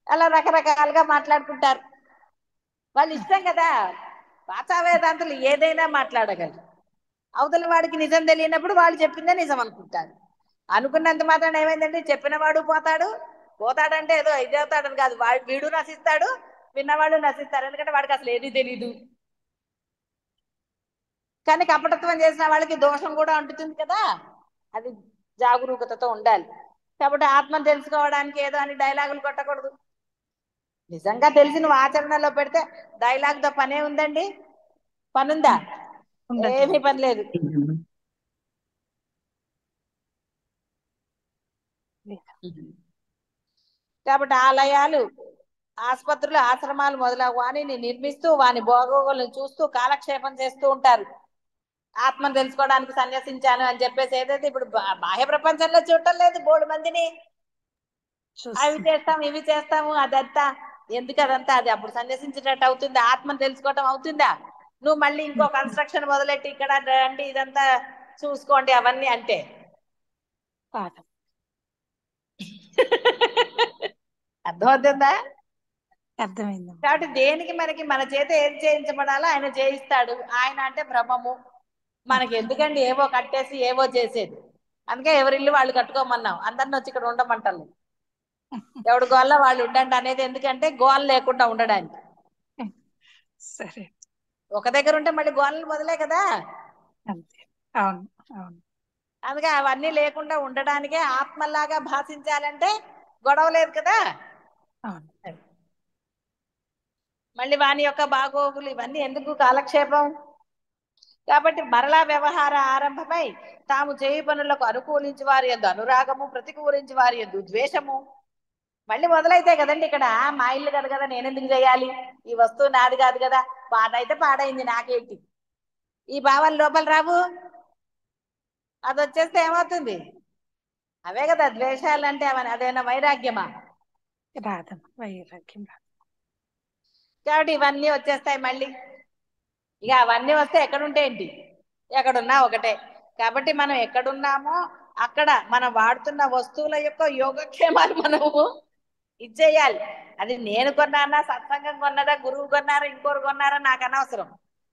అలా రకరకాలుగా మాట్లాడుకుంటారు. వాళ్ళు ఇష్టం కదా. వాచా వేదాంతులు ఏదైనా మాట్లాడగలరు. అవతల వాడికి నిజం తెలియనప్పుడు వాళ్ళు చెప్పిందే నిజం అనుకుంటారు. అనుకున్నంత మాత్రం ఏమైందంటే చెప్పిన వాడు పోతాడంటే ఏదో ఇది అవుతాడని కాదు, వీడు నశిస్తాడు, విన్నవాడు నశిస్తాడు. ఎందుకంటే వాడికి అసలు ఏది తెలీదు. కానీ కపటత్వం చేసిన వాళ్ళకి దోషం కూడా అంటుతుంది కదా. అది జాగరూకతతో ఉండాలి. కాబట్టి ఆత్మను తెలుసుకోవడానికి ఏదో అని డైలాగులు కొట్టకూడదు. నిజంగా తెలిసి నువ్వు ఆచరణలో పెడితే డైలాగ్తో పనే ఉందండి? పనుందా? ఏమీ పని లేదు. కాబట్టి ఆలయాలు, ఆసుపత్రులు, ఆశ్రమాలు మొదలగు వాణిని నిర్మిస్తూ వాని భోగోగులను చూస్తూ కాలక్షేపం చేస్తూ ఉంటారు. ఆత్మను తెలుసుకోవడానికి సన్యసించాను అని చెప్పేసి ఏదైతే ఇప్పుడు బాహ్య ప్రపంచంలో చూడటం లేదు బోడు మందిని. అవి చేస్తాము, ఇవి చేస్తాము, అదంతా ఎందుకు? అదంతా అది అప్పుడు సన్యసించేటట్టు అవుతుందా? ఆత్మను తెలుసుకోవటం అవుతుందా? నువ్వు మళ్ళీ ఇంకో కన్స్ట్రక్షన్ మొదలెట్టి ఇక్కడ రండి, ఇదంతా చూసుకోండి అవన్నీ అంటే అర్థమవుతుందా? అర్థమైంది. కాబట్టి దేనికి మనకి మన చేత ఏది చేయించబడాలో ఆయన చేయిస్తాడు. ఆయన అంటే బ్రహ్మము. మనకి ఎందుకండి ఏవో కట్టేసి ఏవో చేసేది? అందుకే ఎవరిల్లు వాళ్ళు కట్టుకోమన్నాం, అందరిని వచ్చి ఇక్కడ ఉండమంటాను. ఎవడు గోళ్ళ వాళ్ళు ఉండండి అనేది ఎందుకంటే గోల లేకుండా ఉండడానికి. సరే, ఒక దగ్గర ఉంటే మళ్ళీ గోళలు మొదలే కదా. అంతే. అవును, అవును. అందుకే అవన్నీ లేకుండా ఉండడానికే ఆత్మలాగా భాషించాలంటే గొడవ లేదు కదా. అవును. మళ్ళీ వాని యొక్క బాగోగులు ఇవన్నీ ఎందుకు? కాలక్షేపం. కాబట్టి మరలా వ్యవహార ఆరంభమై తాము చేయి పనులకు అనుకూలించి వారి యందు అనురాగము, ప్రతికూలించి వారి యందు ద్వేషము మళ్ళీ మొదలైతే కదండి. ఇక్కడ మా ఇల్లు కాదు కదా, నేనెందుకు చేయాలి, ఈ వస్తువు నాది కాదు కదా, పాడైతే పాడైంది నాకేంటి, ఈ భావాలు లోపల రావు. అది వచ్చేస్తే ఏమవుతుంది? అవే కదా ద్వేషాలు అంటే. అవన్నీ అదేనా వైరాగ్యమా? రాదమ్మా, వైరాగ్యం రాదు. కాబట్టి ఇవన్నీ వచ్చేస్తాయి మళ్ళీ. ఇక అవన్నీ వస్తే ఎక్కడుంటే ఏంటి, ఎక్కడున్నా ఒకటే. కాబట్టి మనం ఎక్కడున్నామో అక్కడ మనం వాడుతున్న వస్తువుల యొక్క యోగక్షేమాలు మనము ఇచ్చేయాలి. అది నేను కొన్నానా, సత్సంగం కొన్నదా, గురువు కొన్నారా, ఇంకోరు కొన్నారా నాకు అనవసరం.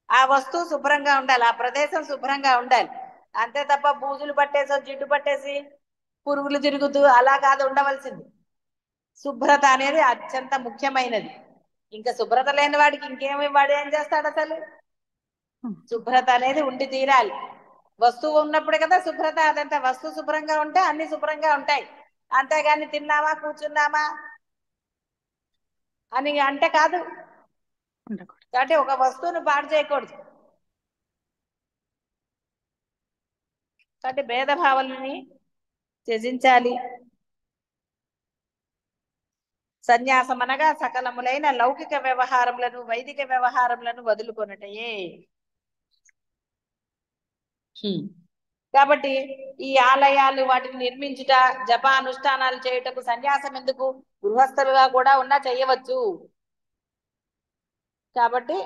ఆ వస్తువు శుభ్రంగా ఉండాలి, ఆ ప్రదేశం శుభ్రంగా ఉండాలి. అంతే తప్ప బూజులు పట్టేసో, జిడ్డు పట్టేసి, పురుగులు తిరుగుతూ అలా కాదు ఉండవలసింది. శుభ్రత అనేది అత్యంత ముఖ్యమైనది. ఇంకా శుభ్రత లేని వాడికి ఇంకేమి, వాడు ఏం చేస్తాడు అసలు? శుభ్రత అనేది ఉండి తీరాలి. వస్తువు ఉన్నప్పుడే కదా శుభ్రత. అదంతా వస్తువు శుభ్రంగా ఉంటే అన్ని శుభ్రంగా ఉంటాయి. అంతేగాని తిన్నామా, కూర్చున్నామా అని అంటే కాదు. ఉండకూడదు. కాబట్టి ఒక వస్తువును పాడు చేయకూడదు. కాబట్టి భేదభావాలని త్యజించాలి. సన్యాసం అనగా సకలములైన లౌకిక వ్యవహారములను, వైదిక వ్యవహారములను వదులుకొనటయే. కాబట్టి ఈ ఆలయాలు వాటిని నిర్మించుట, జపానుష్ఠానాలు చేయుటకు సన్యాసం ఎందుకు? గృహస్థులుగా కూడా ఉన్నా చేయవచ్చు. కాబట్టి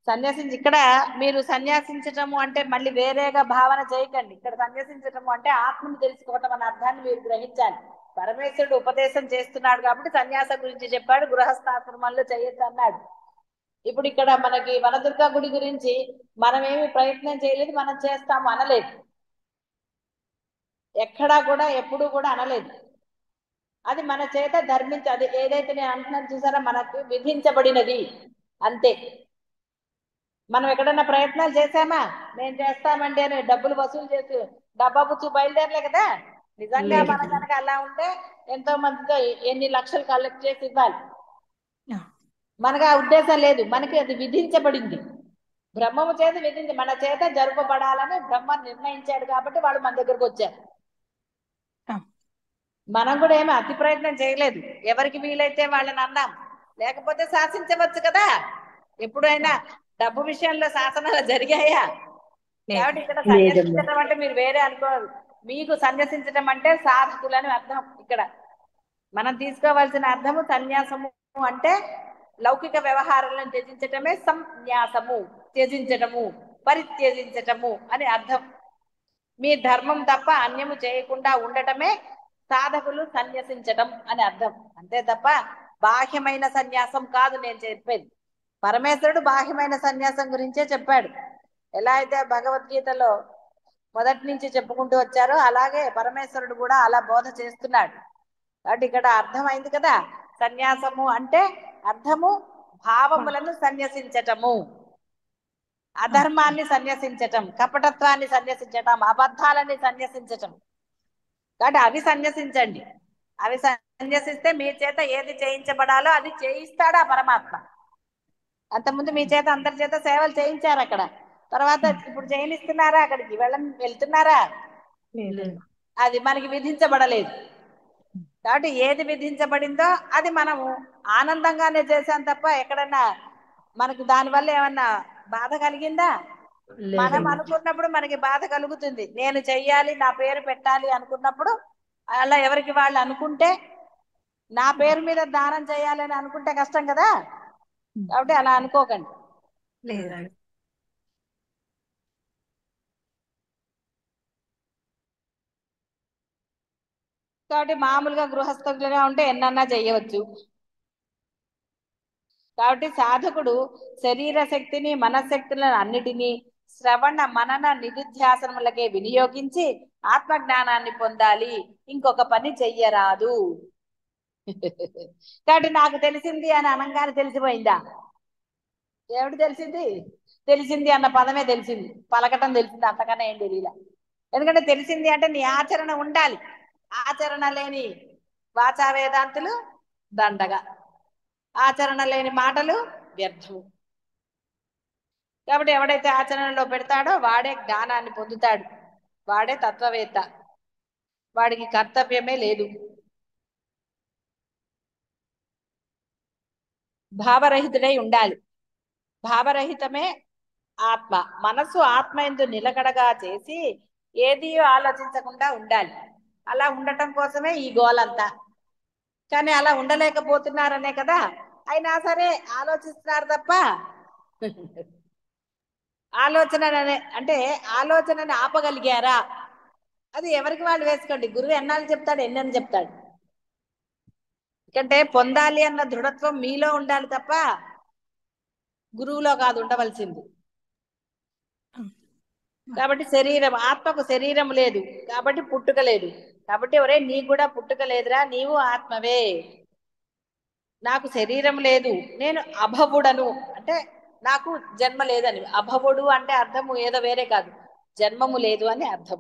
సన్యాసించి ఇక్కడ మీరు సన్యాసించటము అంటే మళ్ళీ వేరేగా భావన చేయకండి. ఇక్కడ సన్యాసించటము అంటే ఆత్మను తెలుసుకోవటం అనే అర్థాన్ని మీరు గ్రహించాలి. పరమేశ్వరుడు ఉపదేశం చేస్తున్నాడు కాబట్టి సన్యాసం గురించి చెప్పాడు, గృహస్థాశ్రమంలో చేయొద్దు అన్నాడు. ఇప్పుడు ఇక్కడ మనకి వనదుర్గ గుడి గురించి మనం ఏమి ప్రయత్నం చేయలేదు, మనం చేస్తాము అనలేదు. ఎక్కడా కూడా ఎప్పుడు కూడా అనలేదు. అది మన చేత అది ఏదైతే నేను అంటున్నాను చూసారా, మనకు విధించబడినది అంతే. మనం ఎక్కడన్నా ప్రయత్నాలు చేశామా, నేను చేస్తామండి అని డబ్బులు వసూలు చేసి డబ్బా పుచ్చు బయలుదేరలే కదా. నిజంగా లేదు. మనం కనుక అలా ఉంటే ఎంతో మందితో ఎన్ని లక్షలు కలెక్ట్ చేసి ఇవ్వాలి. మనకు ఆ ఉద్దేశం లేదు, మనకి అది విధించబడింది. బ్రహ్మము చేత మన చేత జరుపబడాలని బ్రహ్మ నిర్ణయించాడు కాబట్టి వాళ్ళు మన దగ్గరకు వచ్చారు. మనం కూడా ఏమీ అతి ప్రయత్నం చేయలేదు, ఎవరికి వీలైతే వాళ్ళని అన్నాం. లేకపోతే శాసించవచ్చు కదా. ఎప్పుడైనా డబ్బు విషయంలో శాసనాలు జరిగాయా? కాబట్టి ఇక్కడ సన్యసించడం అంటే మీరు వేరే అనుకోరు. మీకు సన్యసించడం అంటే సాధకులని అర్థం. ఇక్కడ మనం తీసుకోవాల్సిన అర్థము సన్యాసము అంటే లౌకిక వ్యవహారాలను త్యజించటమే సన్యాసము. త్యజించటము, పరిత్యజించటము అని అర్థం. మీ ధర్మం తప్ప అన్యము చేయకుండా ఉండటమే సాధకులు సన్యసించటం అని అర్థం. అంతే తప్ప బాహ్యమైన సన్యాసం కాదు నేను చెప్పేది. పరమేశ్వరుడు బాహ్యమైన సన్యాసం గురించే చెప్పాడు. ఎలా అయితే భగవద్గీతలో మొదటి నుంచి చెప్పుకుంటూ వచ్చారో అలాగే పరమేశ్వరుడు కూడా అలా బోధ చేస్తున్నాడు. కాబట్టి ఇక్కడ అర్థమైంది కదా, సన్యాసము అంటే అర్థము భావములను సన్యసించటము, అధర్మాన్ని సన్యసించటం, కపటత్వాన్ని సన్యసించటం, అబద్ధాలని సన్యసించటం. కాబట్టి అవి సన్యసించండి. అవి సన్యసిస్తే మీ చేత ఏది చేయించబడాలో అది చేయిస్తాడా పరమాత్మ. అంతకుముందు మీ చేత అందరి చేత సేవలు చేయించారు అక్కడ. తర్వాత ఇప్పుడు చేయనిస్తున్నారా? అక్కడికి వెళ్తున్నారా? అది మనకి విధించబడలేదు. కాబట్టి ఏది విధించబడిందో అది మనము ఆనందంగానే చేశాం తప్ప ఎక్కడన్నా మనకు దానివల్ల ఏమన్నా బాధ కలిగిందా? మనం అనుకున్నప్పుడు మనకి బాధ కలుగుతుంది. నేను చెయ్యాలి, నా పేరు పెట్టాలి అనుకున్నప్పుడు అలా ఎవరికి వాళ్ళు అనుకుంటే, నా పేరు మీద దానం చేయాలని అనుకుంటే కష్టం కదా. కాబట్టి అలా అనుకోకండి. కాబట్టి మామూలుగా గృహస్థులుగా ఉంటే ఎన్నన్నా చేయవచ్చు. కాబట్టి సాధకుడు శరీర శక్తిని, మనశక్తులను అన్నిటినీ శ్రవణ మనన నిధిధ్యాసనములకే వినియోగించి ఆత్మజ్ఞానాన్ని పొందాలి, ఇంకొక పని చెయ్యరాదు. కాబట్టి నాకు తెలిసింది అని అనగానే తెలిసిపోయిందా? ఏమిటి తెలిసింది? తెలిసింది అన్న పదమే తెలిసింది, పలకటం తెలిసింది, అంతకన్నా ఏం తెలియలే. ఎందుకంటే తెలిసింది అంటే నీ ఆచరణ ఉండాలి. ఆచరణ లేని వాచా వేదాంతులు దండగా, ఆచరణ లేని మాటలు వ్యర్థము. కాబట్టి ఎవడైతే ఆచరణలో పెడతాడో వాడే జ్ఞానాన్ని పొందుతాడు, వాడే తత్వవేత్త, వాడికి కర్తవ్యమే లేదు. భావరహితుడై ఉండాలి. భావరహితమే ఆత్మ. మనస్సు ఆత్మ యందు నిలకడగా చేసి ఏది ఆలోచించకుండా ఉండాలి. అలా ఉండటం కోసమే ఈ గోలంతా. కానీ అలా ఉండలేకపోతున్నారనే కదా. అయినా సరే ఆలోచిస్తున్నారు తప్ప అంటే ఆలోచనని ఆపగలిగారా? అది ఎవరికి వాళ్ళు వేసుకోండి. గురువు ఎన్నాళ్ళు చెప్తాడు, ఎన్నని చెప్తాడు. ఎందుకంటే పొందాలి అన్న దృఢత్వం మీలో ఉండాలి తప్ప గురువులో కాదు ఉండవలసింది. కాబట్టి శరీరం, ఆత్మకు శరీరం లేదు కాబట్టి పుట్టుక లేదు. కాబట్టి ఒరే నీకు కూడా పుట్టుక లేదురా, నీవు ఆత్మవే. నాకు శరీరం లేదు, నేను అభవుడను అంటే నాకు జన్మ లేదని. అభవుడు అంటే అర్థము ఏదో వేరే కాదు, జన్మము లేదు అని అర్థం.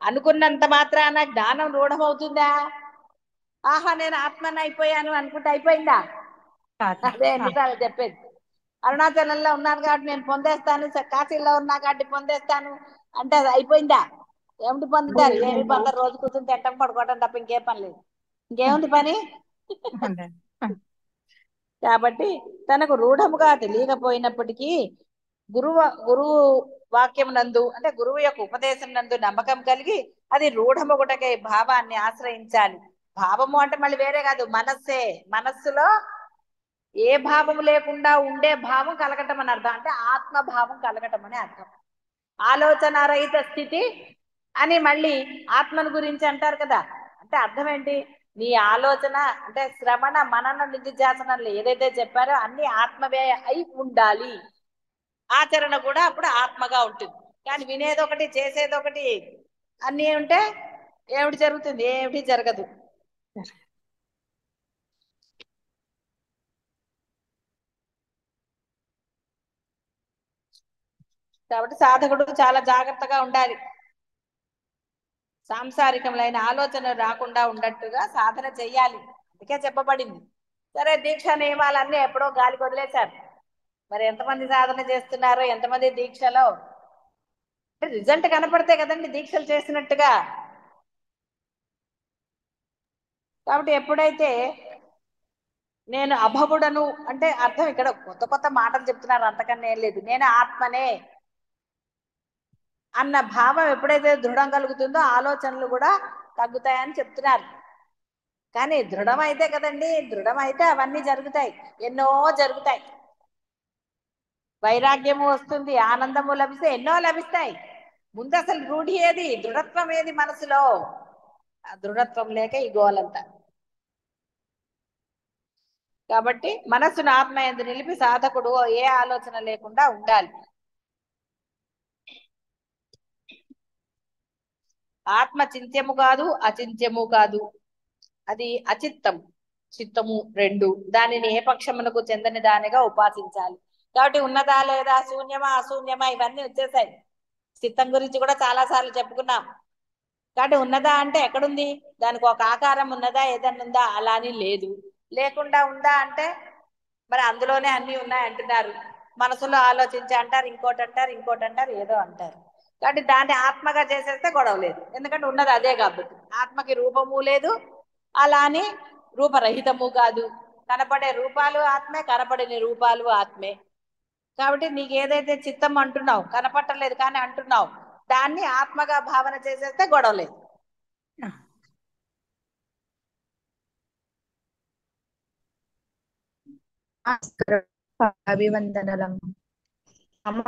అనుకున్నంత మాత్రాన జ్ఞానం రూఢమవుతుందా? ఆహా నేను ఆత్మని అయిపోయాను అనుకుంటే అయిపోయిందా? అదే ఎన్నిసార్లు చెప్పేది. అరుణాచలంలో ఉన్నాను కాబట్టి నేను పొందేస్తాను, కాశీలో ఉన్నా కాబట్టి పొందేస్తాను అంటే అది అయిపోయిందా? ఏమిటి పొందుతారు? ఏమి పొందరు. రోజు కూర్చొని తింటం పడుకోవటం తప్ప ఇంకే పని లేదు. ఇంకేముంది పని? కాబట్టి తనకు రూఢముగా తెలియకపోయినప్పటికీ గురువు వాక్యం నందు అంటే గురువు యొక్క ఉపదేశం నందు నమ్మకం కలిగి అది రూఢముగుటకే భావాన్ని ఆశ్రయించాలి. భావము అంటే మళ్ళీ వేరే కాదు, మనస్సే. మనస్సులో ఏ భావం లేకుండా ఉండే భావం కలగటం అని అర్థం. అంటే ఆత్మభావం కలగటం అని అర్థం. ఆలోచన రహిత స్థితి అని మళ్ళీ ఆత్మను గురించి అంటారు కదా. అంటే అర్థం ఏంటి? నీ ఆలోచన అంటే శ్రవణ మనన నిధిధ్యాసనలు ఏదైతే చెప్పారో అన్ని ఆత్మవే అయి ఉండాలి. ఆచరణ కూడా అప్పుడు ఆత్మగా ఉంటుంది. కానీ వినేదొకటి చేసేదొకటి అన్నీ ఉంటే ఏమిటి జరుగుతుంది? ఏమిటి జరగదు. కాబట్టి సాధకుడు చాలా జాగ్రత్తగా ఉండాలి. సాంసారికములైన ఆలోచన రాకుండా ఉండట్టుగా సాధన చెయ్యాలి. అందుకే చెప్పబడింది. సరే, దీక్ష నియమాలన్నీ ఎప్పుడో గాలికి వదిలేశారు. మరి ఎంతమంది సాధన చేస్తున్నారో, ఎంతమంది దీక్షలో రిజల్ట్ కనపడితే కదండి దీక్షలు చేసినట్టుగా. కాబట్టి ఎప్పుడైతే నేను అభవుడను అంటే అర్థం ఇక్కడ కొత్త కొత్త మాటలు చెప్తున్నారు, అంతకన్నా ఏం లేదు. నేను ఆత్మనే అన్న భావం ఎప్పుడైతే దృఢం కలుగుతుందో ఆలోచనలు కూడా తగ్గుతాయని చెప్తున్నారు. కానీ దృఢమైతే కదండి, దృఢమైతే అవన్నీ జరుగుతాయి, ఎన్నో జరుగుతాయి. వైరాగ్యము వస్తుంది, ఆనందము లభిస్తే ఎన్నో లభిస్తాయి. ముందు అసలు రూఢి ఏది, దృఢత్వం ఏది మనసులో? ఆ దృఢత్వం లేక ఈ గోలంతా. కాబట్టి మనస్సును ఆత్మ యందు నిలిపి సాధకుడు ఏ ఆలోచన లేకుండా ఉండాలి. ఆత్మ చింత్యము కాదు, అచింత్యము కాదు. అది అచిత్తం చిత్తము రెండు. దానిని ఏ పక్షమునకు చెందని దానిగా ఉపాసించాలి. కాబట్టి ఉన్నదా లేదా, శూన్యమా అశూన్యమా, ఇవన్నీ వచ్చేసాయి. చిత్తం గురించి కూడా చాలా సార్లు చెప్పుకున్నాం. కాబట్టి ఉన్నదా అంటే ఎక్కడుంది? దానికి ఒక ఆకారం ఉన్నదా, ఏదన్నా ఉందా? అలా అని లేదు. లేకుండా ఉందా అంటే మరి అందులోనే అన్ని ఉన్నాయి అంటున్నారు. మనసులో ఆలోచించి అంటారు, ఇంకోటి అంటారు, ఇంకోటి అంటారు, ఏదో అంటారు. కాబట్టి దాన్ని ఆత్మగా చేసేస్తే గొడవ లేదు. ఎందుకంటే ఉన్నది అదే కాబట్టి. ఆత్మకి రూపము లేదు, అలా అని రూపరహితము కాదు. కనపడే రూపాలు ఆత్మే, కనపడని రూపాలు ఆత్మే. కాబట్టి నీకు ఏదైతే చిత్తం అంటున్నావు, కనపట్టలేదు కానీ అంటున్నావు, దాన్ని ఆత్మగా భావన చేసేస్తే గొడవ లేదు. అభివందనలమ్మ. అమ్మ,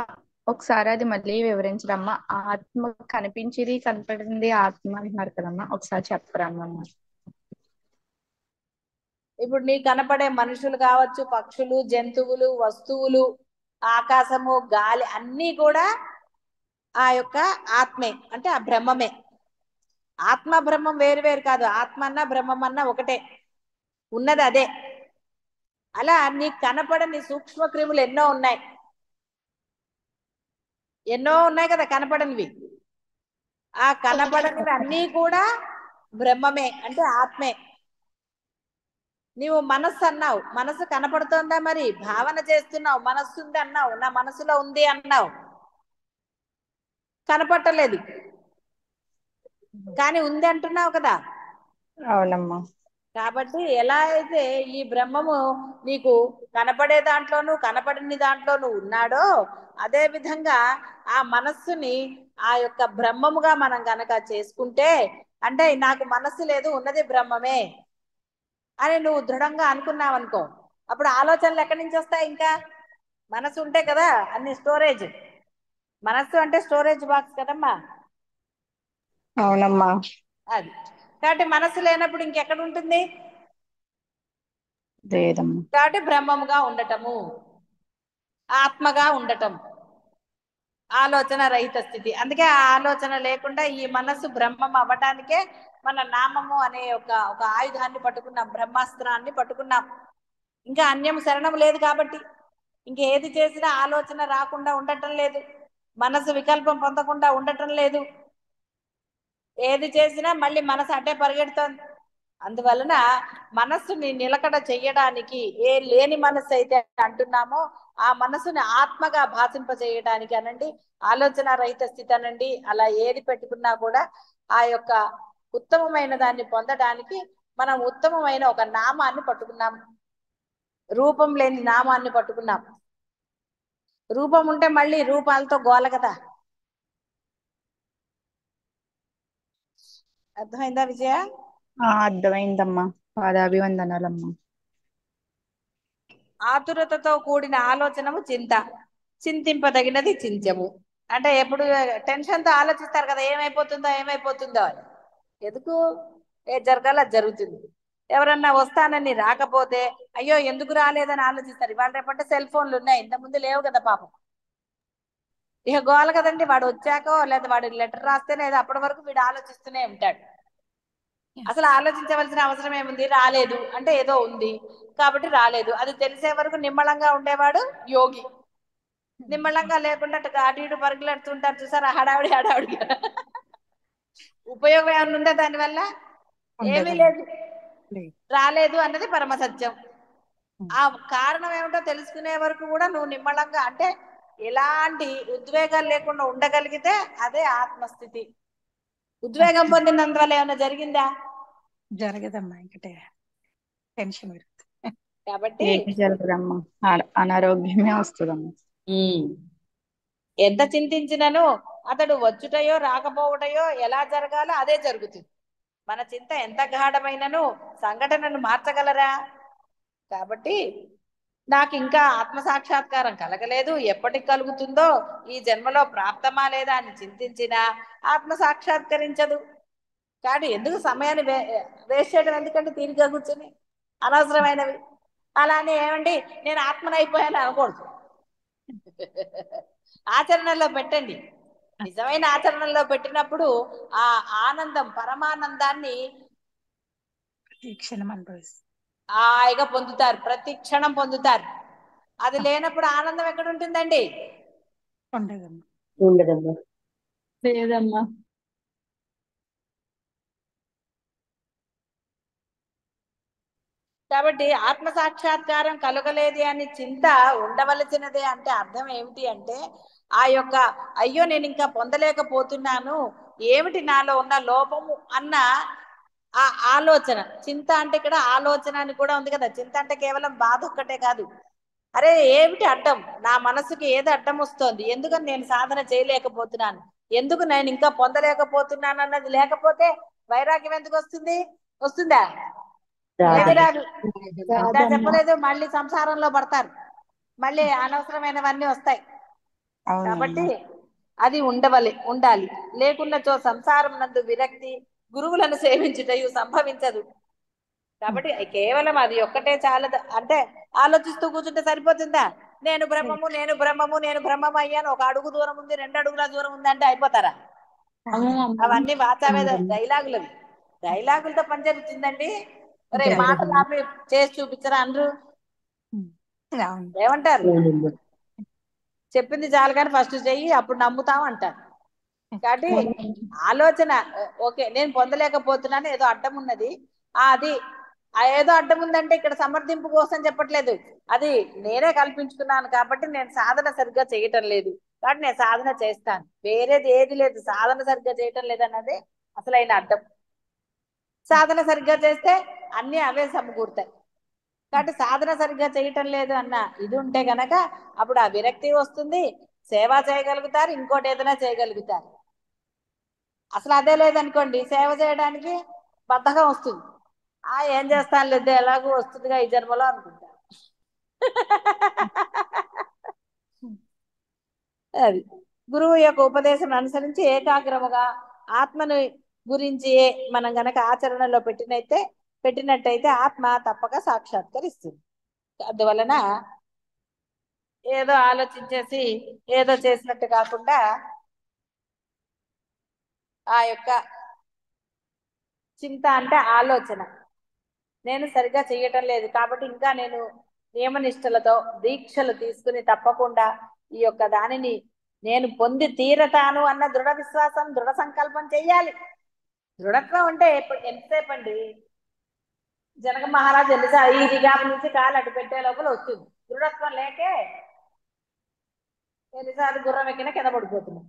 ఒకసారి అది మళ్ళీ వివరించరమ్మా. ఆత్మ కనిపించేది కనపడింది ఆత్మ అంటున్నారు కదమ్మా, ఒకసారి చెప్పరమ్మా. ఇప్పుడు నీకు కనపడే మనుషులు కావచ్చు, పక్షులు, జంతువులు, వస్తువులు, ఆకాశము, గాలి అన్నీ కూడా ఆ యొక్క ఆత్మే, అంటే ఆ బ్రహ్మమే. ఆత్మ బ్రహ్మం వేరు వేరు కాదు. ఆత్మ అన్నా బ్రహ్మం అన్నా ఒకటే, ఉన్నది అదే. అలా నీకు కనపడని సూక్ష్మ క్రిములు ఎన్నో ఉన్నాయి, ఎన్నో ఉన్నాయి కదా కనపడనివి. ఆ కనపడనివి అన్నీ కూడా బ్రహ్మమే, అంటే ఆత్మే. నీవు మనస్సు అన్నావు, మనసు కనపడుతోందా? మరి భావన చేస్తున్నావు, మనస్సు ఉంది అన్నావు, నా మనసులో ఉంది అన్నావు, కనపట్టలేదు కానీ ఉంది అంటున్నావు కదా. అవునమ్మా. కాబట్టి ఎలా అయితే ఈ బ్రహ్మము నీకు కనపడే దాంట్లోనూ కనపడని దాంట్లోనూ ఉన్నాడో, అదే విధంగా ఆ మనస్సుని ఆ యొక్క బ్రహ్మముగా మనం గనక చేసుకుంటే, అంటే నాకు మనస్సు లేదు, ఉన్నది బ్రహ్మమే అని నువ్వు దృఢంగా అనుకున్నావు అనుకో, అప్పుడు ఆలోచనలు ఎక్కడి నుంచి వస్తాయి? ఇంకా మనసు ఉంటే కదా అన్ని స్టోరేజ్. మనస్సు అంటే స్టోరేజ్ బాక్స్ కదమ్మా. అవునమ్మా. అది కాబట్టి మనసు లేనప్పుడు ఇంకెక్కడ ఉంటుంది? లేదమ్మా. కాబట్టి బ్రహ్మముగా ఉండటము, ఆత్మగా ఉండటం, ఆలోచన రహిత స్థితి. అందుకే ఆ ఆలోచన లేకుండా ఈ మనస్సు బ్రహ్మం అవ్వటానికే మన నామము అనే ఒక ఆయుధాన్ని పట్టుకున్నాం, బ్రహ్మాస్త్రాన్ని పట్టుకున్నాం. ఇంకా అన్యం శరణం లేదు కాబట్టి ఇంకేది చేసినా ఆలోచన రాకుండా ఉండటం లేదు, మనసు వికల్పం పొందకుండా ఉండటం లేదు. ఏది చేసినా మళ్ళీ మనసు అడ్డే పరిగెడుతోంది. అందువలన మనస్సుని నిలకడ చెయ్యడానికి, ఏ లేని మనస్సు అయితే అంటున్నామో ఆ మనసుని ఆత్మగా భాషింప చేయడానికి అనండి, ఆలోచన రహిత స్థితి అనండి, అలా ఏది పెట్టుకున్నా కూడా ఆ యొక్క ఉత్తమమైన దాన్ని పొందడానికి మనం ఉత్తమమైన ఒక నామాన్ని పట్టుకున్నాం, రూపం లేని నామాన్ని పట్టుకున్నాం. రూపం ఉంటే మళ్ళీ రూపాలతో గోల కదా. అర్థమైందా విజయ? అర్థమైందమ్మా. పాదాభివందనాలమ్మా. ఆతురతతో కూడిన ఆలోచనము చింత, చింతింపదగినది చింత్యము. అంటే ఎప్పుడు టెన్షన్తో ఆలోచిస్తారు కదా, ఏమైపోతుందో ఏమైపోతుందో అని. ఎందుకు? ఏ జరగాల జరుగుతుంది. ఎవరన్నా వస్తానని రాకపోతే అయ్యో ఎందుకు రాలేదని ఆలోచిస్తారు. ఇవాళ రేపంటే సెల్ ఫోన్లు ఉన్నాయి, ఇంత ముందు లేవు కదా పాపం. ఇక గోల కదండి, వాడు వచ్చాకో లేదా వాడు లెటర్ రాస్తేనే ఏదో అప్పటి వరకు వీడు ఆలోచిస్తూనే ఉంటాడు. అసలు ఆలోచించవలసిన అవసరం ఏముంది? రాలేదు అంటే ఏదో ఉంది కాబట్టి రాలేదు, అది తెలిసే వరకు నిమ్మళంగా ఉండేవాడు యోగి. నిమ్మళంగా లేకుండా అటు ఇటు పరుగులెడుతుంటారు చూసారా, హడావిడి హడావిడిగా. ఉపయోగం ఏమైనా ఉందా దానివల్ల? ఏమీ ఉండదండి. లేదు. లేదు. రాలేదు అన్నది పరమ సత్యం. ఆ కారణం ఏమిటో తెలుసుకునే వరకు కూడా నువ్వు నిమ్మళంగా, అంటే ఎలాంటి ఉద్వేగాలు లేకుండా ఉండగలిగితే అదే ఆత్మస్థితి. ఉద్వేగం పొందినందువల్ల ఏమైనా జరిగిందా? జరగదమ్మా, ఇంకటే టెన్షన్ పెరుగుతుంది. కాబట్టి ఏమి జరగదమ్మా, అనారోగ్యమే వస్తుందమ్మా. ఎంత చింతించినను అతడు వచ్చుటయో రాకపోవటయో ఎలా జరగాలో అదే జరుగుతుంది. మన చింత ఎంత గాఢమైనను సంఘటనను మార్చగలరా? కాబట్టి నాకు ఇంకా ఆత్మ సాక్షాత్కారం కలగలేదు, ఎప్పటికి కలుగుతుందో, ఈ జన్మలో ప్రాప్తమా లేదా అని చింతించినా ఆత్మ సాక్షాత్కరించదు. కాబట్టి ఎందుకు సమయాన్ని వేస్ట్ చేయడం? ఎందుకంటే తీరిగా కూర్చొని అనవసరమైనవి. అలానే ఏమండి నేను ఆత్మనైపోయాను అనకూడదు. ఆచరణలో పెట్టండి. నిజమైన ఆచరణలో పెట్టినప్పుడు ఆ ఆనందం, పరమానందాన్ని ఈ క్షణం అనుభవిస్తుంది. హాయిగా పొందుతారు, ప్రతి క్షణం పొందుతారు. అది లేనప్పుడు ఆనందం ఎక్కడ ఉంటుందండి? ఉండదమ్మా. ఉండదమ్మా. లేదమ్మా. కాబట్టి ఆత్మ సాక్షాత్కారం కలగలేదు అని చింత ఉండవలసినదే. అంటే అర్థం ఏమిటి అంటే ఆ యొక్క అయ్యో నేను ఇంకా పొందలేకపోతున్నాను, ఏమిటి నాలో ఉన్న లోపము అన్న ఆ ఆలోచన. చింత అంటే ఇక్కడ ఆలోచన అని కూడా ఉంది కదా. చింత అంటే కేవలం బాధ ఒక్కటే కాదు. అరే ఏమిటి అడ్డం, నా మనసుకి ఏది అడ్డం వస్తోంది, ఎందుకని నేను సాధన చేయలేకపోతున్నాను, ఎందుకు నేను ఇంకా పొందలేకపోతున్నాను అన్నది లేకపోతే వైరాగ్యం ఎందుకు వస్తుంది? వస్తుందా? ఏమి రాదు. ఇందా చెప్పలేదు, మళ్ళీ సంసారంలో పడతారు, మళ్ళీ అనవసరమైనవన్నీ వస్తాయి. కాబట్టి అది ఉండాలి. లేకున్నచో సంసారం నందు విరక్తి, గురువులను సేవించుటయు సంభవించదు. కాబట్టి కేవలం అది ఒక్కటే చాలదు. అంటే ఆలోచిస్తూ కూర్చుంటే సరిపోతుందా? నేను బ్రహ్మము, నేను బ్రహ్మము, నేను బ్రహ్మము అయ్యాను, ఒక అడుగు దూరం ఉంది, 2 అడుగుల దూరం ఉంది అంటే అయిపోతారా? అవన్నీ వాచావేద డైలాగులు. అవి డైలాగులతో పని జరుగుతుందండి. రే మాటలు ఆపి చేసి చూపించరా అనరు? ఏమంటారు? చెప్పింది చాలు కానీ ఫస్ట్ చెయ్యి, అప్పుడు నమ్ముతాం అంటారు. కాబట్టి ఆలోచన ఓకే, నేను పొందలేకపోతున్నాను, ఏదో అడ్డం ఉన్నది, అది ఏదో అడ్డం ఉందంటే ఇక్కడ సమర్థింపు కోసం చెప్పట్లేదు, అది నేనే కల్పించుకున్నాను కాబట్టి నేను సాధన సరిగ్గా చేయటం లేదు కాబట్టి నేను సాధన చేస్తాను, వేరేది ఏది లేదు. సాధన సరిగ్గా చేయటం లేదన్నదే అసలైన అడ్డం. సాధన సరిగ్గా చేస్తే అన్ని అవే సమకూరుతాయి. కాబట్టి సాధన సరిగ్గా చేయటం లేదు అన్న ఇది ఉంటే గనక అప్పుడు ఆ విరక్తి వస్తుంది, సేవ చేయగలుగుతారు, ఇంకోటి ఏదైనా చేయగలుగుతారు. అసలు అదే లేదనుకోండి, సేవ చేయడానికి బద్ధకం వస్తుంది. ఏం చేస్తాను లేదు, ఎలాగూ వస్తుందిగా ఈ జన్మలో అనుకుంటా. అది గురువు యొక్క ఉపదేశం అనుసరించి ఏకాగ్రముగా ఆత్మను గురించి మనం గనక ఆచరణలో పెట్టినట్టయితే ఆత్మ తప్పక సాక్షాత్కరిస్తుంది. అందువలన ఏదో ఆలోచించేసి ఏదో చేసినట్టు కాకుండా ఆ యొక్క చింత అంటే ఆలోచన, నేను సరిగ్గా చేయటం లేదు కాబట్టి ఇంకా నేను నియమనిష్టలతో దీక్షలు తీసుకుని తప్పకుండా ఈ యొక్క దానిని నేను పొంది తీరతాను అన్న దృఢ విశ్వాసం, దృఢ సంకల్పం చెయ్యాలి. దృఢత్వం అంటే ఎంతసేపు అండి? జనక మహారాజు ఎన్నిసార్లు ఈ దిగామ నుంచి కాలు అటు పెట్టే లోపల వస్తుంది. దృఢత్వం లేకే ఎన్నిసార్లు గుర్రం ఎక్కినా కింద పడిపోతున్నాం.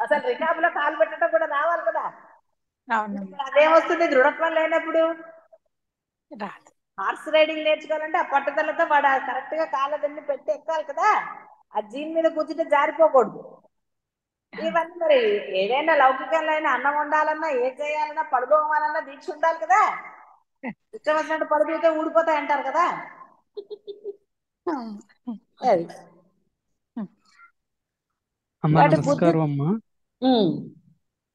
అసలు రికాబులో కాలు పెట్టడం కూడా రావాలి కదా. అదేమొస్తుంది దృఢత్వం లేనప్పుడు? హార్స్ రైడింగ్ నేర్చుకోవాలంటే ఆ పట్టుదలతో వాడు కరెక్ట్ గా కాళ్ళదన్ని పెట్టి ఎక్కాలి కదా. ఆ జీన్ మీద కూర్చుంటే జారిపోకూడదు. ఇవన్నీ మరి ఏదైనా లౌకికంలో అయినా అన్నం వండాలన్నా ఏం చేయాలన్నా పడుకోవాలన్నా దీక్ష ఉండాలి కదా. ఇష్టం వచ్చినట్టు పడుకుంటే ఊడిపోతాయి అంటారు కదా. అది అమ్మ వాటి బుద్ధి. నమస్కారం అమ్మ. ఉమ్,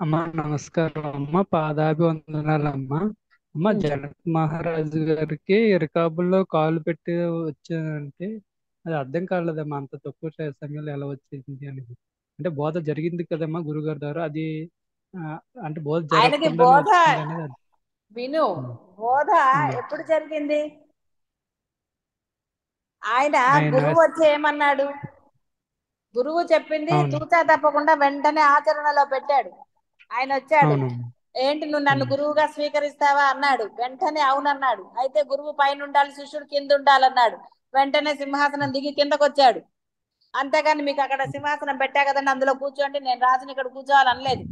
అమ్మ నమస్కారం అమ్మ, పాదాభివందనాలమ్మ. అమ్మ ఉమ్. జనక్ మహారాజు గారికి ఇరకాబుల్లో కాలు పెట్టి వచ్చానంటే అది అర్థం కాలేదమ్మా, అంత తక్కువ సమయంలో ఎలా వచ్చింది అనేది. అంటే బోధ జరిగింది కదమ్మా గురుగారి ద్వారా, అది ఆ, అంటే బోధ ఆయనకి జరగకుండానే బోధ వచ్చింది అనేది విను. ఉమ్, బోధ ఉమ్. ఎప్పుడు జరిగింది? ఆయన ఆయన గురువు వచ్చి ఏమన్నాడు? గురువు చెప్పింది అవును తూచా తప్పకుండా వెంటనే ఆచరణలో పెట్టాడు. ఆయన వచ్చాడు, అవునమ్మా. ఏంటి నువ్వు నన్ను ఉమ్, గురువుగా స్వీకరిస్తావా అన్నాడు. వెంటనే అవునన్నాడు. అయితే గురువు పైన ఉండాలి, శిష్యుడు కింద ఉండాలన్నాడు. వెంటనే సింహాసనం దిగి కిందకు వచ్చాడు. అంతేగాని మీకు అక్కడ సింహాసనం పెట్టా కదండి అందులో కూర్చోండి, నేను రాజుని ఇక్కడ కూర్చోవాలి అనలేదు.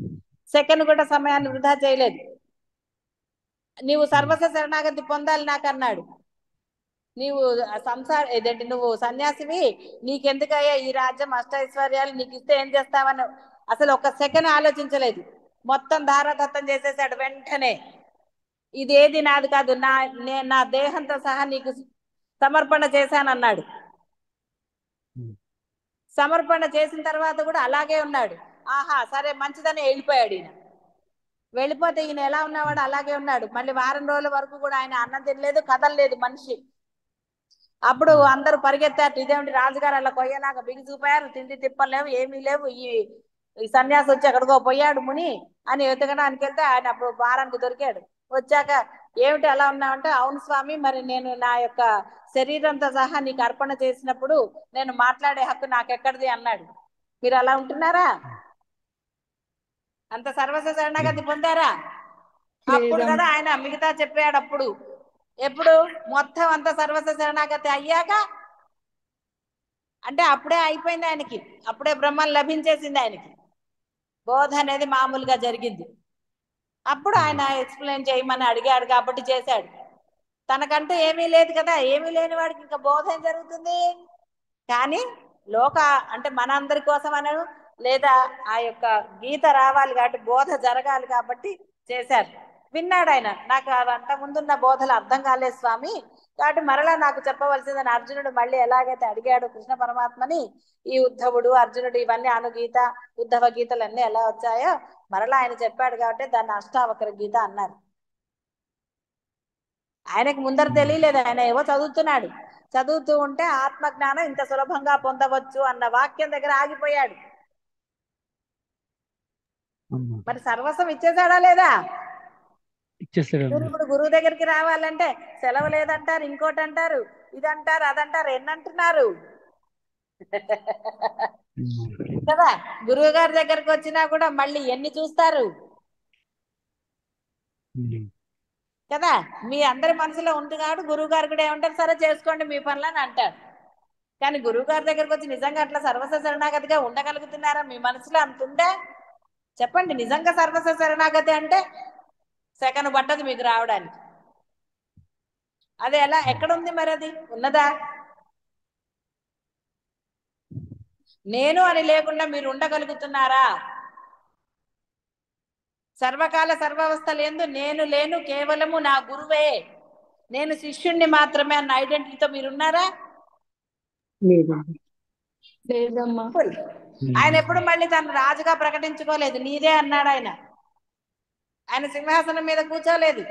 సెకండ్ కూడా సమయాన్ని వృధా చేయలేదు. నీవు సర్వస్వ శరణాగతి పొందాలి నాకు అన్నాడు. నీవు ఇదేంటి, నువ్వు సన్యాసివి, నీకెందుకయ్యా ఈ రాజ్యం అష్టైశ్వర్యాలు, నీకు ఇస్తే ఏం చేస్తావని అసలు ఒక సెకండ్ ఆలోచించలేదు. మొత్తం ధారాదత్తం చేసేసాడు వెంటనే. ఇదేది నాది కాదు, నేను నా దేహంతో సహా నీకు సమర్పణ చేశానన్నాడు. ఉమ్, సమర్పణ చేసిన తర్వాత కూడా అలాగే ఉన్నాడు. ఆహా సరే మంచిదని వెళ్ళిపోయాడు ఈయన. వెళ్ళిపోతే ఈయన ఎలా ఉన్నవాడు అలాగే ఉన్నాడు. మళ్ళీ వారం రోజుల వరకు కూడా ఆయన అన్నం తినలేదు, కదలలేదు మనిషి. అప్పుడు ఉమ్, అందరూ పరిగెత్తారు, ఇదేమిటి రాజుగారు అలా కొయ్యలాగా బిగిసిపోయారు, తిండి తిప్పలేవు ఏమీ లేవు, ఈ సన్యాసి వచ్చి ఎక్కడికో పోయాడు ముని అని వెతకడానికి వెళ్తే ఆయన అప్పుడు వారానికి దొరికాడు. వచ్చాక ఏమిటి అలా ఉన్నావంటే, అవును స్వామి, మరి నేను నా యొక్క శరీరంతో సహా నీకు అర్పణ చేసినప్పుడు నేను మాట్లాడే హక్కు నాకెక్కడిది అన్నాడు. మీరు అలా ఉంటున్నారా? అంత సర్వస్వ శరణాగతి పొందారా? అప్పుడు లేదమ్మా. కదా ఆయన మిగతా చెప్పాడు. అప్పుడు ఎప్పుడు? మొత్తం అంత సర్వస్వ శరణాగతి అయ్యాక. అంటే అప్పుడే అయిపోయింది ఆయనకి, అప్పుడే బ్రహ్మం లభించేసింది ఆయనకి. బోధ అనేది మామూలుగా జరిగింది. అప్పుడు ఆయన ఎక్స్ప్లెయిన్ చేయమని అడిగాడు కాబట్టి చేశాడు. తనకంటూ ఏమీ లేదు కదా, ఏమీ లేని వాడికి ఇంకా బోధ ఏం జరుగుతుంది? కానీ లోక అంటే మనందరి కోసం అనను, లేదా ఆ యొక్క గీత రావాలి కాబట్టి, బోధ జరగాలి కాబట్టి చేశారు. విన్నాడు ఆయన, నాకు అంత ముందున్న బోధలు అర్థం కాలేదు స్వామి, కాబట్టి మరలా నాకు చెప్పవలసిందని అర్జునుడు మళ్ళీ ఎలాగైతే అడిగాడు కృష్ణ పరమాత్మని, ఈ ఉద్ధవుడు అర్జునుడు ఇవన్నీ అనుగీత ఉద్ధవ గీతలు అన్నీ ఎలా వచ్చాయో మరలా ఆయన చెప్పాడు కాబట్టి దాన్ని అష్టావక్ర గీత అన్నారు. ఆయనకు ముందర తెలియలేదు, ఆయన ఏవో చదువుతున్నాడు. చదువుతూ ఉంటే ఆత్మజ్ఞానం ఇంత సులభంగా పొందవచ్చు అన్న వాక్యం దగ్గర ఆగిపోయాడు. అమ్మా. మరి సర్వస్వం ఇచ్చేసాడా లేదా? మీరు ఇచ్చేసాడమ్మా. ఇప్పుడు గురువు దగ్గరికి రావాలంటే సెలవు లేదంటారు, ఇంకోటి అంటారు, ఇదంటారు అదంటారు, ఎన్నంటున్నారు ఉమ్, కదా. గురువు గారి దగ్గరకు వచ్చినా కూడా మళ్ళీ ఎన్ని చూస్తారు ఉమ్, కదా. మీ అందరి మనసులో ఉంది కాబట్టి గురువు గారు కూడా ఏమంటారు, సరే చేసుకోండి మీ పనులని అంటారు. కానీ గురువు గారి దగ్గరకు వచ్చి నిజంగా అట్లా సర్వస్వ శరణాగతిగా ఉండగలుగుతున్నారా? మీ మనసులో అంత ఉందా? చెప్పండి. నిజంగా సర్వస్వ శరణాగతి అంటే సెకను పట్టదు మీకు రావడానికి. అది ఎలా, ఎక్కడుంది మరి? అది ఉన్నదా? నేను అని లేకుండా మీరు ఉండగలుగుతున్నారా? సర్వకాల సర్వావస్థ లేదు, నేను లేను, కేవలము నా గురువే, నేను శిష్యుణ్ణి మాత్రమే అన్న ఐడెంటిటీతో మీరున్నారా? లేదండి. లేదమ్మా. ఆయన ఎప్పుడు మళ్ళీ తను రాజుగా ప్రకటించుకోలేదు, నీదే అన్నాడు ఆయన. ఆయన సింహాసనం మీద కూర్చోలేదు.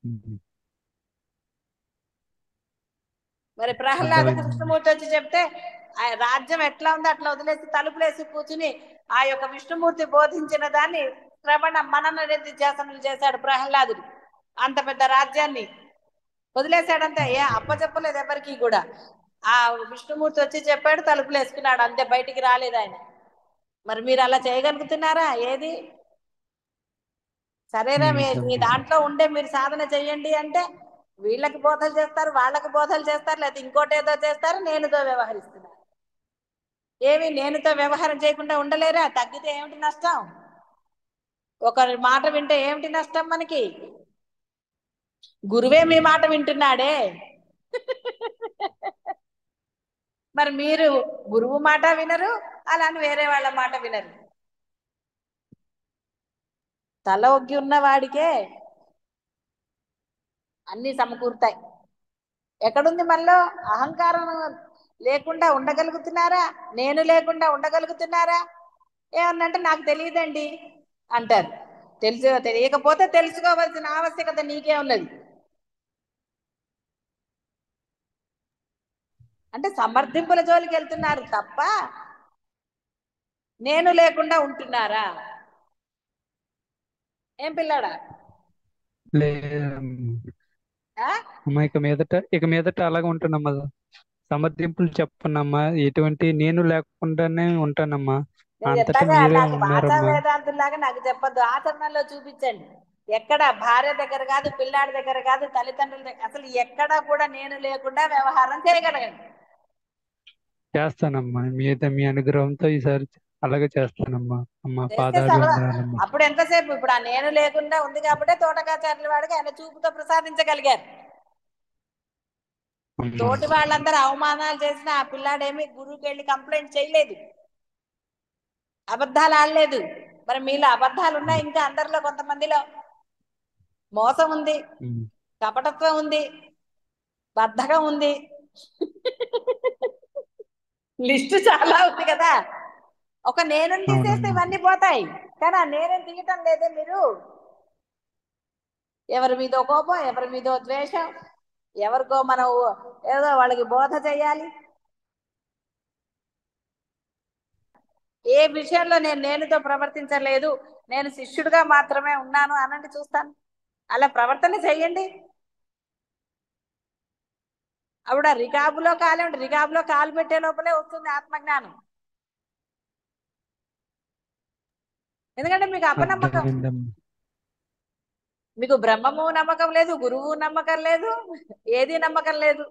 ఉమ్. మరి ప్రహ్లాదకు విష్ణుమూర్తి వచ్చి చెప్తే ఆ రాజ్యం ఎట్లా ఉందో అట్లా వదిలేసి తలుపులేసి కూర్చుని ఆ యొక్క విష్ణుమూర్తి బోధించిన దాన్ని శ్రవణ మనన నిధిధ్యాసనలు చేశాడు ప్రహ్లాదుడు. అంత పెద్ద రాజ్యాన్ని వదిలేశాడంతే, అప్పచెప్పలేదు ఎవరికి కూడా. ఆ విష్ణుమూర్తి వచ్చి చెప్పాడు, తలుపులు వేసుకున్నాడు అంతే, బయటికి రాలేదు ఆయన. మరి మీరు అలా చేయగలుగుతున్నారా? ఏది సరేరా, మీ దాంట్లో ఉండే మీరు సాధన చెయ్యండి అంటే వీళ్ళకి బోధలు చేస్తారు, వాళ్ళకి బోధలు చేస్తారు, లేకపోతే ఇంకోటి ఏదో చేస్తారు, నేనుతో వ్యవహరిస్తున్నారు. ఏమి నేనుతో వ్యవహారం చేయకుండా ఉండలేరా? తగ్గితే ఏమిటి నష్టం? ఒకరి మాట వింటే ఏమిటి నష్టం మనకి? గురువే మీ మాట వింటున్నాడే మరి మీరు గురువు మాట వినరు, అలాని వేరే వాళ్ళ మాట వినరు. తల ఒగ్గి ఉన్న వాడికే అన్ని సమకూరుతాయి. ఎక్కడుంది మనలో అహంకారం? లేకుండా ఉండగలుగుతున్నారా? నేను లేకుండా ఉండగలుగుతున్నారా? ఏమన్నంటే నాకు తెలియదండి అంటారు. తెలియకపోతే తెలుసుకోవాల్సిన ఆవశ్యకత నీకే ఉన్నది. అంటే సమర్థింపుల జోలికి వెళ్తున్నారు తప్ప నేను లేకుండా ఉంటున్నారా? ఏం పిల్లాడా? లేదమ్మా. అమ్మా ఇక మీదట అలాగే ఉంటానమ్మా. సమర్థింపులు చెప్పనమ్మా. ఎటువంటి నేను లేకుండానే ఉంటానమ్మా. అంతటా ఎట్లాగా మీరే నాకు ఆచార ఉన్నారమ్మా. వేదాంతులాగా నాకు చెప్పొద్దు, ఆచరణలో చూపించండి. ఎక్కడ భార్య దగ్గర కాదు, పిల్లాడి దగ్గర కాదు, తల్లిదండ్రుల దగ్గర, అసలు ఎక్కడ కూడా నేను లేకుండా వ్యవహారం చేయగలగండి. చేస్తానమ్మా. మీ అనుగ్రహంతో ఈసారి అలాగే చేస్తానమ్మా. అమ్మా చేస్తే పాదాలు సరదా. వందనాలమ్మా. అప్పుడు ఎంతసేపు? ఇప్పుడు ఆ నేను లేకుండా ఉంది కాబట్టి తోటకాచార్యుల వాడికి ఆయన చూపుతో ప్రసాదించగలిగారు. అమ్మా తోటి వాళ్ళందరూ అవమానాలు చేసిన ఆ పిల్లాడేమి గురువుకి వెళ్ళి కంప్లైంట్ చేయలేదు, అబద్ధాలు ఆడలేదు. మరి మీలో అబద్ధాలు ఉన్నాయి, ఇంకా అందరిలో కొంతమందిలో మోసం ఉంది, కపటత్వం ఉంది, బద్ధకం ఉంది, లిస్టు చాలా ఉంది కదా. ఒక నేను తీసేస్తే అవునమ్మా. ఇవన్నీ పోతాయి, కానీ ఆ నేనేం తీయటం లేదే మీరు. ఎవరి మీదో కోపం, ఎవరి మీదో ద్వేషం, ఎవరికో మనం ఏదో వాళ్ళకి బోధ చేయాలి. ఏ విషయంలో నేనుతో ప్రవర్తించలేదు, నేను శిష్యుడిగా మాత్రమే ఉన్నాను అనండి చూస్తాను. అలా ప్రవర్తన చెయ్యండి. ఆవిడ రికాబులో కాలు పెట్టే లోపలే వస్తుంది ఆత్మజ్ఞానం. ఎందుకంటే మీకు అపనమ్మకం, అర్థమైందమ్మా. మీకు బ్రహ్మము నమ్మకం లేదు, గురువు నమ్మకం లేదు, ఏది నమ్మకం లేదు.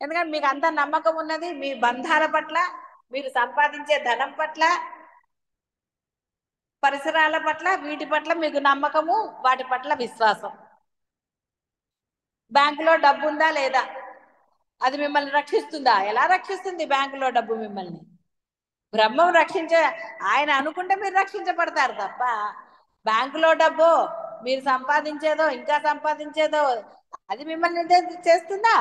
ఎందుకంటే మీకు అంత నమ్మకం ఉన్నది మీ బంధాల పట్ల, మీరు సంపాదించే ధనం పట్ల, పరిసరాల పట్ల, వీటి పట్ల మీకు నమ్మకము, వాటి పట్ల విశ్వాసం. బ్యాంకులో డబ్బు ఉందా లేదా, అది మిమ్మల్ని రక్షిస్తుందా? ఎలా రక్షిస్తుంది బ్యాంకులో డబ్బు మిమ్మల్ని? బ్రహ్మం రక్షించే ఆయన అనుకుంటే మీరు రక్షించబడతారు తప్ప బ్యాంకులో డబ్బు మీరు సంపాదించేదో ఇంకా సంపాదించేదో అది మిమ్మల్ని చేస్తుందా?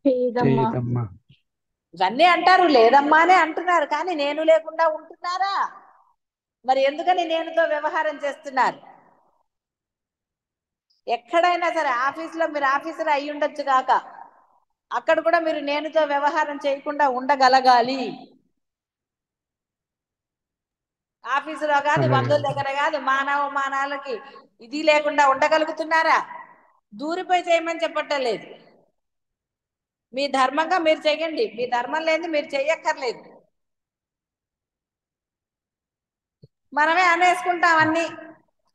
చేయదమ్మా. ఇవన్నీ అంటారు, లేదమ్మానే అంటున్నారు, కానీ నేను లేకుండా ఉంటున్నారా? మరి ఎందుకని నేనుతో వ్యవహారం చేస్తున్నారు? ఎక్కడైనా సరే ఆఫీసులో మీరు ఆఫీసర్ అయి ఉండొచ్చు కాక, అక్కడ కూడా మీరు నేనుతో వ్యవహారం చేయకుండా ఉండగలగాలి. ఆఫీసులో కాదు, బంధువుల దగ్గర కాదు, మానవాలకి ఇది లేకుండా ఉండగలుగుతున్నారా? దూరిపోయి చేయమని చెప్పటం లేదు. మీ ధర్మంగా మీరు చెయ్యండి, మీ ధర్మం లేని మీరు చెయ్యక్కర్లేదు. మనమే అనేసుకుంటాం అన్ని.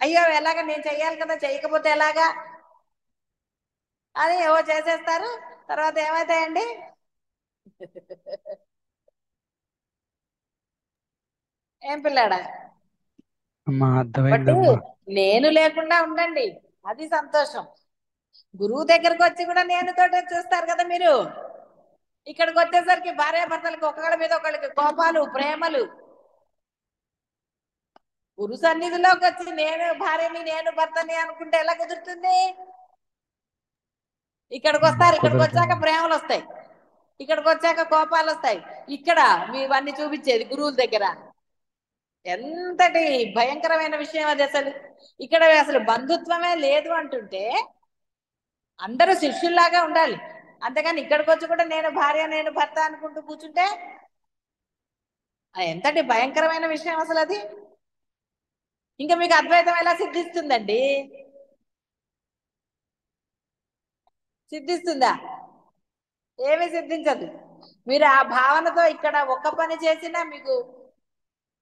అయ్యో ఎలాగ, నేను చెయ్యాలి కదా, చేయకపోతే ఎలాగా అని ఏవో చేసేస్తారు. తర్వాత ఏమవుతాయండి? ఏం పిల్లాడా? అమ్మా కాబట్టి అర్థమైందమ్మా. నేను లేకుండా ఉండండి, అది సంతోషం. గురువు దగ్గరకు వచ్చి కూడా నేను తోటే చూస్తారు కదా మీరు. ఇక్కడికి వచ్చేసరికి భార్యాభర్తలకి ఒకళ్ళ మీద ఒకళ్ళకి కోపాలు, ప్రేమలు. గురు సన్నిధిలోకి వచ్చి నేను భార్యని, నేను భర్తని అనుకుంటే ఎలా కుదురుతుంది? ఇక్కడికి వస్తారు, ఇక్కడికి వచ్చాక ప్రేమలు వస్తాయి, ఇక్కడికి వచ్చాక కోపాలు వస్తాయి. ఇక్కడ మీ ఇవన్నీ చూపించేది గురువుల దగ్గర. ఎంతటి భయంకరమైన విషయం అది అసలు. ఇక్కడ అసలు బంధుత్వమే లేదు అంటుంటే అందరూ శిష్యుల్లాగా ఉండాలి. అంతేగాని ఇక్కడికి వచ్చి కూడా నేను భార్య, నేను భర్త అనుకుంటూ కూర్చుంటే ఎంతటి భయంకరమైన విషయం అసలు అది. ఇంకా మీకు అద్వైతం ఎలా సిద్ధిస్తుందండి? సిద్ధిస్తుందా? ఏమీ సిద్ధించదు. మీరు ఆ భావనతో ఇక్కడ ఒక్క పని చేసినా మీకు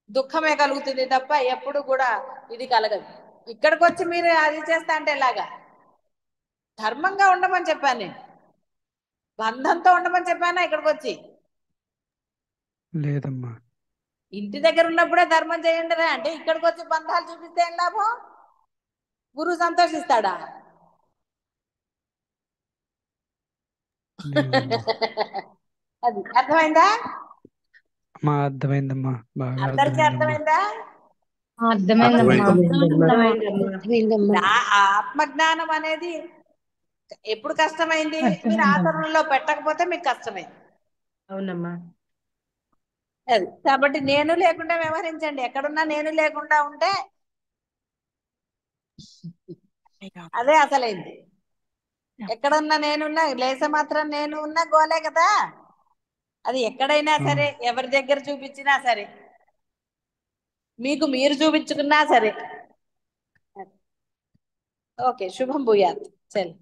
దుఃఖమే కలుగుతుంది తప్ప ఎప్పుడు కూడా ఇది కలగదు. ఇక్కడికి వచ్చి మీరు అది చేస్తా అంటే ఎలాగా? ధర్మంగా ఉండమని చెప్పాను నేను, బంధంతో ఉండమని చెప్పానా? ఇక్కడికి వచ్చి లేదమ్మా. ఇంటి దగ్గర ఉన్నప్పుడే ధర్మం చేయండి అంటే ఇక్కడికి వచ్చి బంధాలు చూపిస్తే ఏం లాభం? గురువు సంతోషిస్తాడా? అది అర్థమైందా? అమ్మా అర్థమైందమ్మా, బాగా అందరికీ అర్థమైందమ్మా. అర్థమైందమ్మా? అర్థమైందమ్మా. అర్థమైందమ్మా. ఆత్మజ్ఞానం అనేది ఎప్పుడు కష్టమైంది? మీరు ఆచరణలో పెట్టకపోతే మీకు కష్టమైంది. అవునమ్మా. అది కాబట్టి నేను లేకుండా వ్యవహరించండి. ఎక్కడున్నా నేను లేకుండా ఉంటే అదే అసలైంది. ఎక్కడున్నా నేనున్నా, లేస మాత్రం నేను ఉన్నా గోలే కదా. అది ఎక్కడైనా సరే, ఎవరి దగ్గర చూపించినా సరే, మీకు మీరు చూపించుకున్నా సరే. ఓకే, శుభం భూయాత్. చల్.